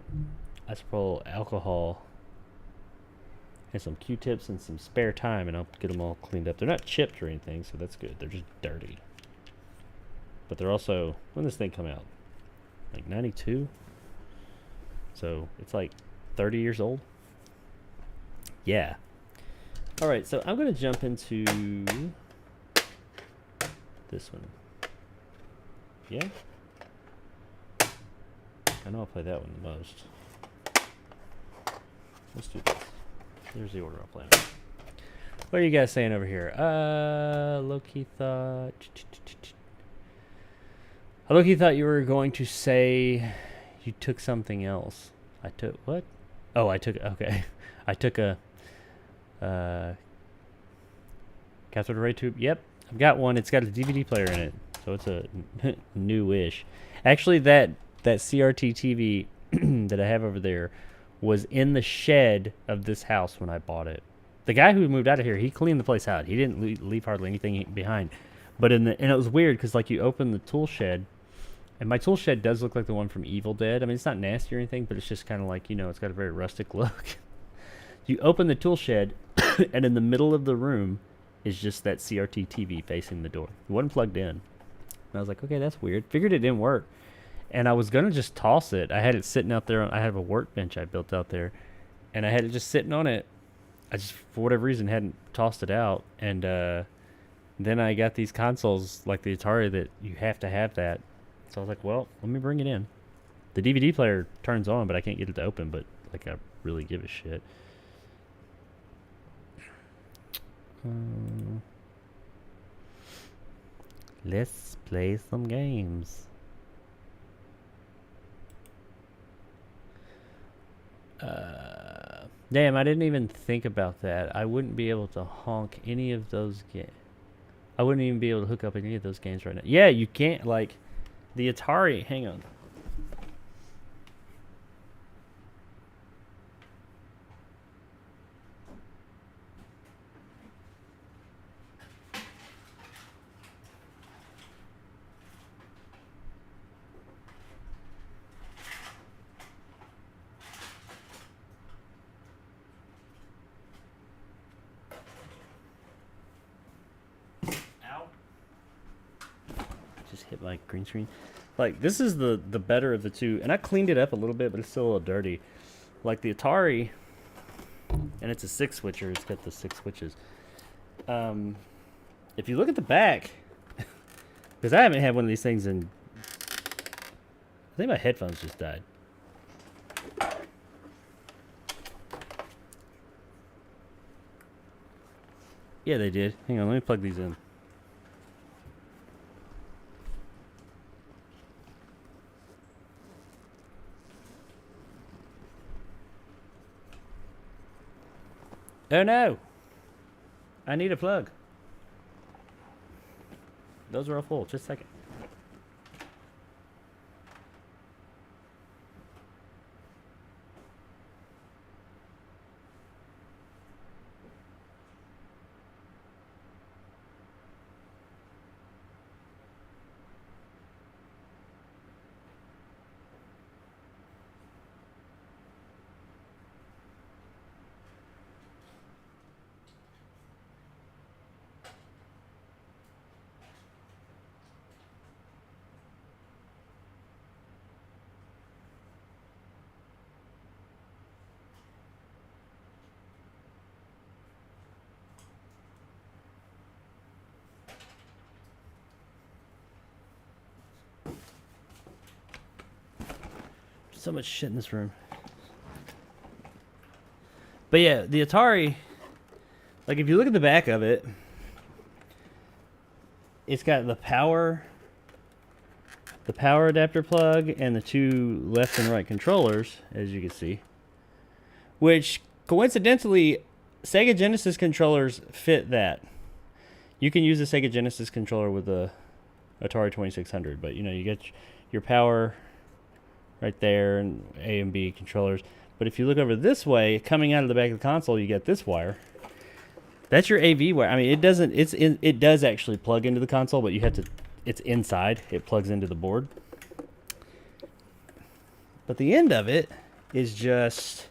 B: isopropyl alcohol and some Q-tips and some spare time, and I'll get them all cleaned up. They're not chipped or anything, so that's good. They're just dirty. But they're also, when did this thing come out? Like 92? So it's like 30 years old. Yeah. Alright, so I'm going to jump into this one. Yeah? I know I'll play that one the most. Let's do this. There's the order I'll play in. What are you guys saying over here? Loki thought... Loki thought you were going to say you took something else. I took... What? Oh, I took... Okay. I took a... cathode ray tube. Yep. I've got one. It's got a DVD player in it. So it's a new-ish. Actually, that CRT TV that I have over there was in the shed of this house when I bought it. The guy who moved out of here, he cleaned the place out. He didn't leave hardly anything behind. But and it was weird because like you open the tool shed, and my tool shed does look like the one from Evil Dead. I mean, it's not nasty or anything, but it's just kind of like, you know, it's got a very rustic look. You open the tool shed, and in the middle of the room is just that CRT TV facing the door. It wasn't plugged in. And I was like, okay, that's weird. Figured it didn't work. And I was going to just toss it. I had it sitting out there. I have a workbench I built out there. And I had it just sitting on it. I just, for whatever reason, hadn't tossed it out. And then I got these consoles like the Atari that you have to have that. So I was like, well, let me bring it in. The DVD player turns on, but I can't get it to open. But like, I really give a shit. Let's play some games. Damn, I didn't even think about that. I wouldn't be able to honk any of those games. I wouldn't even be able to hook up any of those games right now. Yeah, you can't, like, the Atari, hang on. Hit my green screen. Like, this is the better of the two, and I cleaned it up a little bit, but it's still a little dirty. Like the Atari, and it's a 6-switcher. It's got the 6 switches. If you look at the back, because I haven't had one of these things in, I think my headphones just died. Yeah, they did. Hang on, let me plug these in. Oh no! I need a plug. Those are all full. Just a second. So much shit in this room. But yeah, the Atari, like if you look at the back of it, it's got the power adapter plug and the two left and right controllers, as you can see, which coincidentally Sega Genesis controllers fit that. You can use the Sega Genesis controller with the Atari 2600, but you know, you get your power right there and A and B controllers. But if you look over this way, coming out of the back of the console, you get this wire. That's your AV wire. I mean, it does actually plug into the console, but you have to, it's inside. It plugs into the board. But the end of it is just,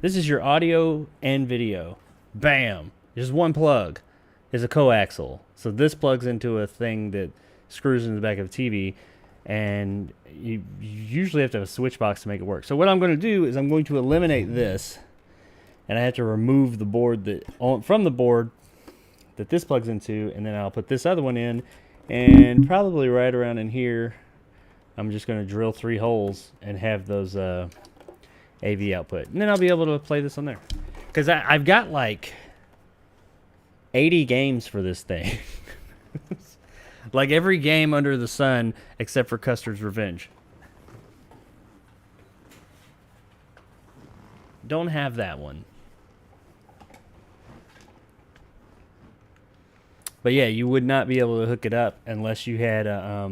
B: this is your audio and video. Bam! Just one plug is a coaxial. So this plugs into a thing that screws in the back of a TV, and you usually have to have a switch box to make it work. So what I'm going to do is I'm going to eliminate this, and I have to remove the board from the board that this plugs into, and then I'll put this other one in, and probably right around in here, I'm just going to drill 3 holes and have those AV output, and then I'll be able to play this on there. Because I've got like 80 games for this thing. Like every game under the sun except for Custer's Revenge. Don't have that one. But yeah, you would not be able to hook it up unless you had a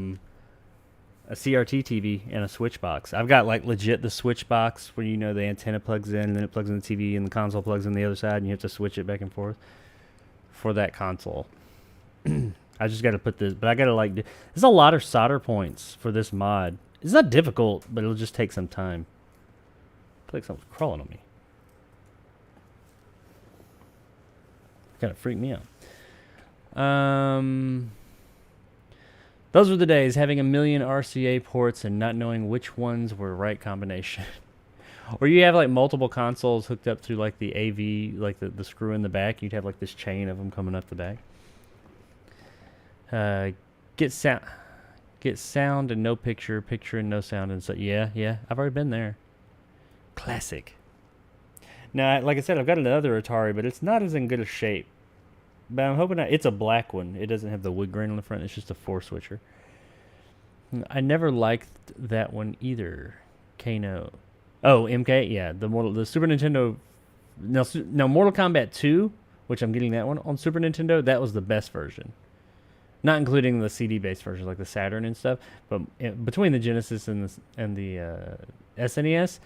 B: CRT TV and a switch box. I've got like legit the switch box where, you know, the antenna plugs in and then it plugs in the TV and the console plugs in the other side and you have to switch it back and forth for that console. I just got to put this, but I got to like, there's a lot of solder points for this mod. It's not difficult, but it'll just take some time. I feel like something's crawling on me. Kind of freaked me out. Those were the days, having a million RCA ports and not knowing which ones were right combination. Or you have like multiple consoles hooked up through like the AV, like the screw in the back. You'd have like this chain of them coming up the back. Get sound and no picture, picture and no sound, and so yeah, I've already been there. Classic. Now, like I said, I've got another Atari, but it's not as in good a shape. But I'm hoping it's a black one. It doesn't have the wood grain on the front. It's just a 4-switcher. I never liked that one either. Kano. Oh, MK? Yeah, the Super Nintendo. No, Mortal Kombat 2, which I'm getting that one on Super Nintendo. That was the best version. Not including the CD-based versions like the Saturn and stuff, but between the Genesis and the SNES,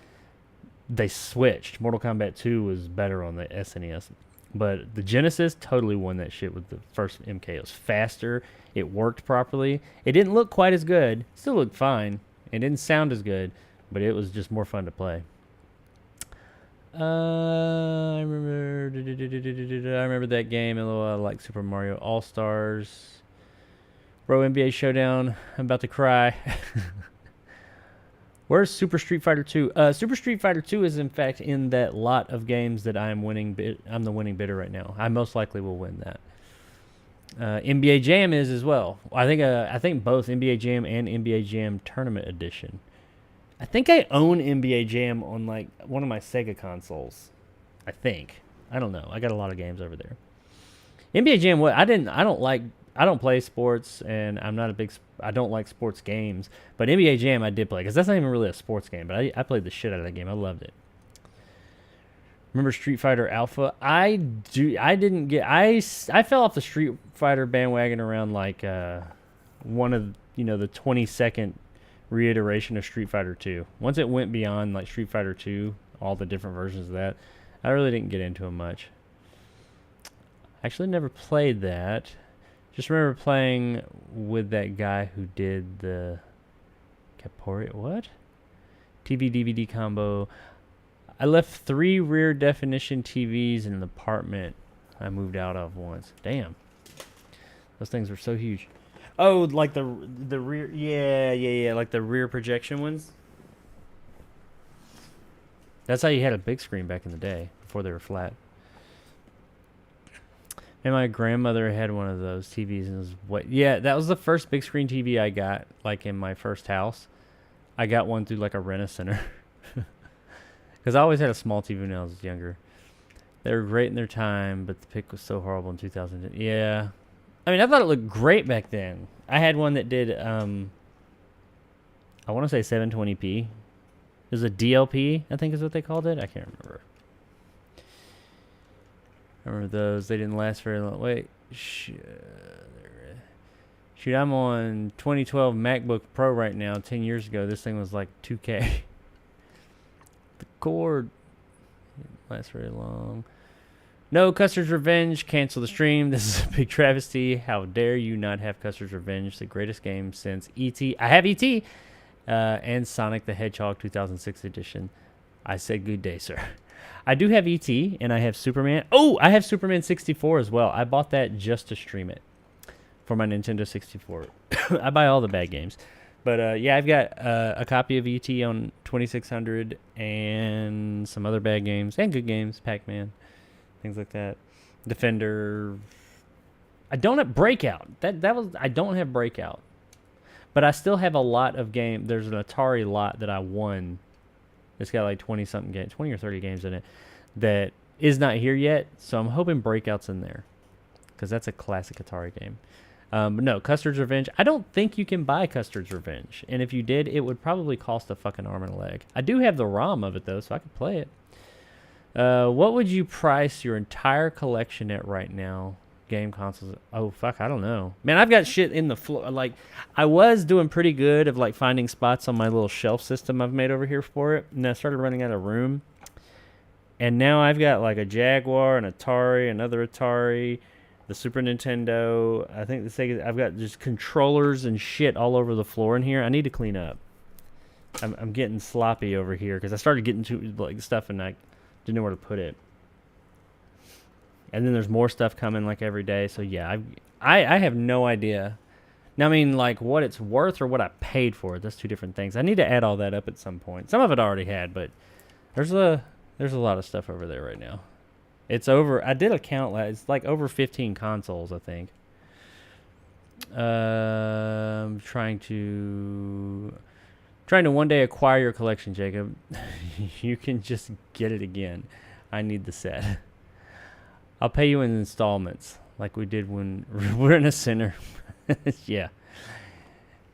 B: they switched. Mortal Kombat 2 was better on the SNES, but the Genesis totally won that shit with the first MK. It was faster. It worked properly. It didn't look quite as good. Still looked fine. It didn't sound as good, but it was just more fun to play. I remember that game. I like Super Mario All-Stars. Bro, NBA Showdown. I'm about to cry. Where's Super Street Fighter 2? Super Street Fighter 2 is, in fact, in that lot of games that I'm winning. I'm the winning bidder right now. I most likely will win that. NBA Jam is as well. I think both NBA Jam and NBA Jam Tournament Edition. I think I own NBA Jam on like one of my Sega consoles. I think. I don't know. I got a lot of games over there. NBA Jam. I don't play sports, and I don't like sports games. But NBA Jam I did play, because that's not even really a sports game. But I played the shit out of that game. I loved it. Remember Street Fighter Alpha? I fell off the Street Fighter bandwagon around like one of the 22nd reiteration of Street Fighter 2. Once it went beyond like Street Fighter 2, all the different versions of that, I really didn't get into them much. I actually never played that. Just remember playing with that guy who did the Caporia, what? TV DVD combo. I left 3 rear definition TVs in an apartment I moved out of once. Damn. Those things were so huge. Oh, like the rear, yeah, like the rear projection ones. That's how you had a big screen back in the day, before they were flat. And my grandmother had one of those TVs, and it was that was the first big screen TV I got, like in my first house. I got one through like a rent-a-center. Because I always had a small TV when I was younger. They were great in their time, but the pic was so horrible in 2000. Yeah, I mean, I thought it looked great back then. I had one that did, I want to say 720p. It was a DLP, I think is what they called it. I can't remember. I remember those. They didn't last very long. Wait. Shoot, I'm on 2012 MacBook Pro right now. 10 years ago, this thing was like 2K. The cord didn't last very long. No, Custer's Revenge. Cancel the stream. This is a big travesty. How dare you not have Custer's Revenge, the greatest game since E.T. I have E.T. And Sonic the Hedgehog 2006 edition. I said good day, sir. I do have E.T. and I have Superman. Oh, I have Superman 64 as well. I bought that just to stream it for my Nintendo 64. I buy all the bad games. But yeah, I've got a copy of E.T. on 2600 and some other bad games and good games, Pac-Man. Things like that. Defender. I don't have Breakout. I don't have Breakout. But I still have a lot of games. There's an Atari lot that I won. It's got like 20 something games, 20 or 30 games in it that is not here yet. So I'm hoping Breakout's in there because that's a classic Atari game. But no, Custer's Revenge. I don't think you can buy Custer's Revenge. And if you did, it would probably cost a fucking arm and a leg. I do have the ROM of it though, so I could play it. What would you price your entire collection at right now? Game consoles. Oh, fuck, I don't know. Man, I've got shit in the floor. Like, I was doing pretty good of, like, finding spots on my little shelf system I've made over here for it. And I started running out of room. And now I've got, like, a Jaguar, an Atari, another Atari, the Super Nintendo. I think the Sega. I've got just controllers and shit all over the floor in here. I need to clean up. I'm getting sloppy over here because I started getting to, like, stuff and I didn't know where to put it. And then there's more stuff coming like every day. So yeah, I have no idea. Now I mean like what it's worth or what I paid for it. That's two different things. I need to add all that up at some point. Some of it I already had, but there's a lot of stuff over there right now. It's over. I did a count. It's like over 15 consoles, I think. I'm trying to one day acquire your collection, Jacob. You can just get it again. I need the set. I'll pay you in installments, like we did when we're in a center. Yeah.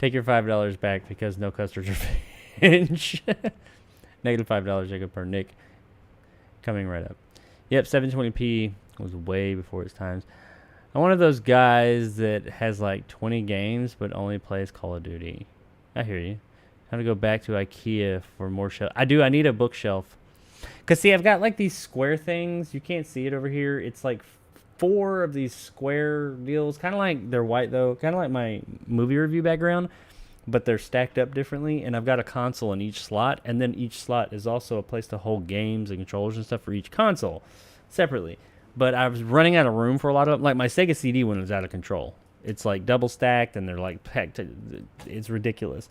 B: Take your $5 back because no Custer's Revenge. Negative $5, Jacob, per Nick. Coming right up. Yep, 720p was way before its times. I'm one of those guys that has like 20 games but only plays Call of Duty. I hear you. Time to go back to IKEA for more shelf. I need a bookshelf. Because, see, I've got, like, these square things. You can't see it over here. It's, like, 4 of these square deals. Kind of like, they're white, though. Kind of like my movie review background. But they're stacked up differently. And I've got a console in each slot. And then each slot is also a place to hold games and controllers and stuff for each console separately. But I was running out of room for a lot of them. Like, my Sega CD one was out of control. It's, like, double stacked, and they're, like, packed. It's ridiculous.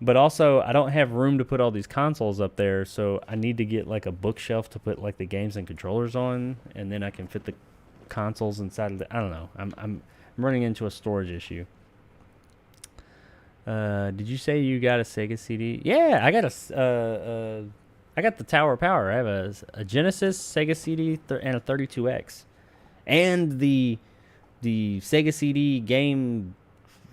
B: But also, I don't have room to put all these consoles up there, so I need to get, like, a bookshelf to put, like, the games and controllers on, and then I can fit the consoles inside of the... I don't know. I'm running into a storage issue. Did you say you got a Sega CD? Yeah, I got I got the Tower of Power. I have a Genesis, Sega CD, and a 32X. And the Sega CD game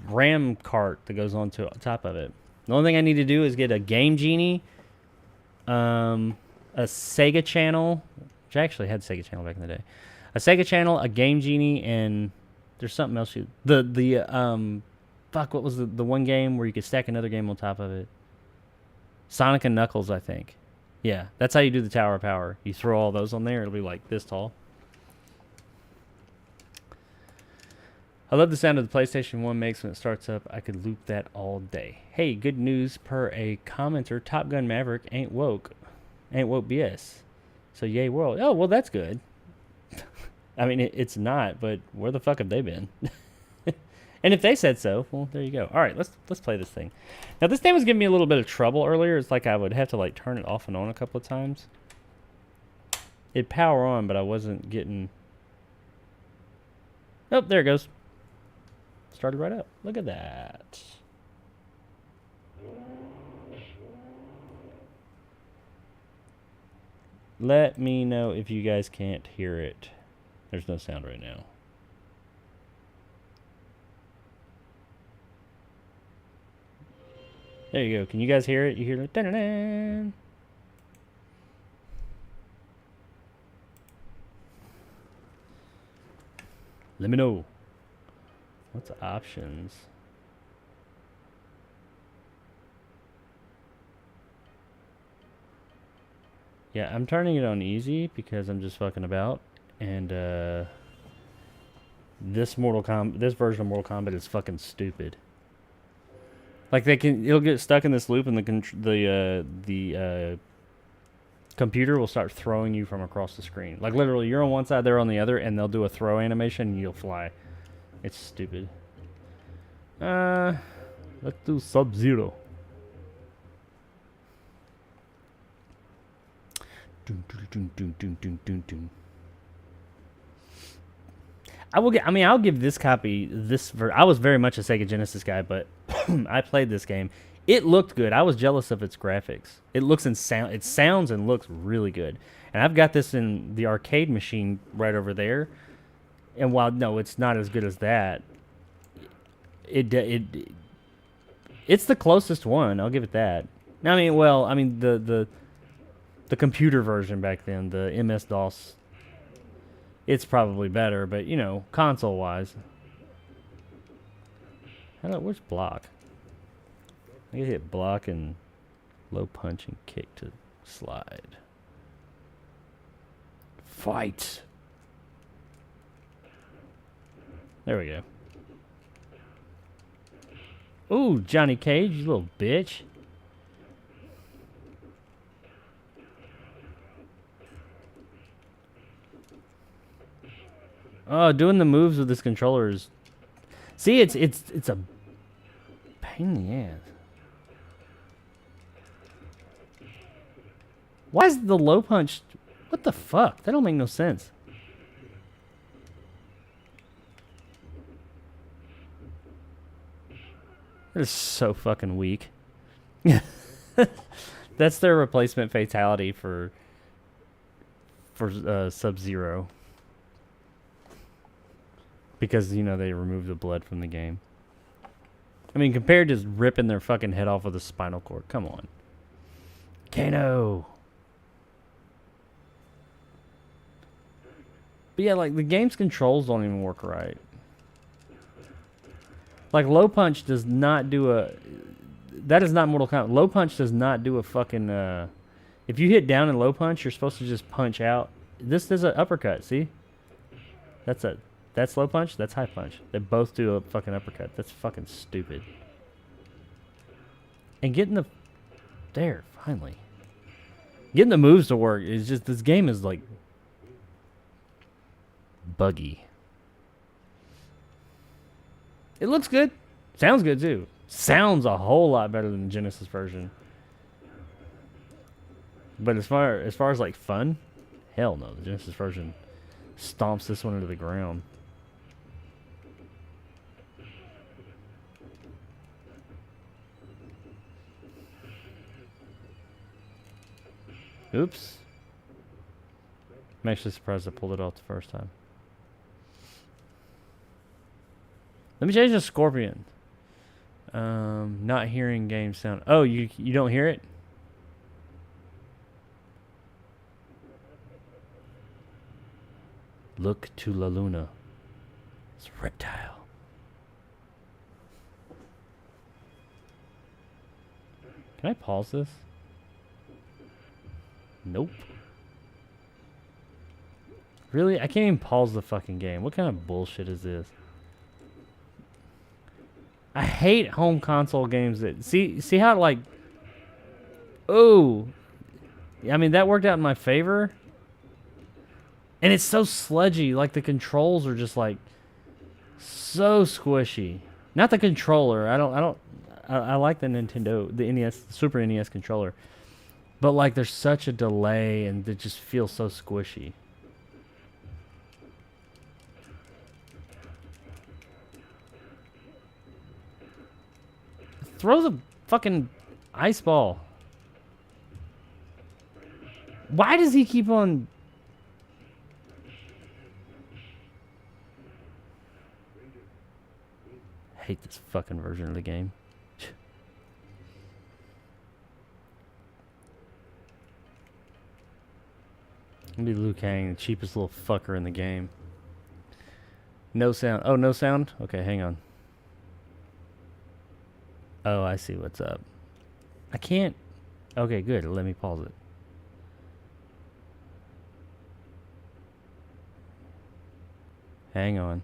B: RAM cart that goes on top of it. The only thing I need to do is get a Game Genie, a Sega Channel, which I actually had Sega Channel back in the day. A Sega Channel, a Game Genie, and there's something else. What was the one game where you could stack another game on top of it? Sonic and Knuckles, I think. Yeah, that's how you do the Tower of Power. You throw all those on there, it'll be like this tall. I love the sound of the PlayStation 1 makes when it starts up. I could loop that all day. Hey, good news per a commenter. Top Gun Maverick ain't woke. Ain't woke BS. So yay world. Oh, well, that's good. I mean, it's not, but where the fuck have they been? And if they said so, well, there you go. All right, let's play this thing. Now, this thing was giving me a little bit of trouble earlier. It's like I would have to, like, turn it off and on a couple of times. It'd power on, but I wasn't getting... Oh, there it goes. Started right up. Look at that. Let me know if you guys can't hear it. There's no sound right now. There you go. Can you guys hear it? You hear it? Dun-dun-dun. Let me know. What's options? Yeah, I'm turning it on easy because I'm just fucking about, and this version of Mortal Kombat is fucking stupid. Like it'll get stuck in this loop, and the computer will start throwing you from across the screen. Like literally, you're on one side, they're on the other, and they'll do a throw animation, and you'll fly. It's stupid. Let's do Sub-Zero. I'll give this copy I was very much a Sega Genesis guy, but I played this game. It looked good. I was jealous of its graphics. It sounds and looks really good. And I've got this in the arcade machine right over there. And while no, it's not as good as that, it's the closest one. I'll give it that. The computer version back then, the MS-DOS, it's probably better, but, you know, console-wise. Where's block? I can hit block and low punch and kick to slide. Fight! There we go. Ooh, Johnny Cage, you little bitch. Oh, doing the moves with this controller is... See, it's a pain in the ass. Why is the low punch... What the fuck? That don't make no sense. That is so fucking weak. That's their replacement fatality for Sub-Zero. Because, you know, they removed the blood from the game. I mean, compared to ripping their fucking head off with a spinal cord. Come on. Kano! But yeah, like, the game's controls don't even work right. Like, low punch does not do a... That is not Mortal Kombat. Low punch does not do a fucking... if you hit down in low punch, you're supposed to just punch out. This is an uppercut, see? That's low punch, that's high punch. They both do a fucking uppercut. That's fucking stupid. And getting the... There, finally. Getting the moves to work is just... This game is, like... buggy. It looks good. Sounds good, too. Sounds a whole lot better than the Genesis version. But as far as, like, fun... Hell no, the Genesis version stomps this one into the ground. Oops. I'm actually surprised I pulled it off the first time. Let me change the Scorpion. Not hearing game sound. Oh, you don't hear it? Look to La Luna. It's a reptile. Can I pause this? Nope. Really? I can't even pause the fucking game. What kind of bullshit is this? I hate home console games that... See how, like... Oh! I mean, that worked out in my favor. And it's so sludgy. Like, the controls are just, like... So squishy. Not the controller. I like the Nintendo... The NES... The Super NES controller. But, like, there's such a delay, and it just feels so squishy. Throw the fucking ice ball. Why does he keep on... I hate this fucking version of the game. Be Liu Kang, the cheapest little fucker in the game. No sound. Oh, no sound? Okay, hang on. Oh, I see what's up. I can't. Okay, good. Let me pause it. Hang on.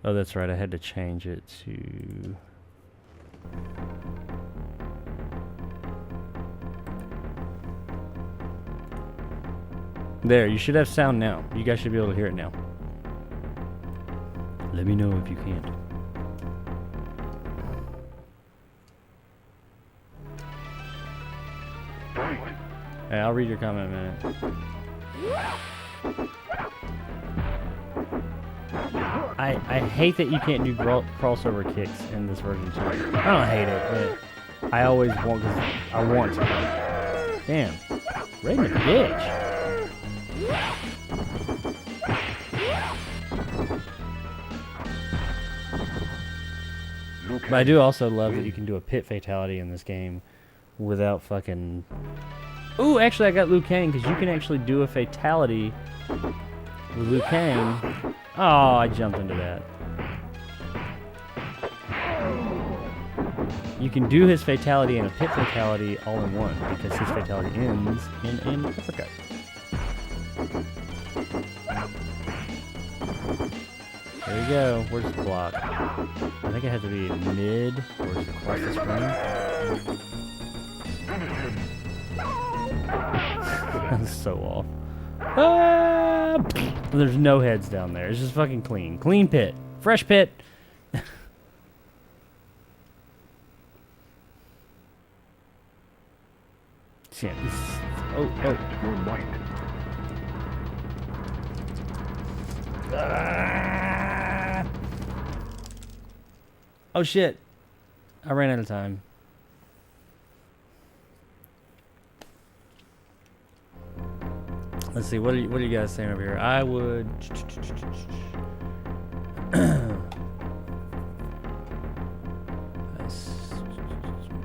B: Oh, that's right. I had to change it to... There, you should have sound now. You guys should be able to hear it now. Let me know if you can't. Hey, I'll read your comment in a minute. I hate that you can't do crossover kicks in this version too. I don't hate it, but I always want, because I want to. Damn. Right in the bitch. But I do also love that you can do a pit fatality in this game without fucking... Ooh, actually I got Liu Kang, because you can actually do a fatality with Liu Kang. Oh, I jumped into that. You can do his fatality and a pit fatality all in one, because his fatality ends in an uppercut. There you go. Where's the block? I think it has to be mid or is it across the screen. That's so off. Ah! There's no heads down there. It's just fucking clean. Clean pit. Fresh pit. Shit. Oh. Ah! Oh shit. I ran out of time. Let's see, what are you guys saying over here? I would...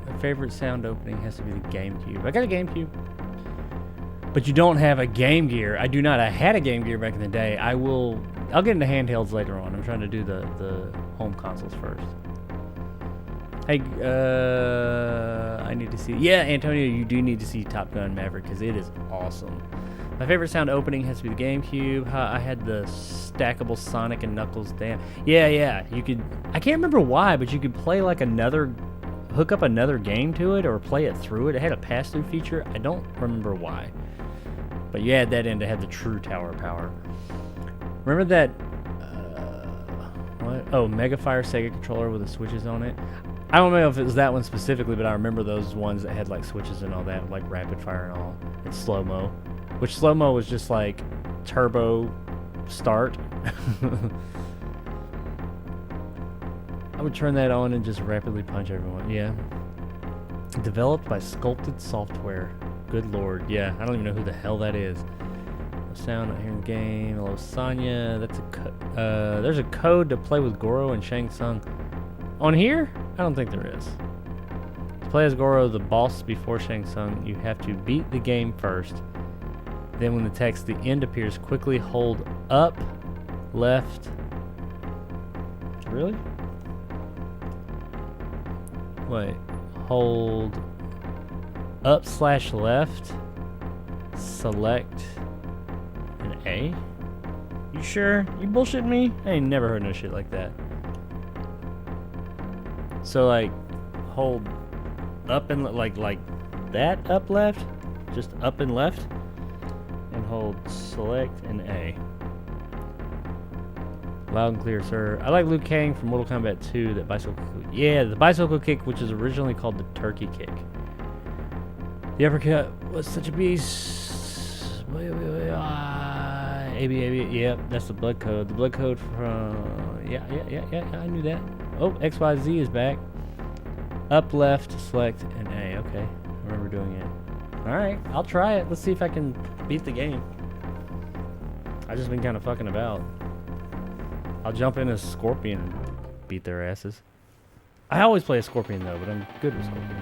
B: My favorite sound opening has to be the GameCube. I got a GameCube. But you don't have a Game Gear. I do not. I had a Game Gear back in the day. I'll get into handhelds later on. I'm trying to do the home consoles first. Hey, I need to see... Yeah, Antonio, you do need to see Top Gun Maverick, because it is awesome. My favorite sound opening has to be the GameCube. I had the stackable Sonic and Knuckles dance. Yeah. You could... I can't remember why, but you could play like another... Hook up another game to it or play it through it. It had a pass-through feature. I don't remember why. But you add that in to have the true tower power. Remember that... what? Oh, Mega Fire Sega controller with the switches on it. I don't know if it was that one specifically, but I remember those ones that had like switches and all that, like rapid fire and all, and slow-mo. Which slow-mo was just like turbo start. I would turn that on and just rapidly punch everyone. Yeah. Developed by Sculpted Software. Good lord. Yeah, I don't even know who the hell that is. No sound not here in the game. Hello, Sonya. That's a there's a code to play with Goro and Shang Tsung. On here? I don't think there is. To play as Goro, the boss before Shang Tsung, you have to beat the game first. Then when the text "the end" appears, quickly hold up, left. Really? Wait. Hold up / left. Select an A. You sure? You bullshitting me? I ain't never heard no shit like that. So like, hold up and like that, up left, just up and left, and hold select and A. Loud and clear, sir. I like Liu Kang from Mortal Kombat 2. That bicycle kick. Yeah, the bicycle kick, which is originally called the turkey kick. The uppercut was such a beast. AB. Yep, that's the blood code. The blood code from... Yeah, I knew that. Oh, XYZ is back. Up, left, select, and A. Okay, I remember doing it. Alright, I'll try it. Let's see if I can beat the game. I've just been kind of fucking about. I'll jump in as Scorpion and beat their asses. I always play a Scorpion though, but I'm good with Scorpion.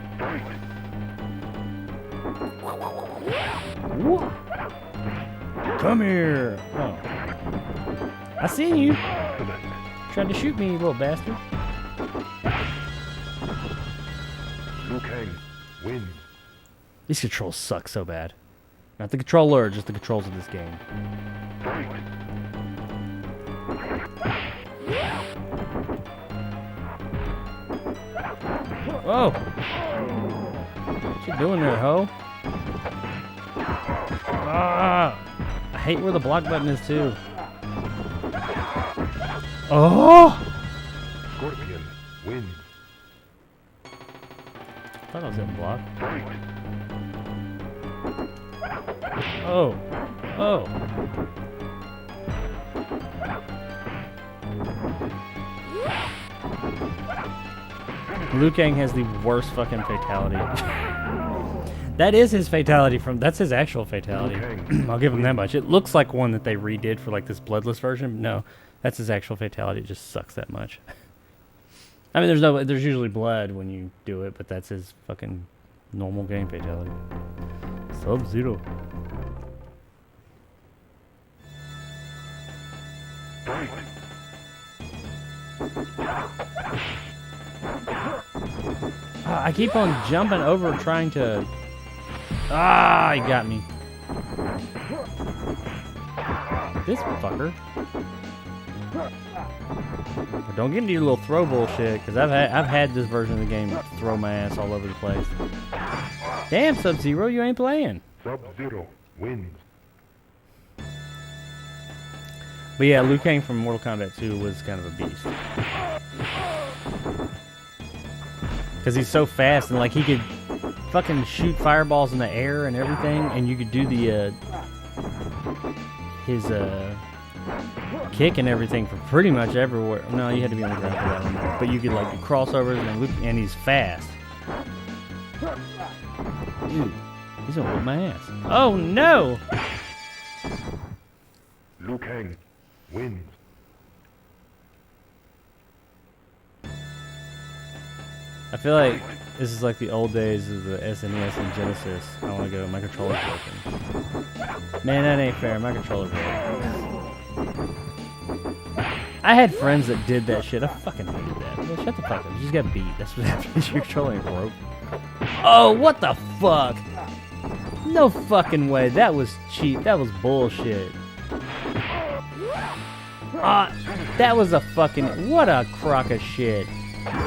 B: Whoa. Come here. Oh. I seen you. Tried to shoot me, you little bastard.
E: Liu Kang wins.
B: These controls suck so bad. Not the controller, just the controls of this game. Whoa! What you doing there, ho? Ah! I hate where the block button is too. Oh!
E: Scorpion wins.
B: I thought I was hitting block. Oh. Oh. Liu Kang has the worst fucking fatality. That is his fatality that's his actual fatality. I'll give him that much. It looks like one that they redid for like this bloodless version. No, that's his actual fatality. It just sucks that much. I mean, there's usually blood when you do it, but that's his fucking normal game fatality. Sub-Zero. I keep on jumping over trying to... Ah, he got me. This fucker. Don't get into your little throw bullshit, because I've had this version of the game throw my ass all over the place. Damn, Sub-Zero, you ain't playing.
E: Sub-Zero wins.
B: But yeah, Liu Kang from Mortal Kombat 2 was kind of a beast. Because he's so fast, and like he could fucking shoot fireballs in the air and everything, and you could do the his kick and everything from pretty much everywhere. No, you had to be on the ground for that one. But you could like do crossovers and he's fast. Dude, he's gonna whip my ass. Oh no!
E: Liu Kang wins.
B: I feel like this is like the old days of the SNES and Genesis. I want to go, my controller's broken. Man, that ain't fair. My controller's broken. I had friends that did that shit. I fucking hated that. Well, shut the fuck up. You just got beat. That's what happens. Your controller ain't broke. Oh, what the fuck? No fucking way. That was cheap. That was bullshit. That was a fucking... What a crock of shit.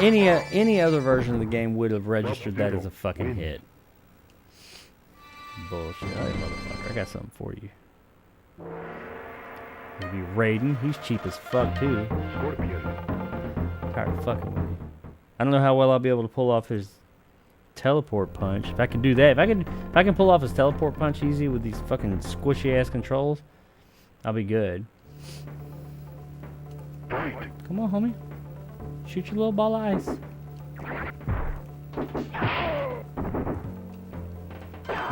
B: Any other version of the game would have registered that as a fucking hit. Bullshit. Alright, motherfucker. I got something for you. Maybe Raiden. He's cheap as fuck, too. Tired of fucking with me. I don't know how well I'll be able to pull off his teleport punch. If I can do that, if I can pull off his teleport punch easy with these fucking squishy ass controls, I'll be good. Come on, homie. Shoot your little ball of ice.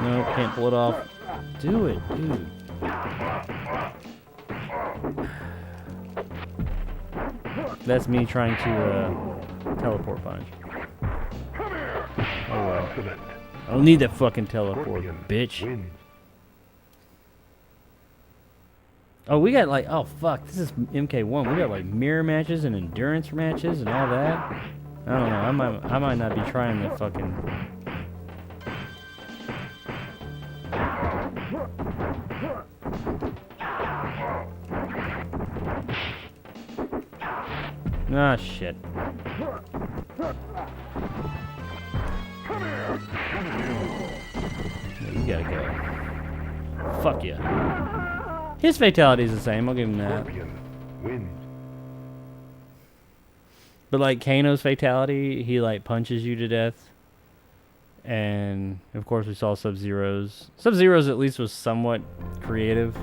B: No, can't pull it off. Do it, dude. That's me trying to teleport punch. Oh well. I don't need that fucking teleport, bitch. Oh, we got like, oh fuck, this is MK1. We got like mirror matches and endurance matches and all that. I don't know. I might not be trying the fucking. Ah, shit. Yeah, you gotta go. Fuck yeah. His fatality is the same, I'll give him that. But like Kano's fatality, he like punches you to death. And of course we saw Sub-Zero's. Sub-Zero's at least was somewhat creative.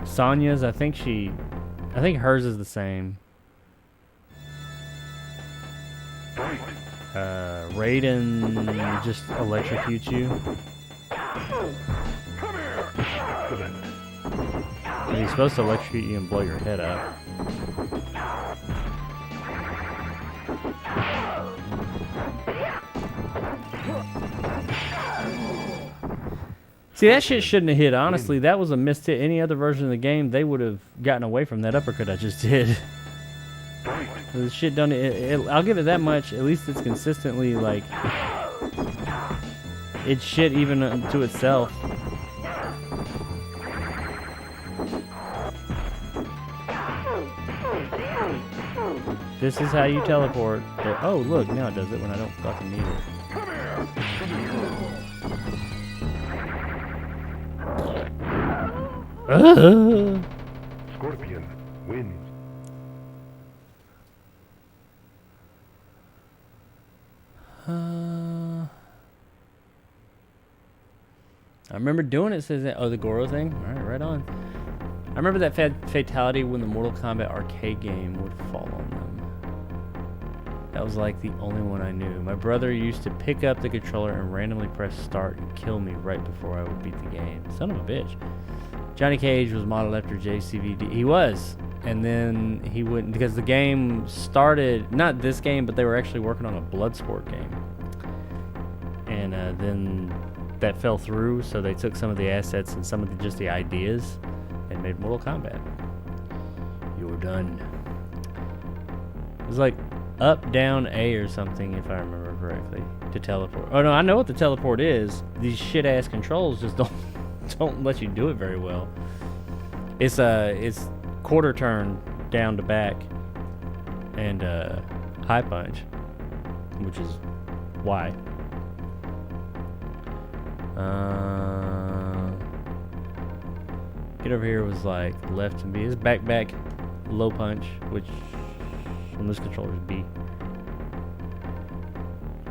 B: Sonya's, I think hers is the same. Raiden just electrocutes you. He's supposed to electrocute you and blow your head up. See, that shit shouldn't have hit. Honestly, that was a missed hit. Any other version of the game, they would have gotten away from that uppercut I just did. This shit done. I'll give it that much. At least it's consistently like it's shit even to itself. This is how you teleport. Oh, look, now it does it when I don't fucking need it.
E: Scorpion wins.
B: I remember doing it. Says that. Oh, the Goro thing. All right, right on. I remember that fatality when the Mortal Kombat arcade game would fall on them. That was like the only one I knew. My brother used to pick up the controller and randomly press start and kill me right before I would beat the game. Son of a bitch. Johnny Cage was modeled after JCVD. He was. And then he wouldn't, because the game started, not this game, but they were actually working on a Bloodsport game. And then that fell through, so they took some of the assets and some of just the ideas and made Mortal Kombat. You were done. It was like up, down, A or something, if I remember correctly, to teleport. Oh no, I know what the teleport is. These shit-ass controls just don't let you do it very well. It's quarter turn down to back and high punch, which is why. Get over here was like left and B. It's back, low punch, which on this controller is B.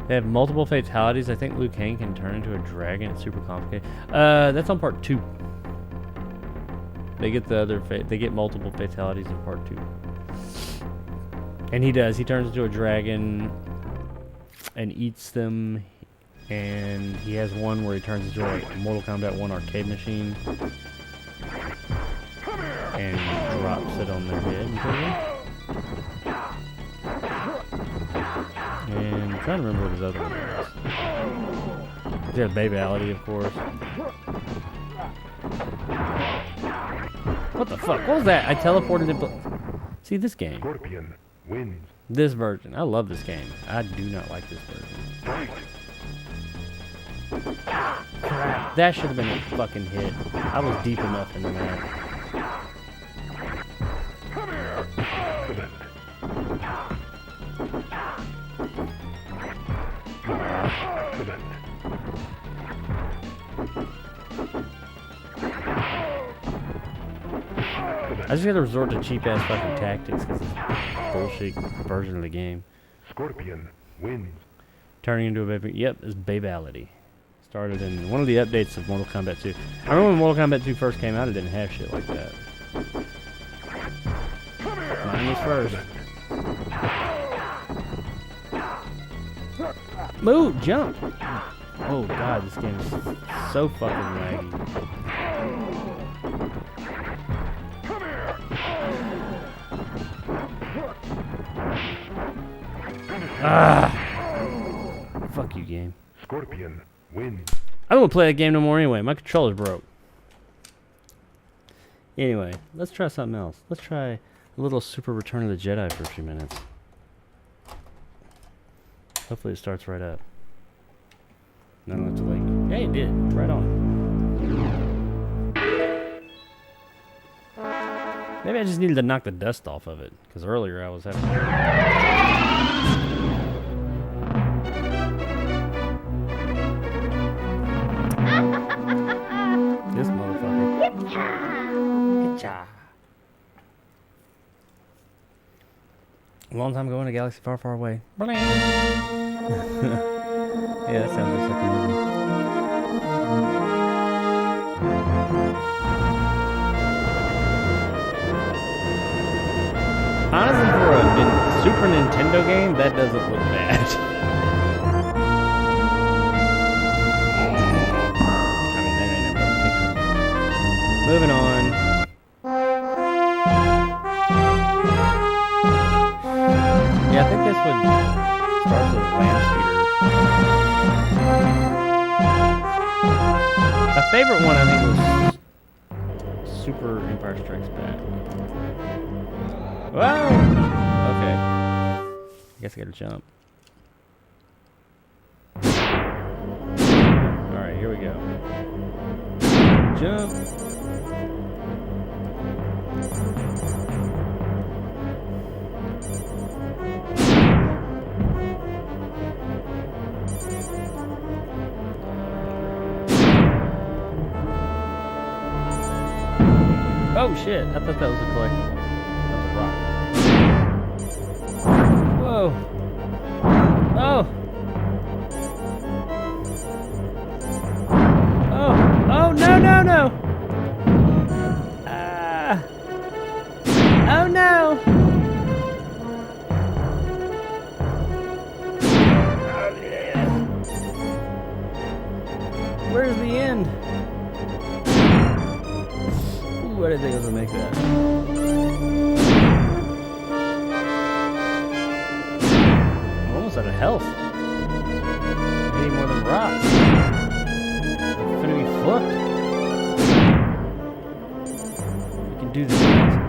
B: They have multiple fatalities. I think Liu Kang can turn into a dragon. It's super complicated. That's on part 2. They get the other. They get multiple fatalities in part 2. And he does. He turns into a dragon and eats them. And he has one where he turns into a Mortal Kombat 1 arcade machine and drops it on their head. And I'm trying to remember what his other one was. He had Babality, of course. What the fuck? What was that? I teleported it. See this game.
E: Scorpion wins.
B: This version. I love this game. I do not like this version. Crap. That should have been a fucking hit. I was deep enough into that. I just gotta resort to cheap ass fucking tactics because it's a bullshit version of the game.
E: Scorpion wins.
B: Turning into a baby. Yep, it's Babality. Started in one of the updates of Mortal Kombat 2. I remember when Mortal Kombat 2 first came out, it didn't have shit like that. Mine was first. Move! Jump! Oh god, this game is so fucking laggy. Ah! Fuck you, game.
E: Scorpion wins.
B: I don't want to play that game no more anyway. My controller's broke. Anyway, let's try something else. Let's try a little Super Return of the Jedi for a few minutes. Hopefully it starts right up. No, I don't have to wait. Yeah, it did. Right on. Maybe I just needed to knock the dust off of it. Because earlier I was having... This motherfucker. Hitcha. A long time ago in a galaxy far, far away. Yeah, that sounds just like a movie. Honestly, for a Super Nintendo game, that doesn't look bad. Moving on. when stars of land speeder. My favorite one, I think, was Super Empire Strikes Back. Whoa! Okay. I guess I gotta jump. Alright, here we go. Jump. Oh shit, I thought that was a clay. That was a rock. Whoa. Oh. Oh. Oh, no, no, no. Ah. Oh no. Oh, yeah. Where's the end? Ooh, I didn't think I was gonna make that. I'm almost out of health. I need more than rocks. I'm gonna be flipped. We can do this.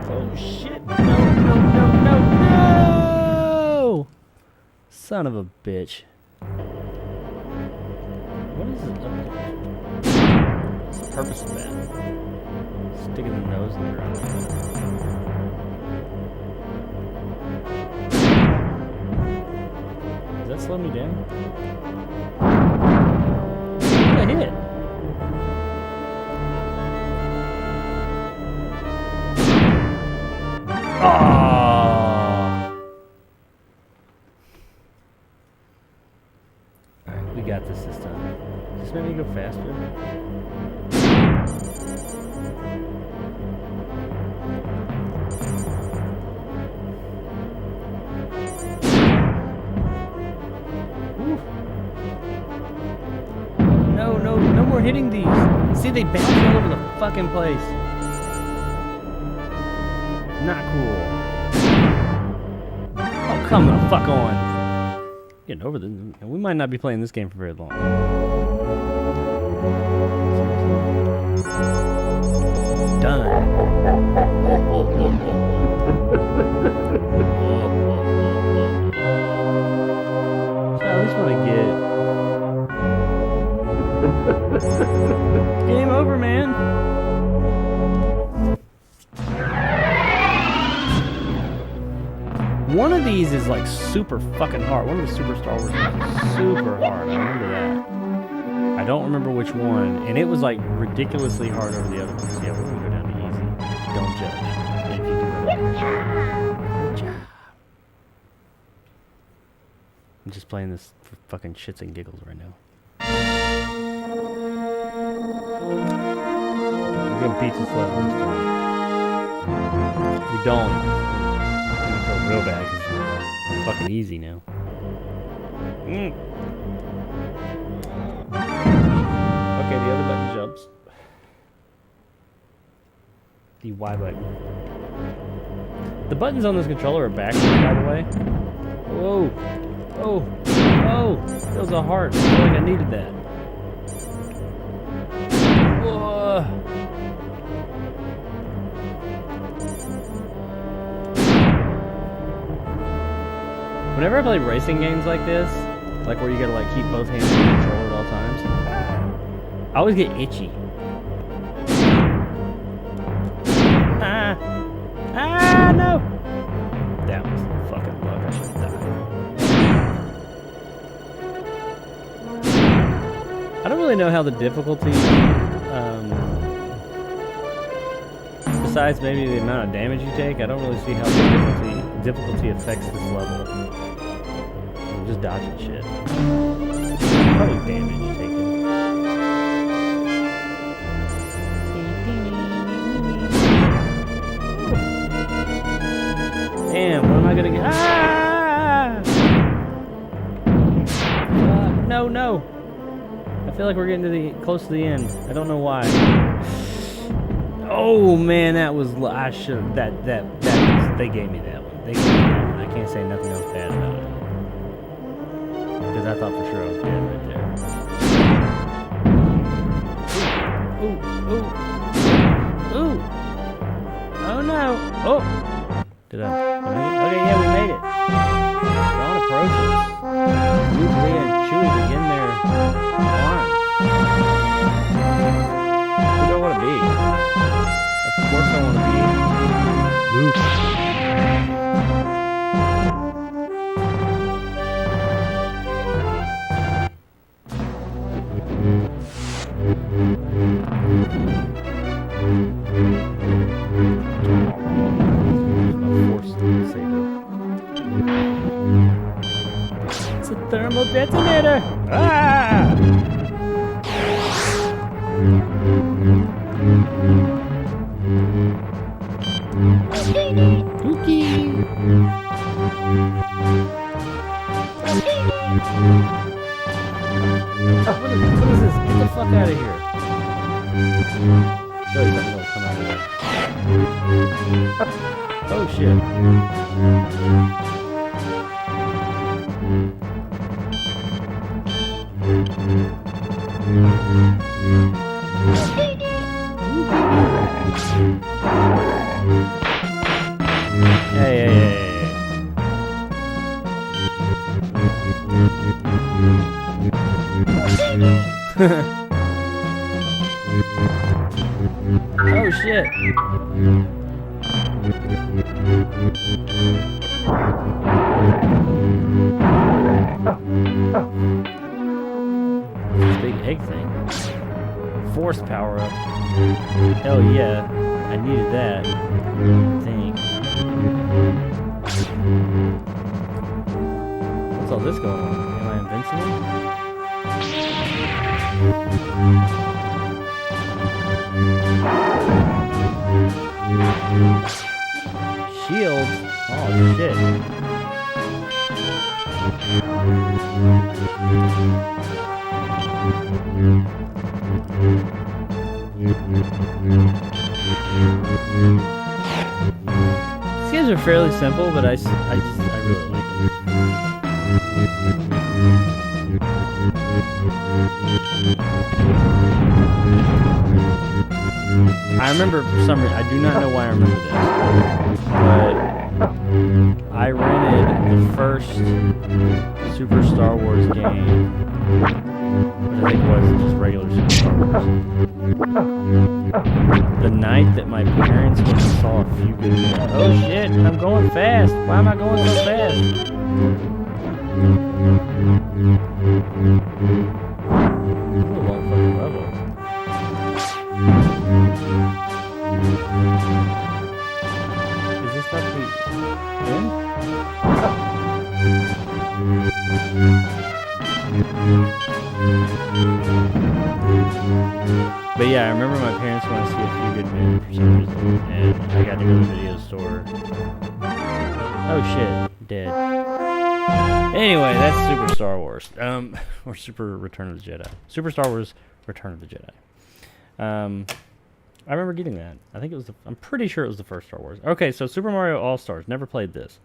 B: Oh shit! No! No! No! No! No! Son of a bitch. What is it? What's the purpose of that? Sticking the nose in the ground. Does that slow me down? What did I hit? Alright, we got this time. Does this make me go faster? No more hitting these. See, they bounce all over the fucking place. Not cool. Oh, come the fuck on. Getting over this. We might not be playing this game for very long. Done. So I just want to get... Game over, man. One of these is like super fucking hard. One of the Super Star Wars games is super hard. I remember that. I don't remember which one. And it was like ridiculously hard over the other ones. Yeah, we're gonna go down to easy. Don't judge. If you do that. Good job. I'm just playing this for fucking shits and giggles right now. We're gonna beat this level this time. We don't. I'm gonna feel real bad because it's fucking easy now. Okay, the other button jumps. The Y button. The buttons on this controller are backwards, by the way. Whoa. Oh. Oh. That was a heart. I feel like I needed that. Whoa. Whenever I play racing games like this, like where you gotta like keep both hands on the controller at all times, I always get itchy. No! That was fucking luck. I should have died. I don't really know how the difficulty, besides maybe the amount of damage you take, I don't really see how the difficulty affects this level. I'm just dodging shit. Probably damage taken. Damn, what am I gonna get? No, no. I feel like we're getting to the close to the end. I don't know why. Oh man, that was I should they gave me that one. They gave me that one. I can't say nothing else bad about it. Because I thought for sure I was dead right there. Ooh, ooh, ooh. Oh no. Oh. Did I make it? Okay, yeah, we made it. Dawn approaches. Luke, Leia, and Chewie begin their climb. Who do I want to be? Of course I want to be Luke. It's a thermal detonator! Ah! Cookie! What is this? Get the fuck out of here. Show you something that'll come out of there. Oh shit. Hey. Oh shit. This big egg thing. Force power up. Hell yeah. I needed that thing. What's all this going on? Am I invincible? Shield? Oh shit. These games are fairly simple, but I really like them. I remember for some reason, I do not know why I remember this, but I rented the first Super Star Wars game, which I think was just regular Super Star Wars, the night that my parents went and saw A Few Good Men. Oh shit, I'm going fast. Why am I going so fast? This is a long fucking level. Is this stuff the end? But yeah, I remember my parents wanted to see A Few Good Men for some reason, and I got to go to the video store. Oh shit, dead. Anyway, that's Super Star Wars. Or Super Return of the Jedi. Super Star Wars Return of the Jedi. I remember getting that. I think it was I'm pretty sure it was the first Star Wars. Okay, so Super Mario All-Stars. Never played this.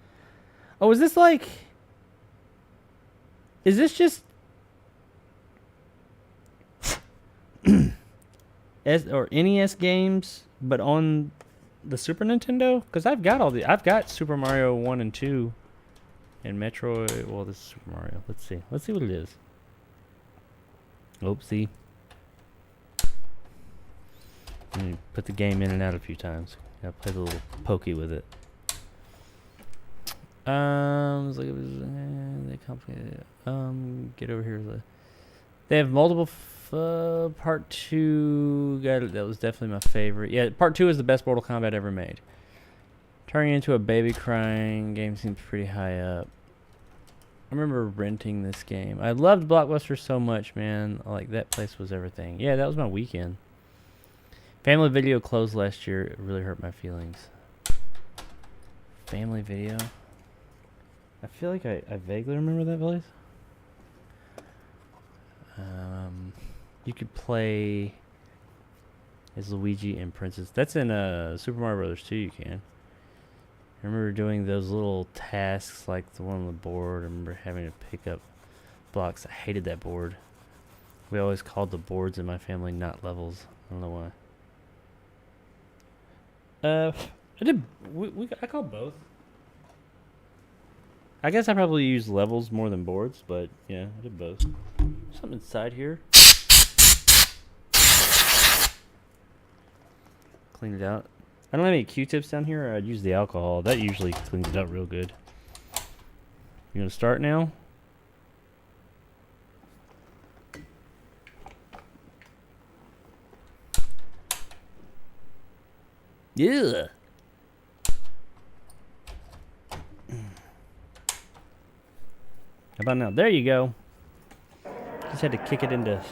B: Oh, is this like... Is this just... NES games, but on the Super Nintendo? Because I've got Super Mario 1 and 2 and Metroid. Well, this is Super Mario. Let's see what it is. Oopsie. Let me put the game in and out a few times. Gotta play the little pokey with it. It's like it was they complicated. Get over here. They have multiple. Part 2. That was definitely my favorite. Yeah, Part 2 is the best Mortal Kombat ever made. Turning into a baby crying. Game seems pretty high up. I remember renting this game. I loved Blockbuster so much, man. Like, that place was everything. Yeah, that was my weekend. Family Video closed last year. It really hurt my feelings. Family Video? I feel like I vaguely remember that place. You could play as Luigi and Princess. That's in Super Mario Brothers 2, you can. I remember doing those little tasks like the one on the board. I remember having to pick up blocks. I hated that board. We always called the boards in my family not levels. I don't know why. I did. I called both. I guess I probably use levels more than boards, but yeah, I did both. Something inside here. Clean it out. I don't have any Q-tips down here. Or I'd use the alcohol. That usually cleans it out real good. You gonna start now? Yeah. How about now? There you go. Just had to kick it into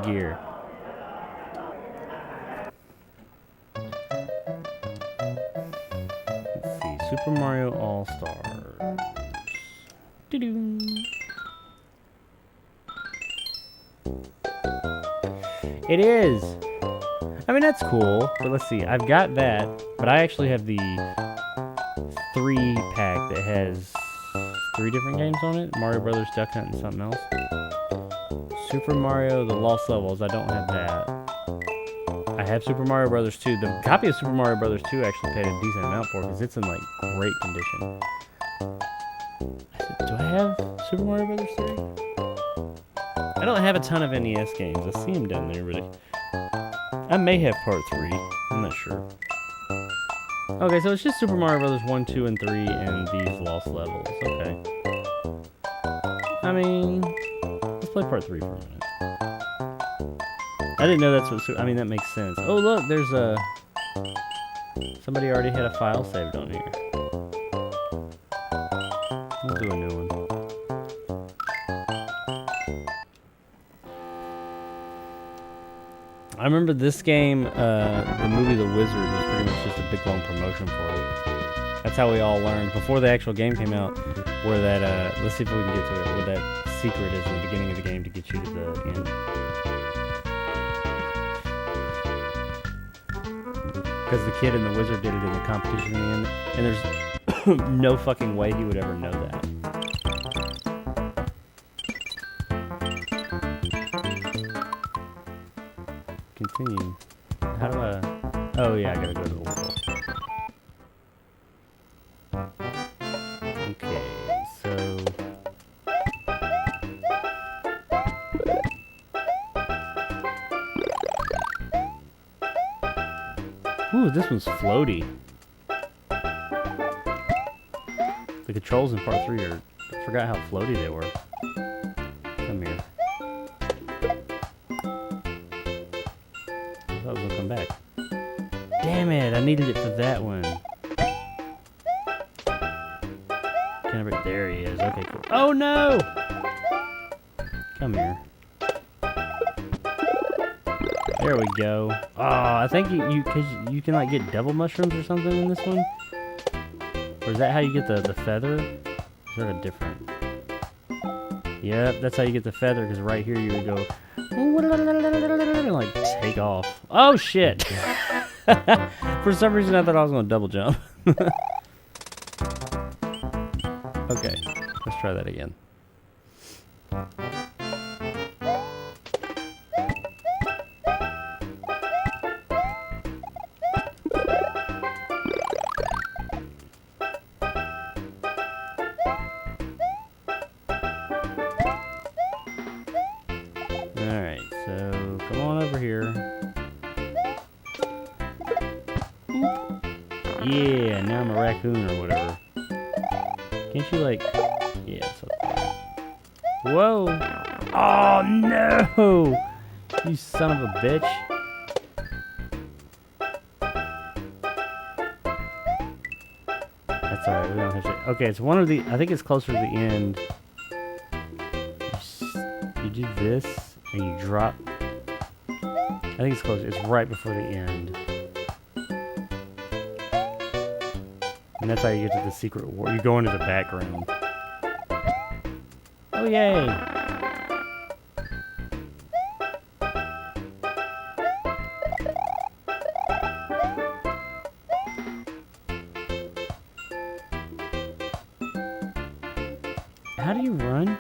B: gear. Let's see. Super Mario All-Stars. Doo-doo. It is. I mean, that's cool. But let's see. I've got that, but I actually have the 3-pack that has 3 different games on it. Mario Brothers, Duck Hunt, and something else. Super Mario, The Lost Levels. I don't have that. I have Super Mario Brothers 2. The copy of Super Mario Brothers 2 actually paid a decent amount for because it's in like great condition. Do I have Super Mario Brothers 3? I don't have a ton of NES games. I see them down there, but I may have part 3. I'm not sure. Okay, so it's just Super Mario Brothers 1, 2, and 3, and these lost levels. Okay. I mean, let's play part 3 for a minute. I didn't know that's what. I mean, that makes sense. Oh, look, there's a. Somebody already had a file saved on here. We'll do a new one. I remember this game, the movie The Wizard was pretty much just a big long promotion for it. That's how we all learned before the actual game came out. Where that, let's see if we can get to it. Where that secret is in the beginning of the game to get you to the end. Because the kid and the wizard did it in the competition in the end, and there's no fucking way he would ever know that. Continue. How do I... Oh yeah, I gotta go to the world. Okay, so... Ooh, this one's floaty. The controls in part 3 are... I forgot how floaty they were. Come here. I thought it was gonna come back. Damn it, I needed it for that one. Can I break? There he is. Okay, cool. Oh no! Come here. There we go. Oh, I think you can like get double mushrooms or something in this one. Or is that how you get the feather? Is that a different? Yep, that's how you get the feather. Because right here you would go and like take off. Oh shit! For some reason I thought I was gonna double jump. Okay, let's try that again. Alright, so come on over here. Yeah, now I'm a raccoon or whatever. Can't you like... Yeah, it's okay. Whoa! Oh no! You son of a bitch. That's alright, we don't have to... Okay, it's one of the... I think it's closer to the end. You do this, and you drop... I think it's close. It's right before the end. And that's how you get to the secret war. You go into the background. Oh, yay! How do you run?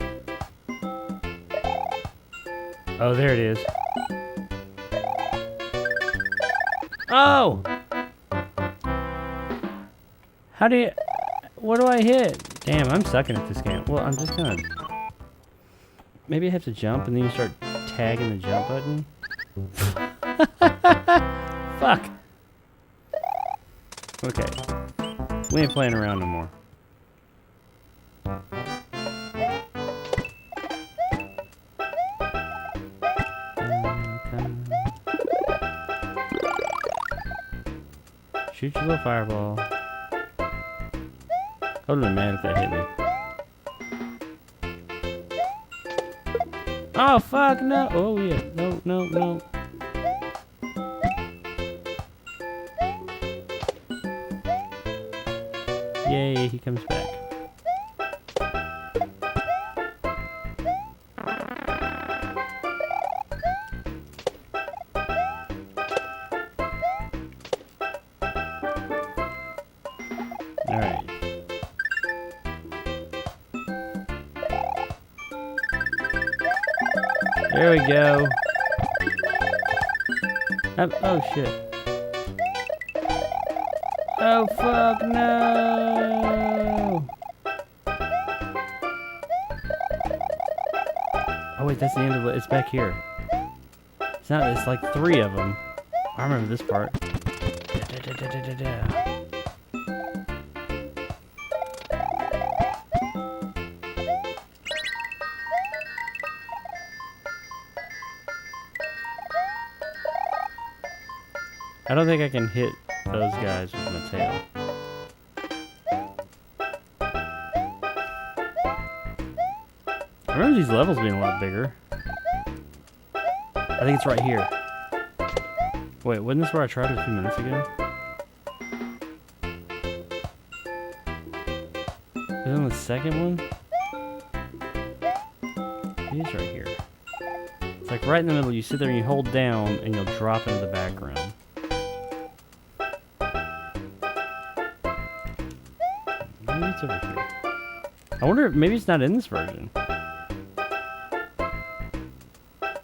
B: Oh, there it is. Oh! How do you... What do I hit? Damn, I'm sucking at this game. Well, I'm just gonna... Maybe I have to jump and then you start tagging the jump button. Fuck! Okay. We ain't playing around no more. Shoot your little fireball. I would've been mad if that hit me. Oh fuck no! Oh yeah, no, no, no. Yay, he comes back. Alright. There we go. Oh shit. Oh fuck no! Oh wait, that's the end of it. It's back here. It's not. It's like 3 of them. I remember this part. I don't think I can hit those guys with my tail. I remember these levels being a lot bigger. I think it's right here. Wait, wasn't this where I tried it a few minutes ago? Is it on the second one? It is right here. It's like right in the middle. You sit there and you hold down and you'll drop into the background. Maybe it's over here. I wonder if maybe it's not in this version.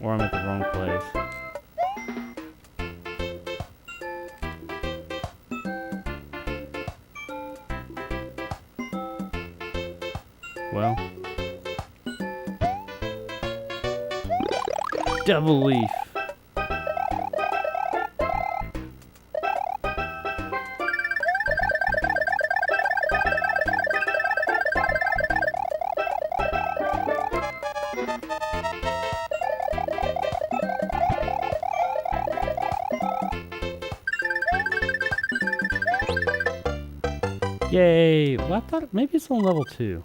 B: Or I'm at the wrong place. Well. Double leaf. Yay! Well, I thought maybe it's on level 2.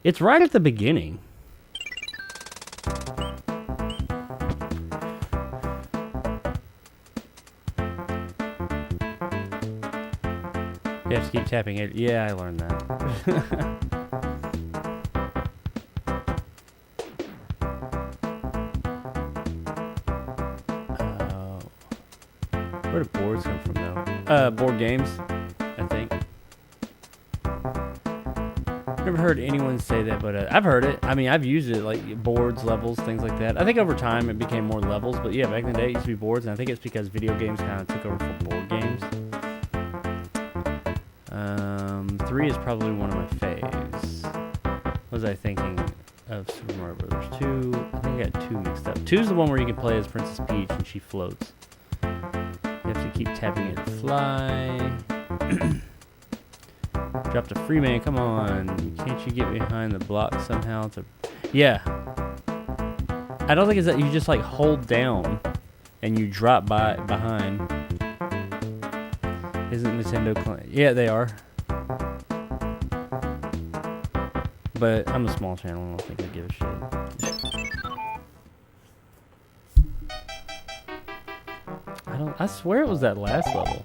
B: It's right at the beginning. You have to keep tapping it. Yeah, I learned that. Where do boards come from, though? Board games, I think. Never heard anyone say that, but I've heard it. I mean, I've used it, like boards, levels, things like that. I think over time it became more levels, but yeah, back in the day it used to be boards, and I think it's because video games kind of took over for board games. 3 is probably one of my faves. What was I thinking of Super Mario Brothers 2? I think I got 2 mixed up. 2 is the one where you can play as Princess Peach and she floats. You have to keep tapping it to fly. Drop the Freeman, come on. Can't you get behind the block somehow to... Yeah. I don't think it's that you just like hold down and you drop behind. Isn't Nintendo... Yeah, they are. But I'm a small channel, I don't think I give a shit. I swear it was that last level.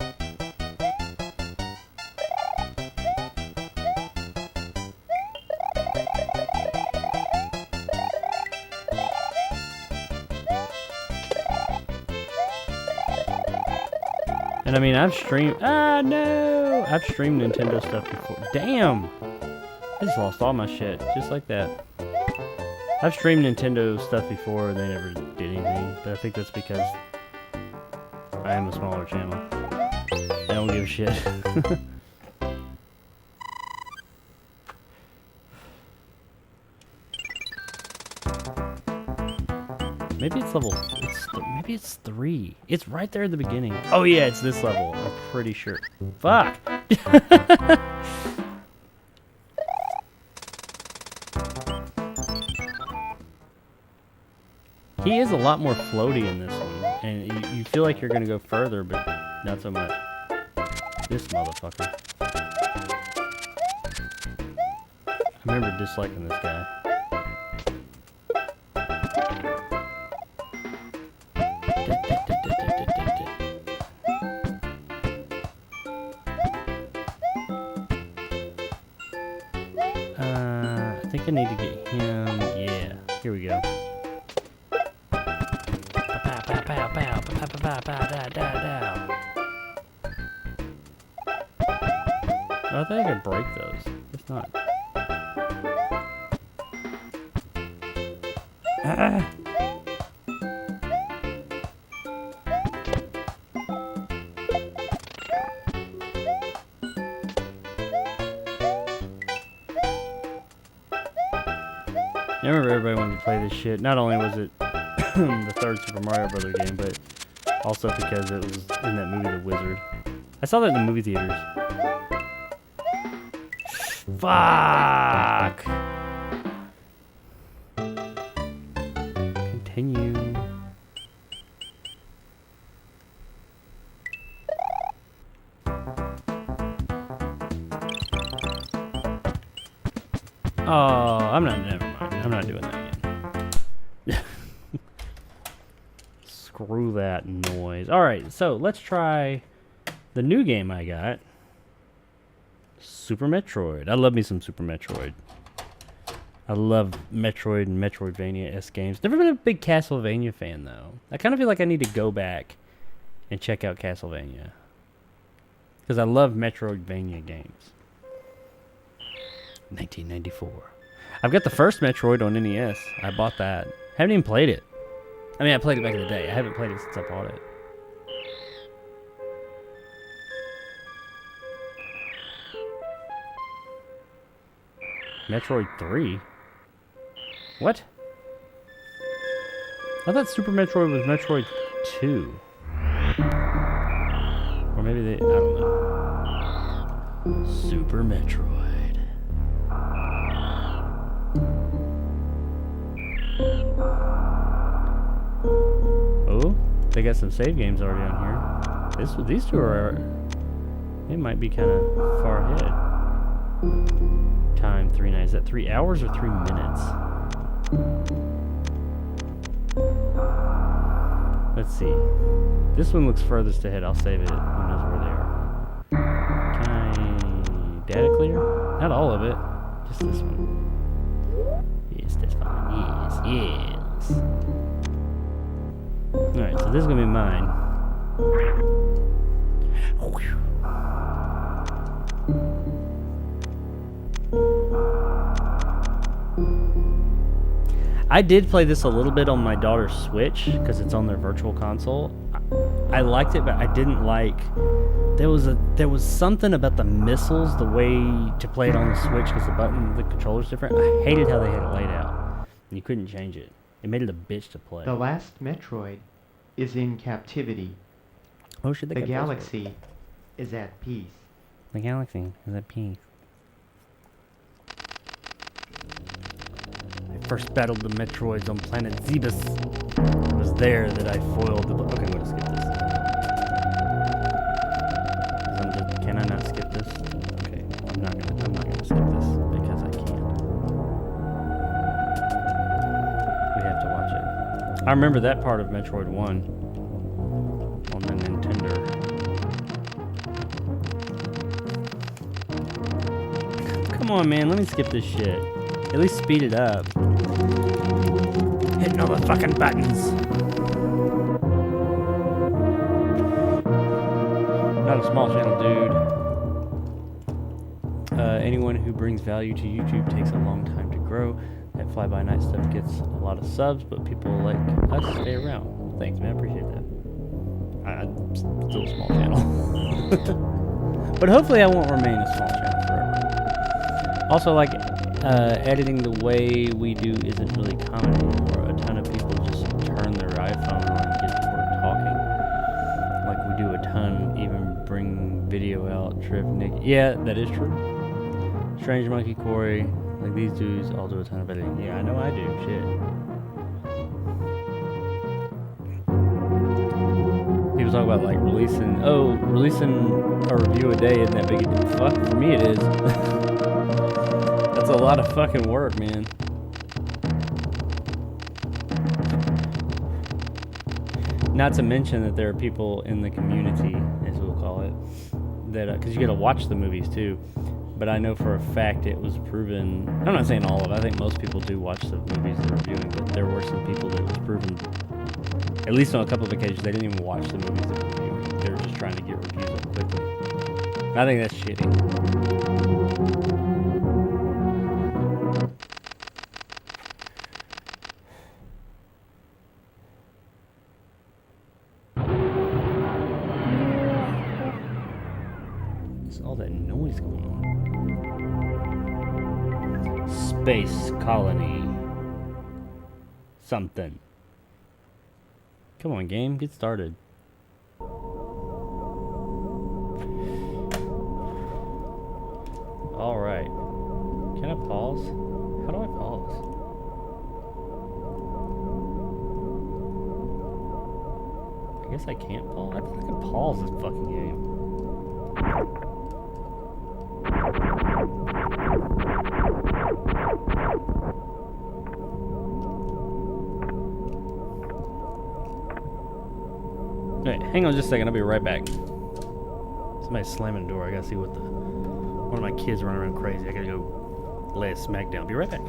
B: And I mean, I've streamed... Ah, no! I've streamed Nintendo stuff before. Damn! I just lost all my shit, just like that. I've streamed Nintendo stuff before and they never did anything, but I think that's because I am a smaller channel. I don't give a shit. Maybe it's level. Maybe it's 3. It's right there at the beginning. Oh yeah, it's this level. I'm pretty sure. Fuck. He is a lot more floaty in this one, and you feel like you're gonna go further, but not so much. This motherfucker. I remember disliking this guy. I think I need to get him. Yeah, here we go. I think I could break those. If not. Ah. I remember everybody wanted to play this shit. Not only was it the third Super Mario Brothers game, but also because it was in that movie The Wizard. I saw that in the movie theaters. Fuck! Continue. Oh, never mind. I'm not doing that again. Screw that noise. Alright, so let's try the new game I got. Super Metroid. I love me some Super Metroid. I love Metroid and Metroidvania-esque games. Never been a big Castlevania fan, though. I kind of feel like I need to go back and check out Castlevania. Because I love Metroidvania games. 1994. I've got the first Metroid on NES. I bought that. Haven't even played it. I mean, I played it back in the day. I haven't played it since I bought it. Metroid 3? What? I thought Super Metroid was Metroid 2. Or maybe they... I don't know. Super Metroid. Oh, they got some save games already on here. These two are... They might be kind of far ahead. Time 3 nights. Is that 3 hours or 3 minutes? Let's see. This one looks furthest ahead. I'll save it. Who knows where they are? Can I data clear? Not all of it. Just this one. Yes, that's fine. Yes. Alright, so this is gonna be mine. I did play this a little bit on my daughter's Switch because it's on their virtual console. I liked it, but I didn't like. There was something about the missiles, the way to play it on the Switch because the controller's different. I hated how they had it laid out, and you couldn't change it. It made it a bitch to play.
O: The last Metroid is in captivity.
B: Oh shit!
O: The galaxy is at peace.
B: The galaxy is at peace. First battled the Metroids on planet Zebus. It was there that I foiled the... Okay, I'm gonna skip this. Can I not skip this? Okay, I'm not gonna skip this because I can't. We have to watch it. I remember that part of Metroid 1 on the Nintendo. Come on, man, let me skip this shit. At least speed it up. Hitting all the fucking buttons. Not a small channel, dude. Anyone who brings value to YouTube takes a long time to grow. That fly-by-night stuff gets a lot of subs, but people like us stay around. Thanks, man. I appreciate that. I'm still a small channel. But hopefully I won't remain a small channel forever. Also, like, editing the way we do isn't really common anymore. A ton of people just turn their iPhone on and get to work talking. Like, we do a ton, even bring video out, Triv, Nick. Yeah, that is true. Strange Monkey, Corey, like these dudes all do a ton of editing. Yeah, I know I do. Shit. People talk about like releasing a review a day isn't that big a deal. Fuck, for me it is. That's a lot of fucking work, man. Not to mention that there are people in the community, as we'll call it, that because you got to watch the movies too. But I know for a fact it was proven. I'm not saying all of it. I think most people do watch the movies they're reviewing, but there were some people that it was proven, at least on a couple of occasions, they didn't even watch the movies they were reviewing. They were just trying to get reviews up quickly. I think that's shitty. What's all that noise going on? Space colony. Something. Come on, game, get started. Alright. Can I pause? How do I pause? I guess I can't pause? I think I can pause this fucking game. Wait, hang on just a second, I'll be right back. Somebody's slamming the door. I gotta see what one of my kids running around crazy. I gotta go lay a smack down. Be right back.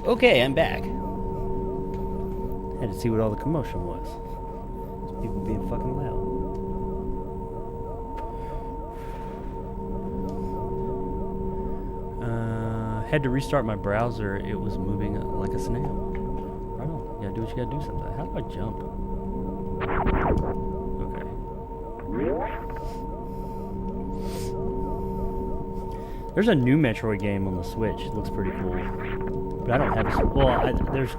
B: Okay, I'm back. Had to see what all the commotion was. People being fucking loud. Had to restart my browser. It was moving like a snail. Right on. You gotta do what you gotta do sometimes. How do I jump? Okay. There's a new Metroid game on the Switch. It looks pretty cool. But I don't have a... Well, there's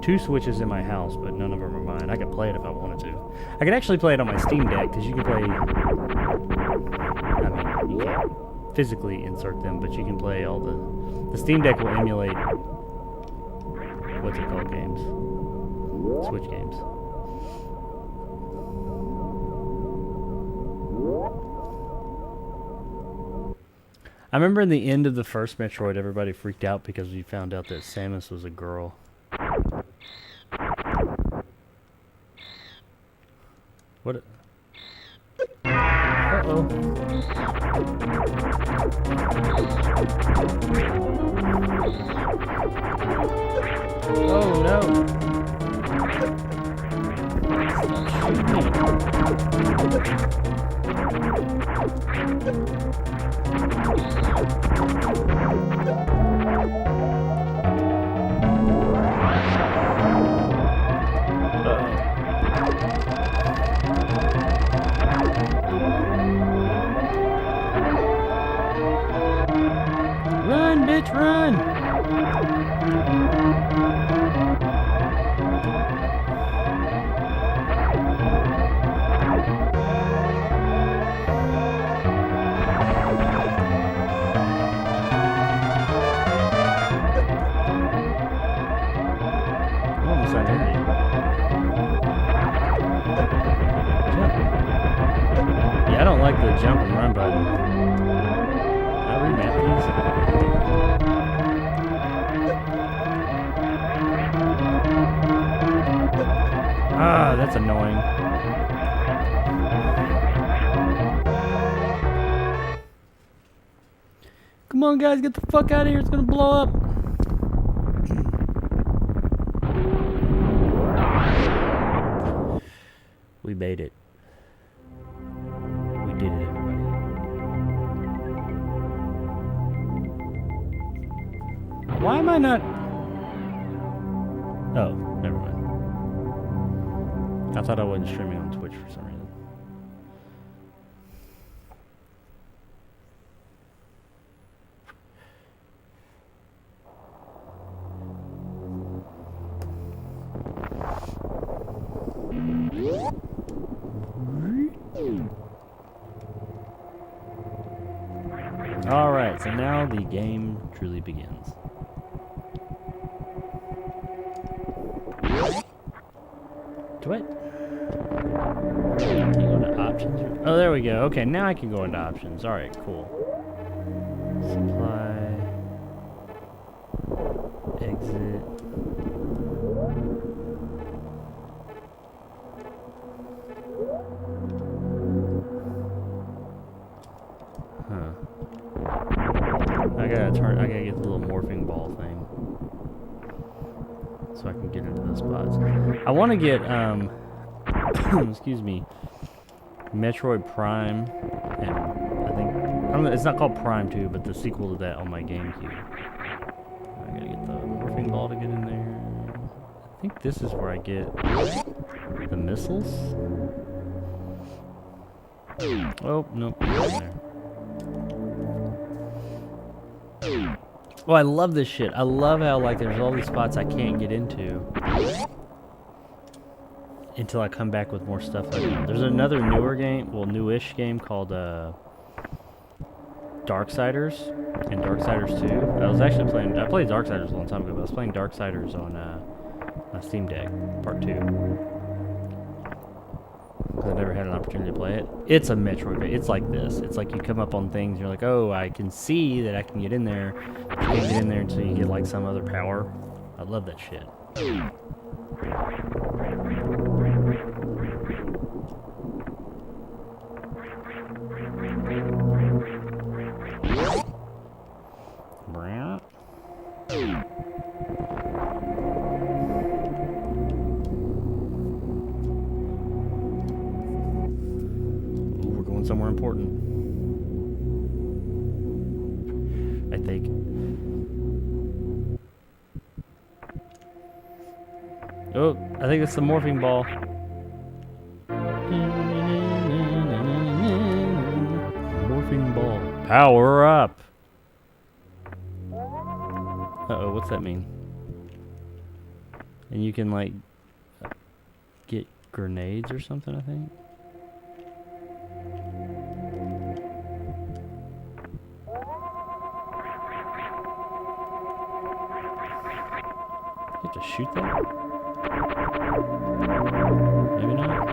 B: 2 Switches in my house, but none of them are mine. I could play it if I wanted to. I could actually play it on my Steam Deck, because you can play... I mean, you can't physically insert them, but you can play all the... The Steam Deck will emulate... What's it called? Games. Switch games. I remember in the end of the first Metroid, everybody freaked out because we found out that Samus was a girl. What? Uh-oh. Oh no. Run, bitch, run! Almost had energy. Yeah, I don't like the jump and run button. Can I remap these? Ah, that's annoying. Come on, guys, get the fuck out of here. It's gonna blow up. We made it. We did it, everybody. Why am I not... Oh, never mind. I thought I wasn't streaming on Twitch for some reason. Alright, so now the game truly begins. Do I... Can you go into options? Oh, there we go. Okay, now I can go into options. Alright, cool. Supply... Exit... Huh. I gotta get the little morphing ball thing. So I can get into those spots. I want to get, excuse me, Metroid Prime, and I think, I don't know, it's not called Prime 2, but the sequel to that on my GameCube. I gotta get the morphing ball to get in there. I think this is where I get the missiles. Oh, nope, not in there. Oh, I love this shit. I love how, like, there's all these spots I can't get into until I come back with more stuff like that. There's another newer game, well, newish game called Darksiders and Darksiders 2. I was actually playing, I played Darksiders a long time ago, but I was playing Darksiders on my Steam Deck, Part 2. Because I never had an opportunity to play it. It's a Metroid. It's like this. It's like you come up on things, and you're like, oh, I can see that I can get in there. But you can't get in there until you get like some other power. I love that shit. somewhere important. I think. Oh, I think it's the morphing ball. Morphing ball. Power up. Uh-oh, what's that mean? And you can, like, get grenades or something, I think? You have to shoot that? Maybe not.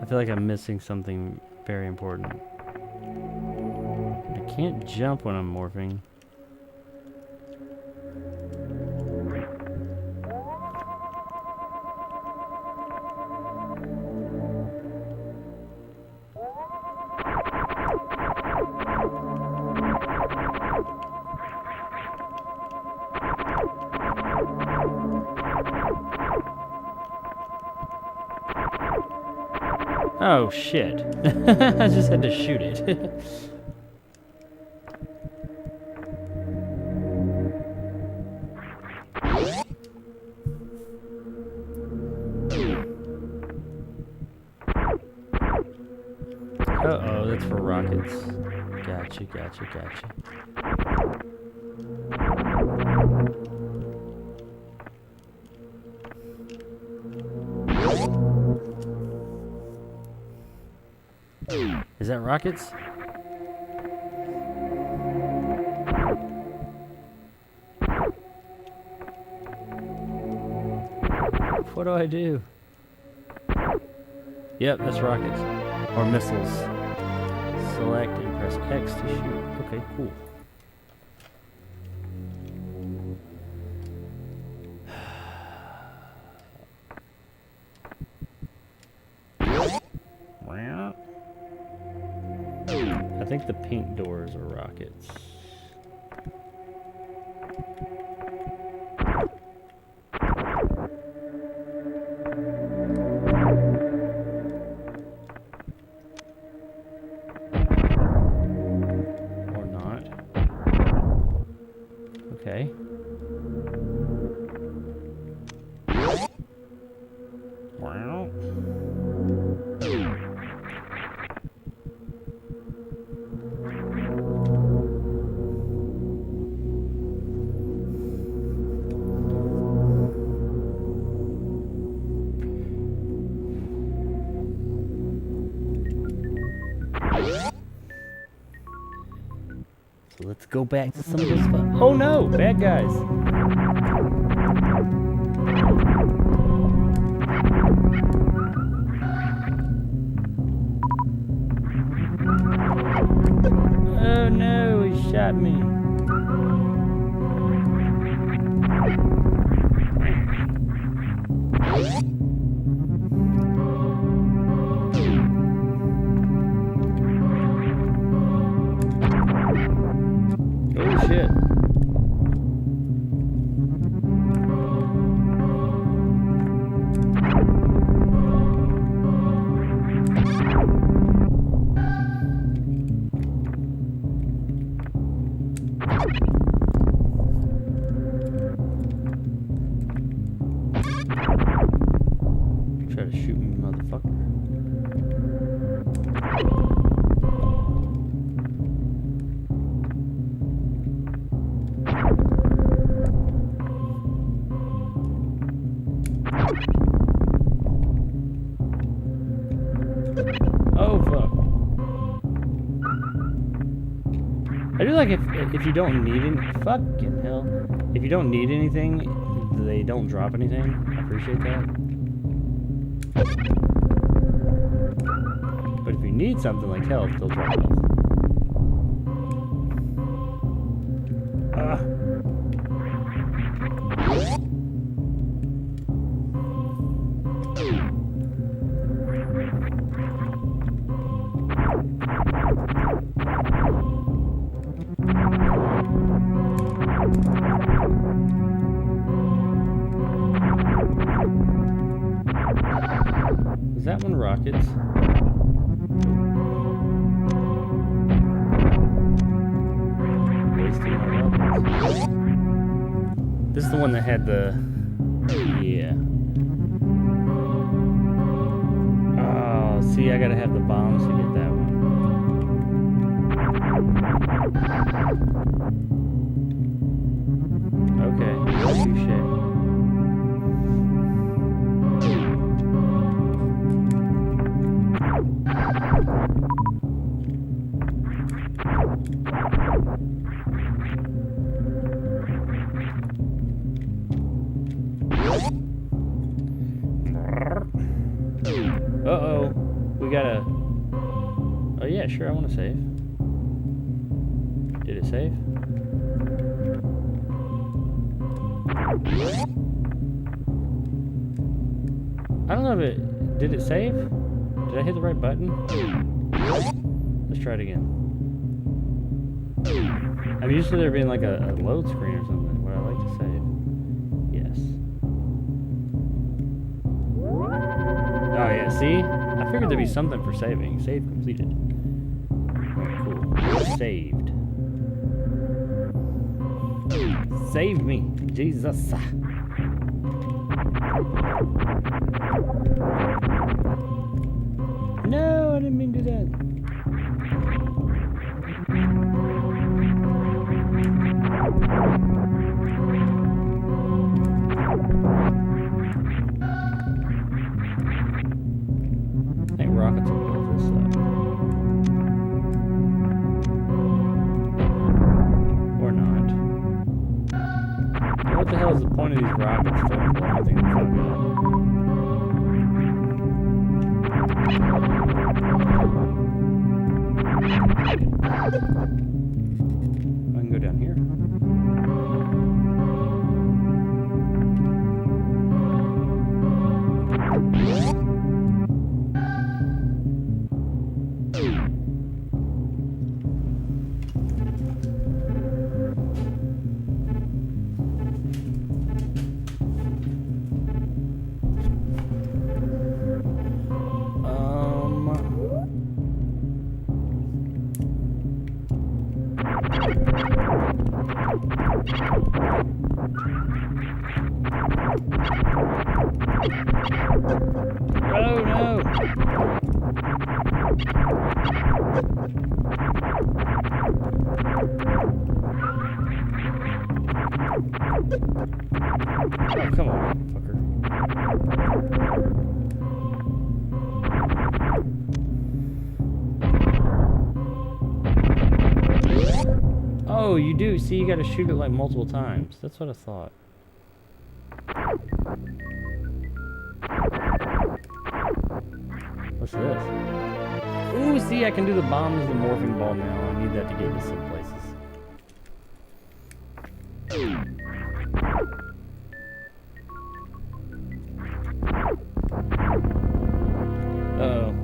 B: I feel like I'm missing something very important. I can't jump when I'm morphing. Oh shit. I just had to shoot it. Uh-oh, that's for rockets. Gotcha, gotcha, gotcha. Is that rockets? What do I do? Yep, that's rockets. Or missiles. Select and press X to shoot. Okay, cool. I think the pink doors are rockets. Or not. Okay. Wow. So let's go back to some of this fun. Oh no, bad guys. Oh no, he shot me. Oh shit. Try to shoot me, motherfucker. Oh fuck. I do like if you don't need any fucking hell. If you don't need anything, they don't drop anything. I appreciate that. But if you need something like health, they'll drop health. Is that one rockets? Wasting my rockets. This is the one that had the... Yeah. Oh, see, I gotta have the bombs to get that one. Okay, touche. Uh-oh. We gotta... Oh yeah, sure, I want to save. Did it save? I don't know if it... Did it save? Did I hit the right button? Let's try it again. I'm used to there being like a load screen or something. Would I like to save? Yes. Oh yeah, see? I figured there'd be something for saving. Save completed. Alright, cool. Saved. Save me, Jesus. No, I didn't mean to do that. I think rockets will build this up. Or not. What the hell is the point of these rockets? Don't blow anything the fuck up. I can go down here. Oh no! Oh, come on, fucker. Oh, you do. See, you gotta shoot it like multiple times. That's what I thought. What's this? Ooh, see, I can do the bomb as the morphing ball now. I need that to get into some places. Uh-oh.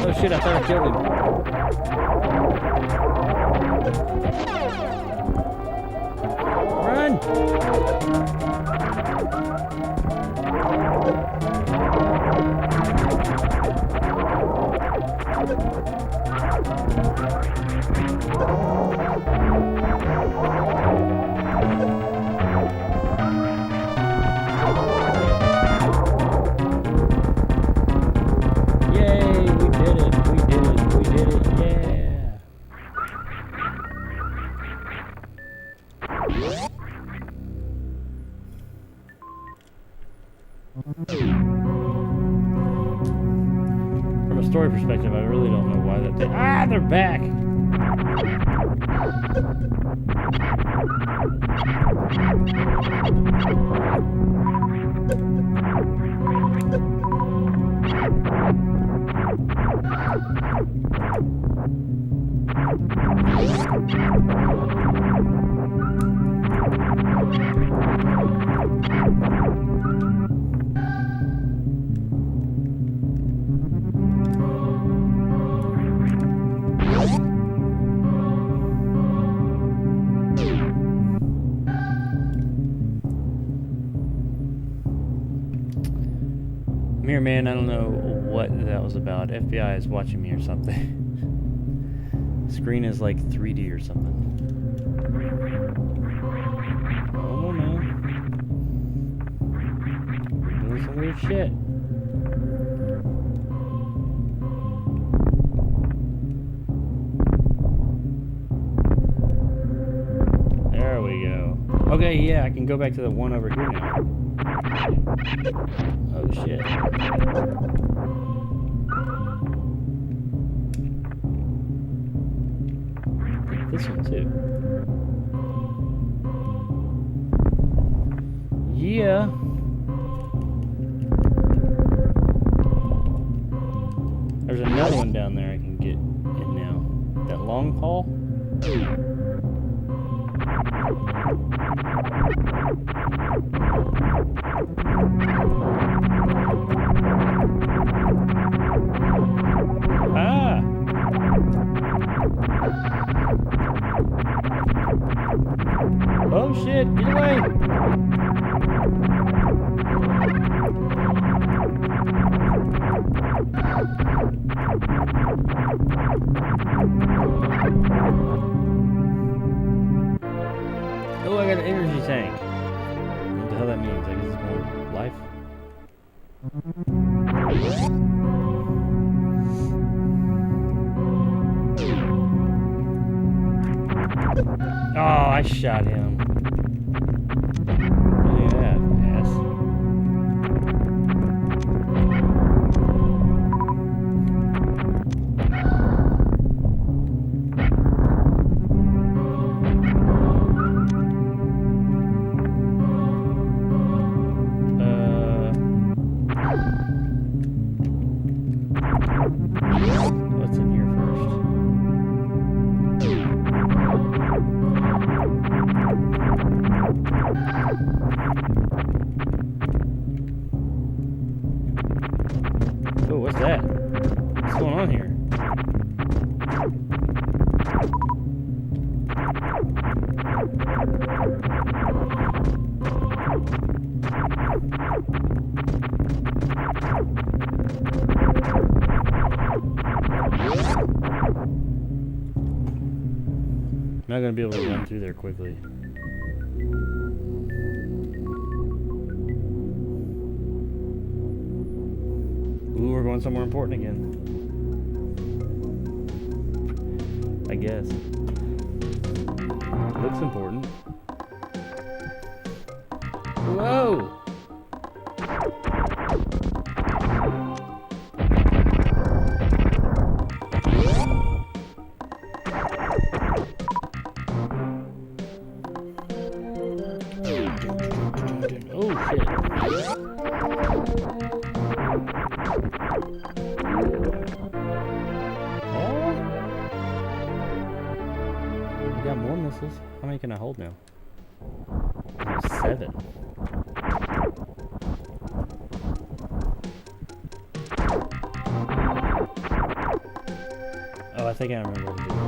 B: Oh shit, I thought I killed him. Run! From a story perspective, I really don't know why that thing. Ah, they're back! Mirror Man, I don't know what that was about. FBI is watching me or something. Screen is like 3D or something. Oh no. Doing some weird shit. There we go. Okay, yeah, I can go back to the one over here now. Oh shit. This one too. Yeah. There's another one down there I can get in now. That long haul? Ah! Oh shit, get away! Oh, I got an energy tank. What the hell that means? I guess it's more life. Oh, I shot him. Look at that, ass. What's in here first? Oh, what's that? What's going on here? I'm not gonna be able to run through there quickly. Ooh, we're going somewhere important again. I guess. Looks important. Whoa! Oh shit. Oh. We got more missiles. How many can I hold now? 7. Oh, I think I remember what to do this.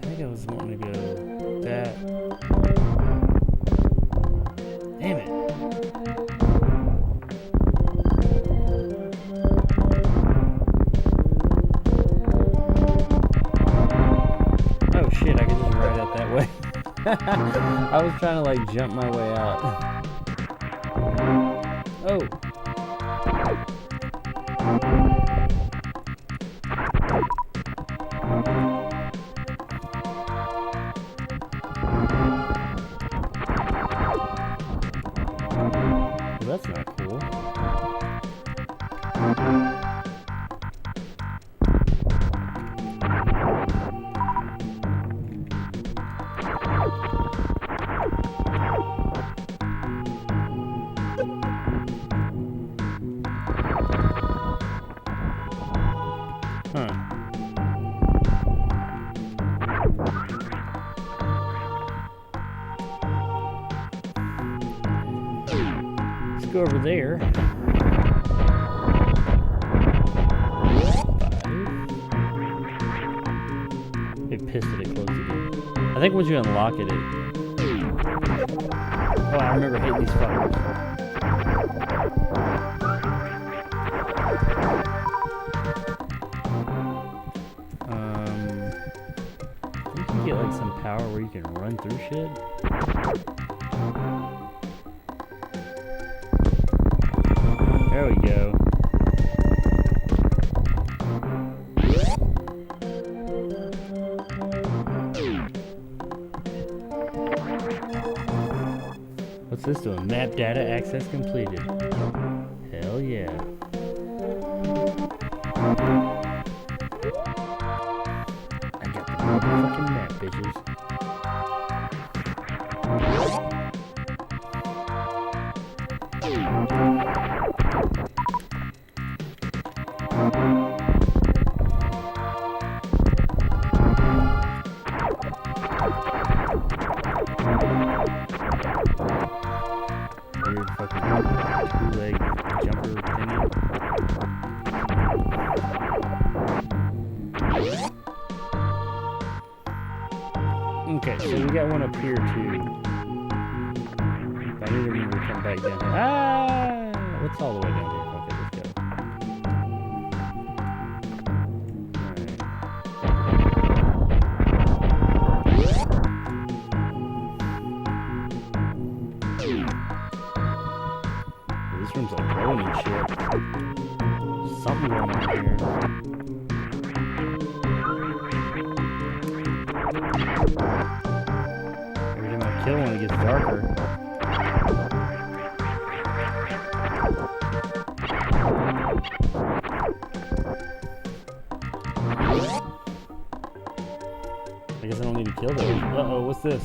B: I think I was wanting to go that. Damn it. Oh shit, I could just ride out that way. I was trying to like jump my way out. Oh. Well, that's not cool. Let's go over there. It pissed it, it closed again. I think once you unlock it, Oh, I remember hitting these fuckers. You can get like some power where you can run through shit. There we go. What's this doing? Map data access completed. Hell yeah. I got the motherfucking map, bitches. Weird fucking two-leg jumper thingy. Okay, so we got one up here too. I need to remember to come back down here. Ah! What's all the way down here? Okay, let's go. This room's like glowing and shit. There's something going on here. Every time I kill one, it gets darker. I guess I don't need to kill those. Uh-oh, what's this?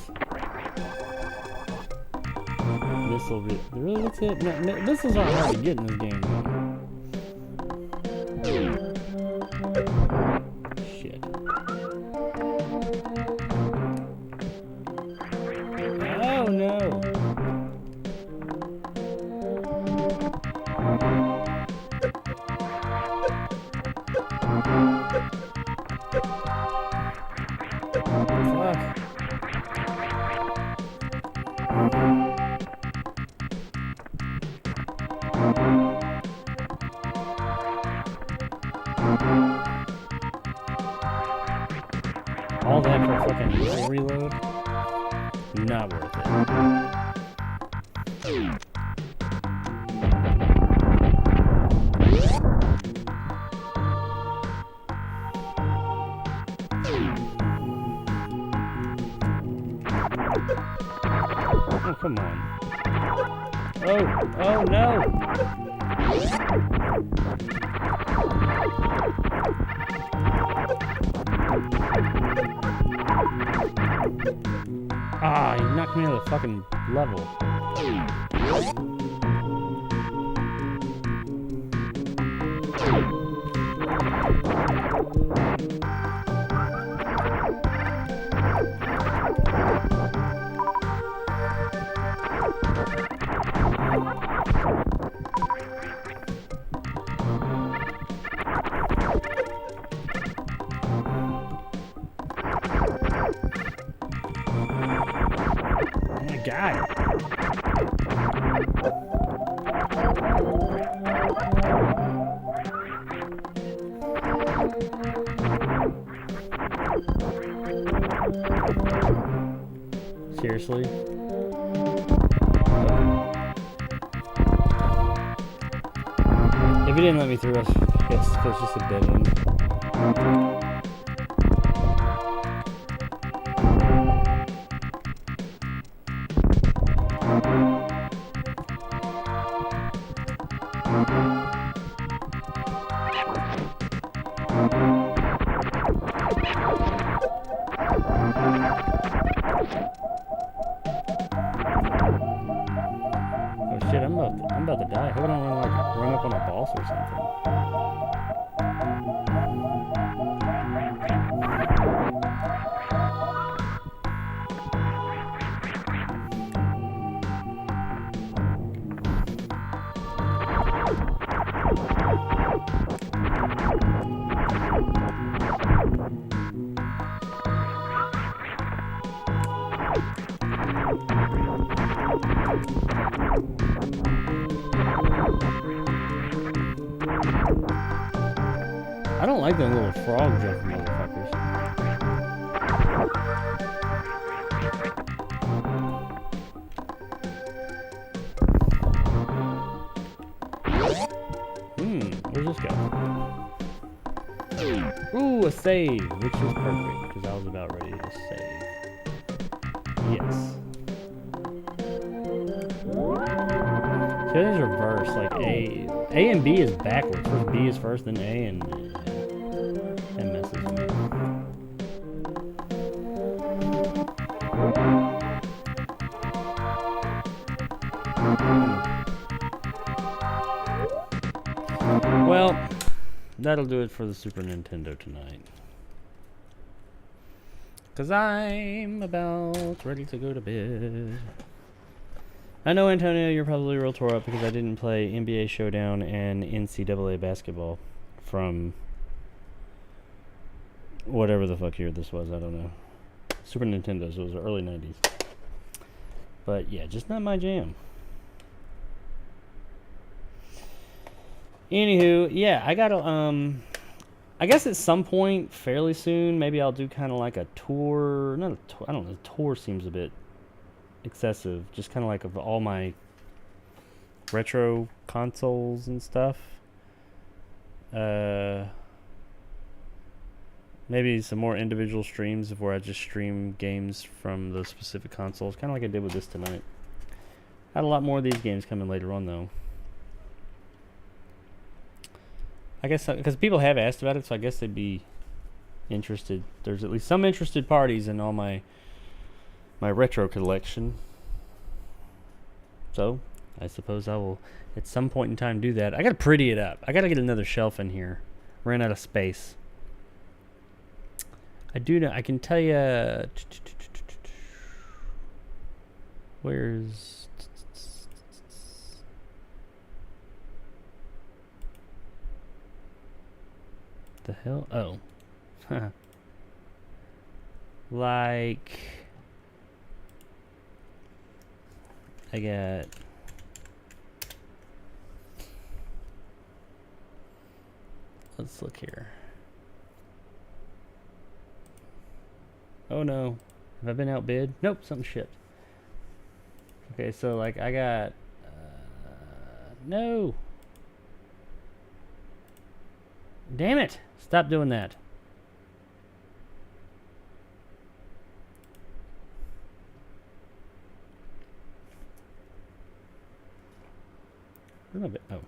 B: Missile. Really? What's it? No, missiles aren't hard to get in this game. Shit. Oh no! Fuck. All that for a fucking missile reload? Not worth it. Oh, come on. Oh no! Ah, you knocked me out of the fucking level. God. Seriously? If he didn't let me through, I guess there's just a dead end. Oh shit, I'm about to die. Hope I don't like run up on a boss or I don't like them little frog jumping motherfuckers. Where's this go? Ooh, a save, which is perfect, because I was about ready to save. Yes. So it is reverse, like A and B is backwards. First B is first, then A, and that messes with me. Well, that'll do it for the Super Nintendo tonight. Because I'm about ready to go to bed. I know, Antonio, you're probably real tore up because I didn't play NBA Showdown and NCAA basketball from whatever the fuck year this was. I don't know. Super Nintendo, so it was the early 90s. But yeah, just not my jam. Anywho, yeah, I gotta, I guess at some point fairly soon, maybe I'll do kind of like a tour. Not a tour, I don't know, tour seems a bit excessive. Just kind of like of all my retro consoles and stuff. Maybe some more individual streams of where I just stream games from those specific consoles, kind of like I did with this tonight. Had a lot more of these games coming later on though. I guess because people have asked about it, so I guess they'd be interested. There's at least some interested parties in all my retro collection. So I suppose I will at some point in time do that. I gotta pretty it up. I gotta get another shelf in here. Ran out of space. I do know. I can tell you. Where's the hell? Oh. Like, I got let's look here. Oh no. Have I been outbid? Nope, something shipped. Okay, so like I got no. Damn it! Stop doing that. Oh.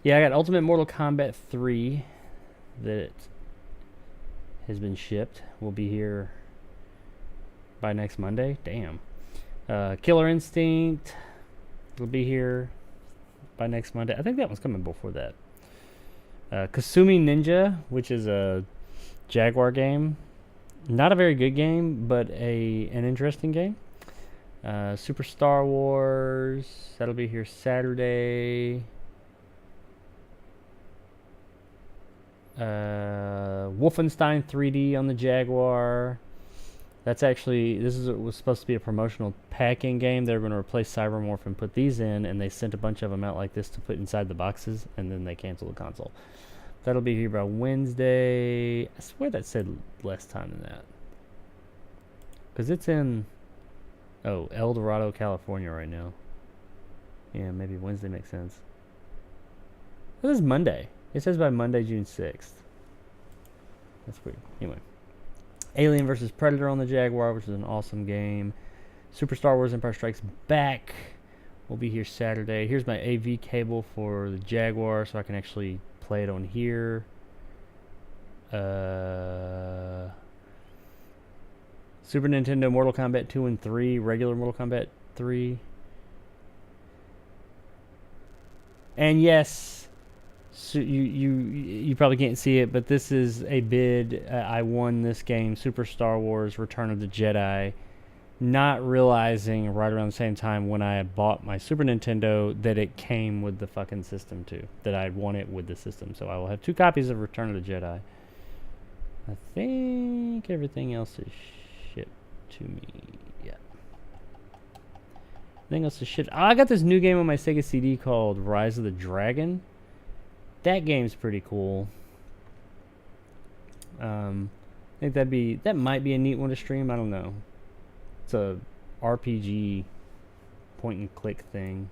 B: Yeah, I got Ultimate Mortal Kombat 3 that has been shipped. Will be here by next Monday. Damn. Killer Instinct will be here by next Monday. I think that one's coming before that. Kasumi Ninja, which is a Jaguar game. Not a very good game, but an interesting game. Super Star Wars, that'll be here Saturday. Wolfenstein 3D on the Jaguar. That's actually, was supposed to be a promotional packing game. They were going to replace Cybermorph and put these in, and they sent a bunch of them out like this to put inside the boxes, and then they canceled the console. That'll be here by Wednesday. I swear that said less time than that. Because it's in, El Dorado, California right now. Yeah, maybe Wednesday makes sense. This is Monday. It says by Monday, June 6th. That's weird. Anyway. Alien vs. Predator on the Jaguar, which is an awesome game. Super Star Wars Empire Strikes Back will be here Saturday. Here's my AV cable for the Jaguar, so I can actually play it on here. Super Nintendo Mortal Kombat 2 and 3, regular Mortal Kombat 3. And yes, so you probably can't see it, but this is a bid. I won this game, Super Star Wars Return of the Jedi, not realizing right around the same time when I had bought my Super Nintendo that it came with the fucking system too, that I'd won it with the system. So I will have 2 copies of Return of the Jedi. I think everything else is shipped to me. Yeah. Everything else is shipped. Oh, I got this new game on my Sega CD called Rise of the Dragon. That game's pretty cool. I think that might be a neat one to stream. I don't know. It's a RPG point and click thing.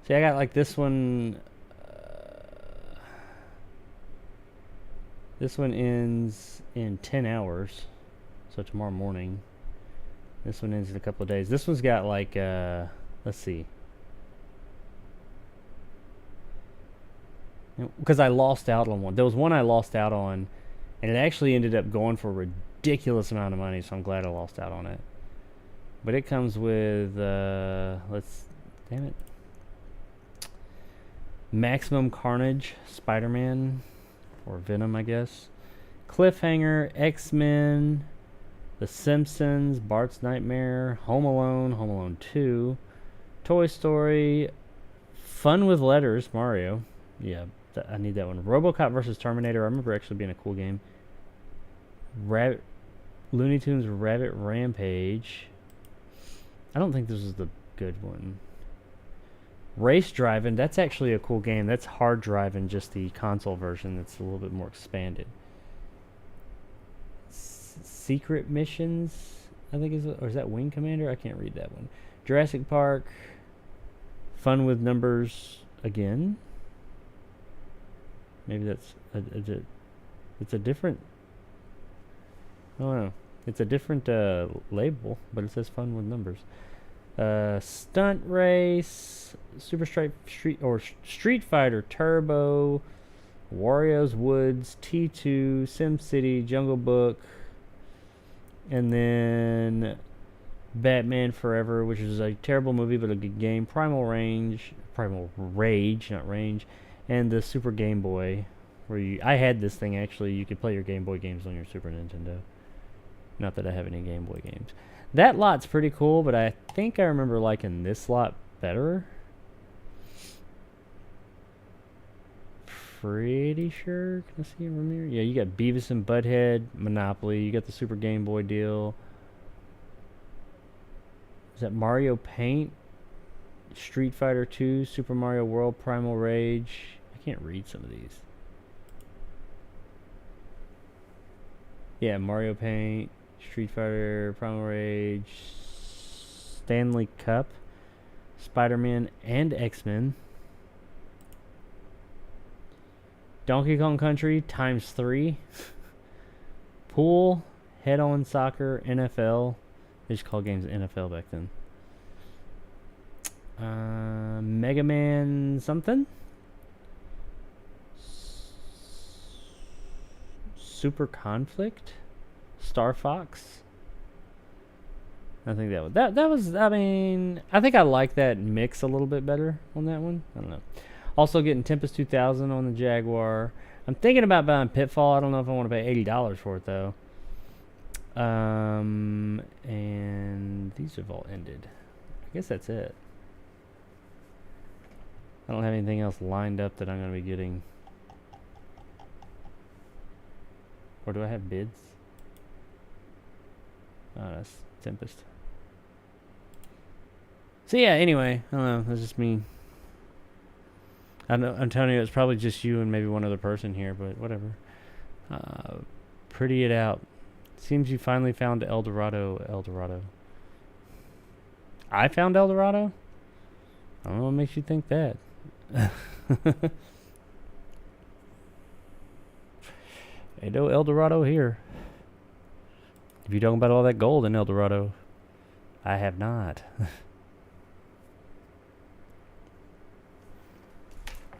B: See, I got like this one. This one ends in 10 hours, so tomorrow morning. This one ends in a couple of days. This one's got like, let's see. Because I lost out on one. There was one I lost out on, and it actually ended up going for a ridiculous amount of money, so I'm glad I lost out on it. But it comes with, damn it. Maximum Carnage, Spider-Man, or Venom, I guess. Cliffhanger, X-Men, The Simpsons, Bart's Nightmare, Home Alone 2, Toy Story, Fun with Letters, Mario. Yeah, I need that one. RoboCop vs. Terminator. I remember actually being a cool game. Looney Tunes Rabbit Rampage. I don't think this is the good one. Race Driving. That's actually a cool game. That's hard driving, just the console version that's a little bit more expanded. Secret Missions, I think or is that Wing Commander? I can't read that one. Jurassic Park. Fun with Numbers again. Maybe that's it's a different. I don't know. It's a different label, but it says Fun with Numbers. Stunt Race, Street Fighter Turbo, Wario's Woods, T2, SimCity, Jungle Book, and then Batman Forever, which is a terrible movie but a good game. Primal Rage, not Range. And the Super Game Boy, where I had this thing actually. You could play your Game Boy games on your Super Nintendo. Not that I have any Game Boy games. That lot's pretty cool, but I think I remember liking this lot better. Pretty sure. Can I see it from here? Yeah, you got Beavis and Butthead, Monopoly. You got the Super Game Boy deal. Is that Mario Paint? Street Fighter 2, Super Mario World, Primal Rage. I can't read some of these. Yeah, Mario Paint, Street Fighter, Primal Rage, Stanley Cup, Spider-Man, and X-Men. Donkey Kong Country ×3. Pool, Head-On Soccer, NFL. They just called games NFL back then. Mega Man something. Super Conflict, Star Fox. I think that was. I mean, I think I like that mix a little bit better on that one. I don't know. Also getting Tempest 2000 on the Jaguar. I'm thinking about buying Pitfall. I don't know if I want to pay $80 for it though. And these have all ended. I guess that's it. I don't have anything else lined up that I'm going to be getting. Or do I have bids? Oh, that's Tempest. So yeah, anyway, I don't know. That's just me. I know, I'm telling you, it's probably just you and maybe one other person here, but whatever. Pretty it out. Seems you finally found El Dorado. I found El Dorado? I don't know what makes you think that. Ain't no El Dorado here. If you're talking about all that gold in El Dorado, I have not.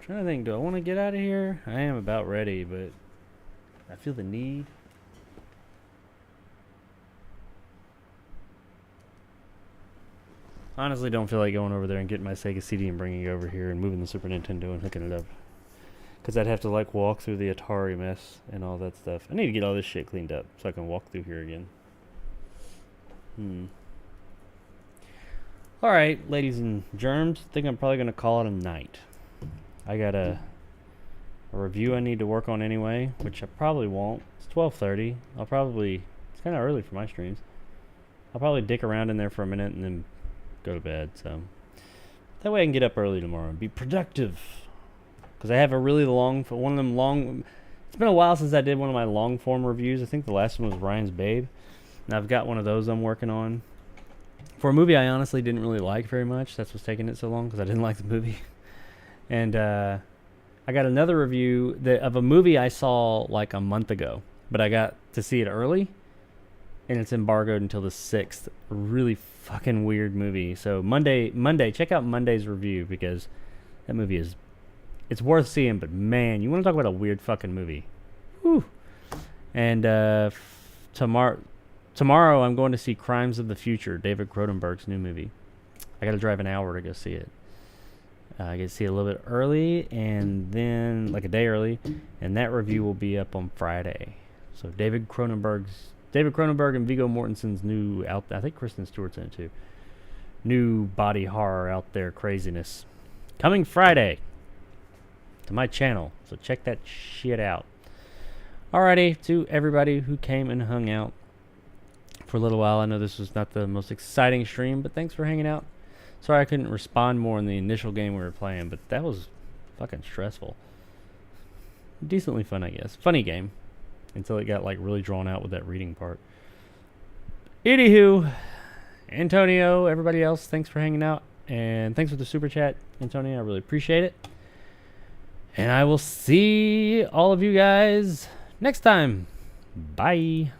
B: Trying to think, do I want to get out of here? I am about ready, but I feel the need. Honestly, don't feel like going over there and getting my Sega CD and bringing it over here and moving the Super Nintendo and hooking it up. Because I'd have to like walk through the Atari mess and all that stuff. I need to get all this shit cleaned up so I can walk through here again. Alright, ladies and germs, I think I'm probably going to call it a night. I got a review I need to work on anyway, which I probably won't. It's 12:30. It's kind of early for my streams. I'll probably dick around in there for a minute and then go to bed, so that way I can get up early tomorrow and be productive. Because I have a really long, one of them long, it's been a while since I did one of my long form reviews. I think the last one was Ryan's Babe, and I've got one of those I'm working on for a movie I honestly didn't really like very much. That's what's taking it so long, because I didn't like the movie. And I got another review of a movie I saw like a month ago, but I got to see it early, and it's embargoed until the 6th. Really fucking weird movie. So Monday, check out Monday's review, because that movie it's worth seeing, but man, you want to talk about a weird fucking movie. Whew. And tomorrow I'm going to see Crimes of the Future, David Cronenberg's new movie. I got to drive an hour to go see it. I get to see it a little bit early, and then like a day early, and that review will be up on Friday. So David Cronenberg and Viggo Mortensen's new I think Kristen Stewart's in it too. New body horror out there craziness coming Friday to my channel. So check that shit out. Alrighty, to everybody who came and hung out for a little while. I know this was not the most exciting stream, but thanks for hanging out. Sorry I couldn't respond more in the initial game we were playing, but that was fucking stressful. Decently fun, I guess. Funny game. Until it got like really drawn out with that reading part. Anywho, Antonio, everybody else, thanks for hanging out. And thanks for the super chat, Antonio. I really appreciate it. And I will see all of you guys next time. Bye.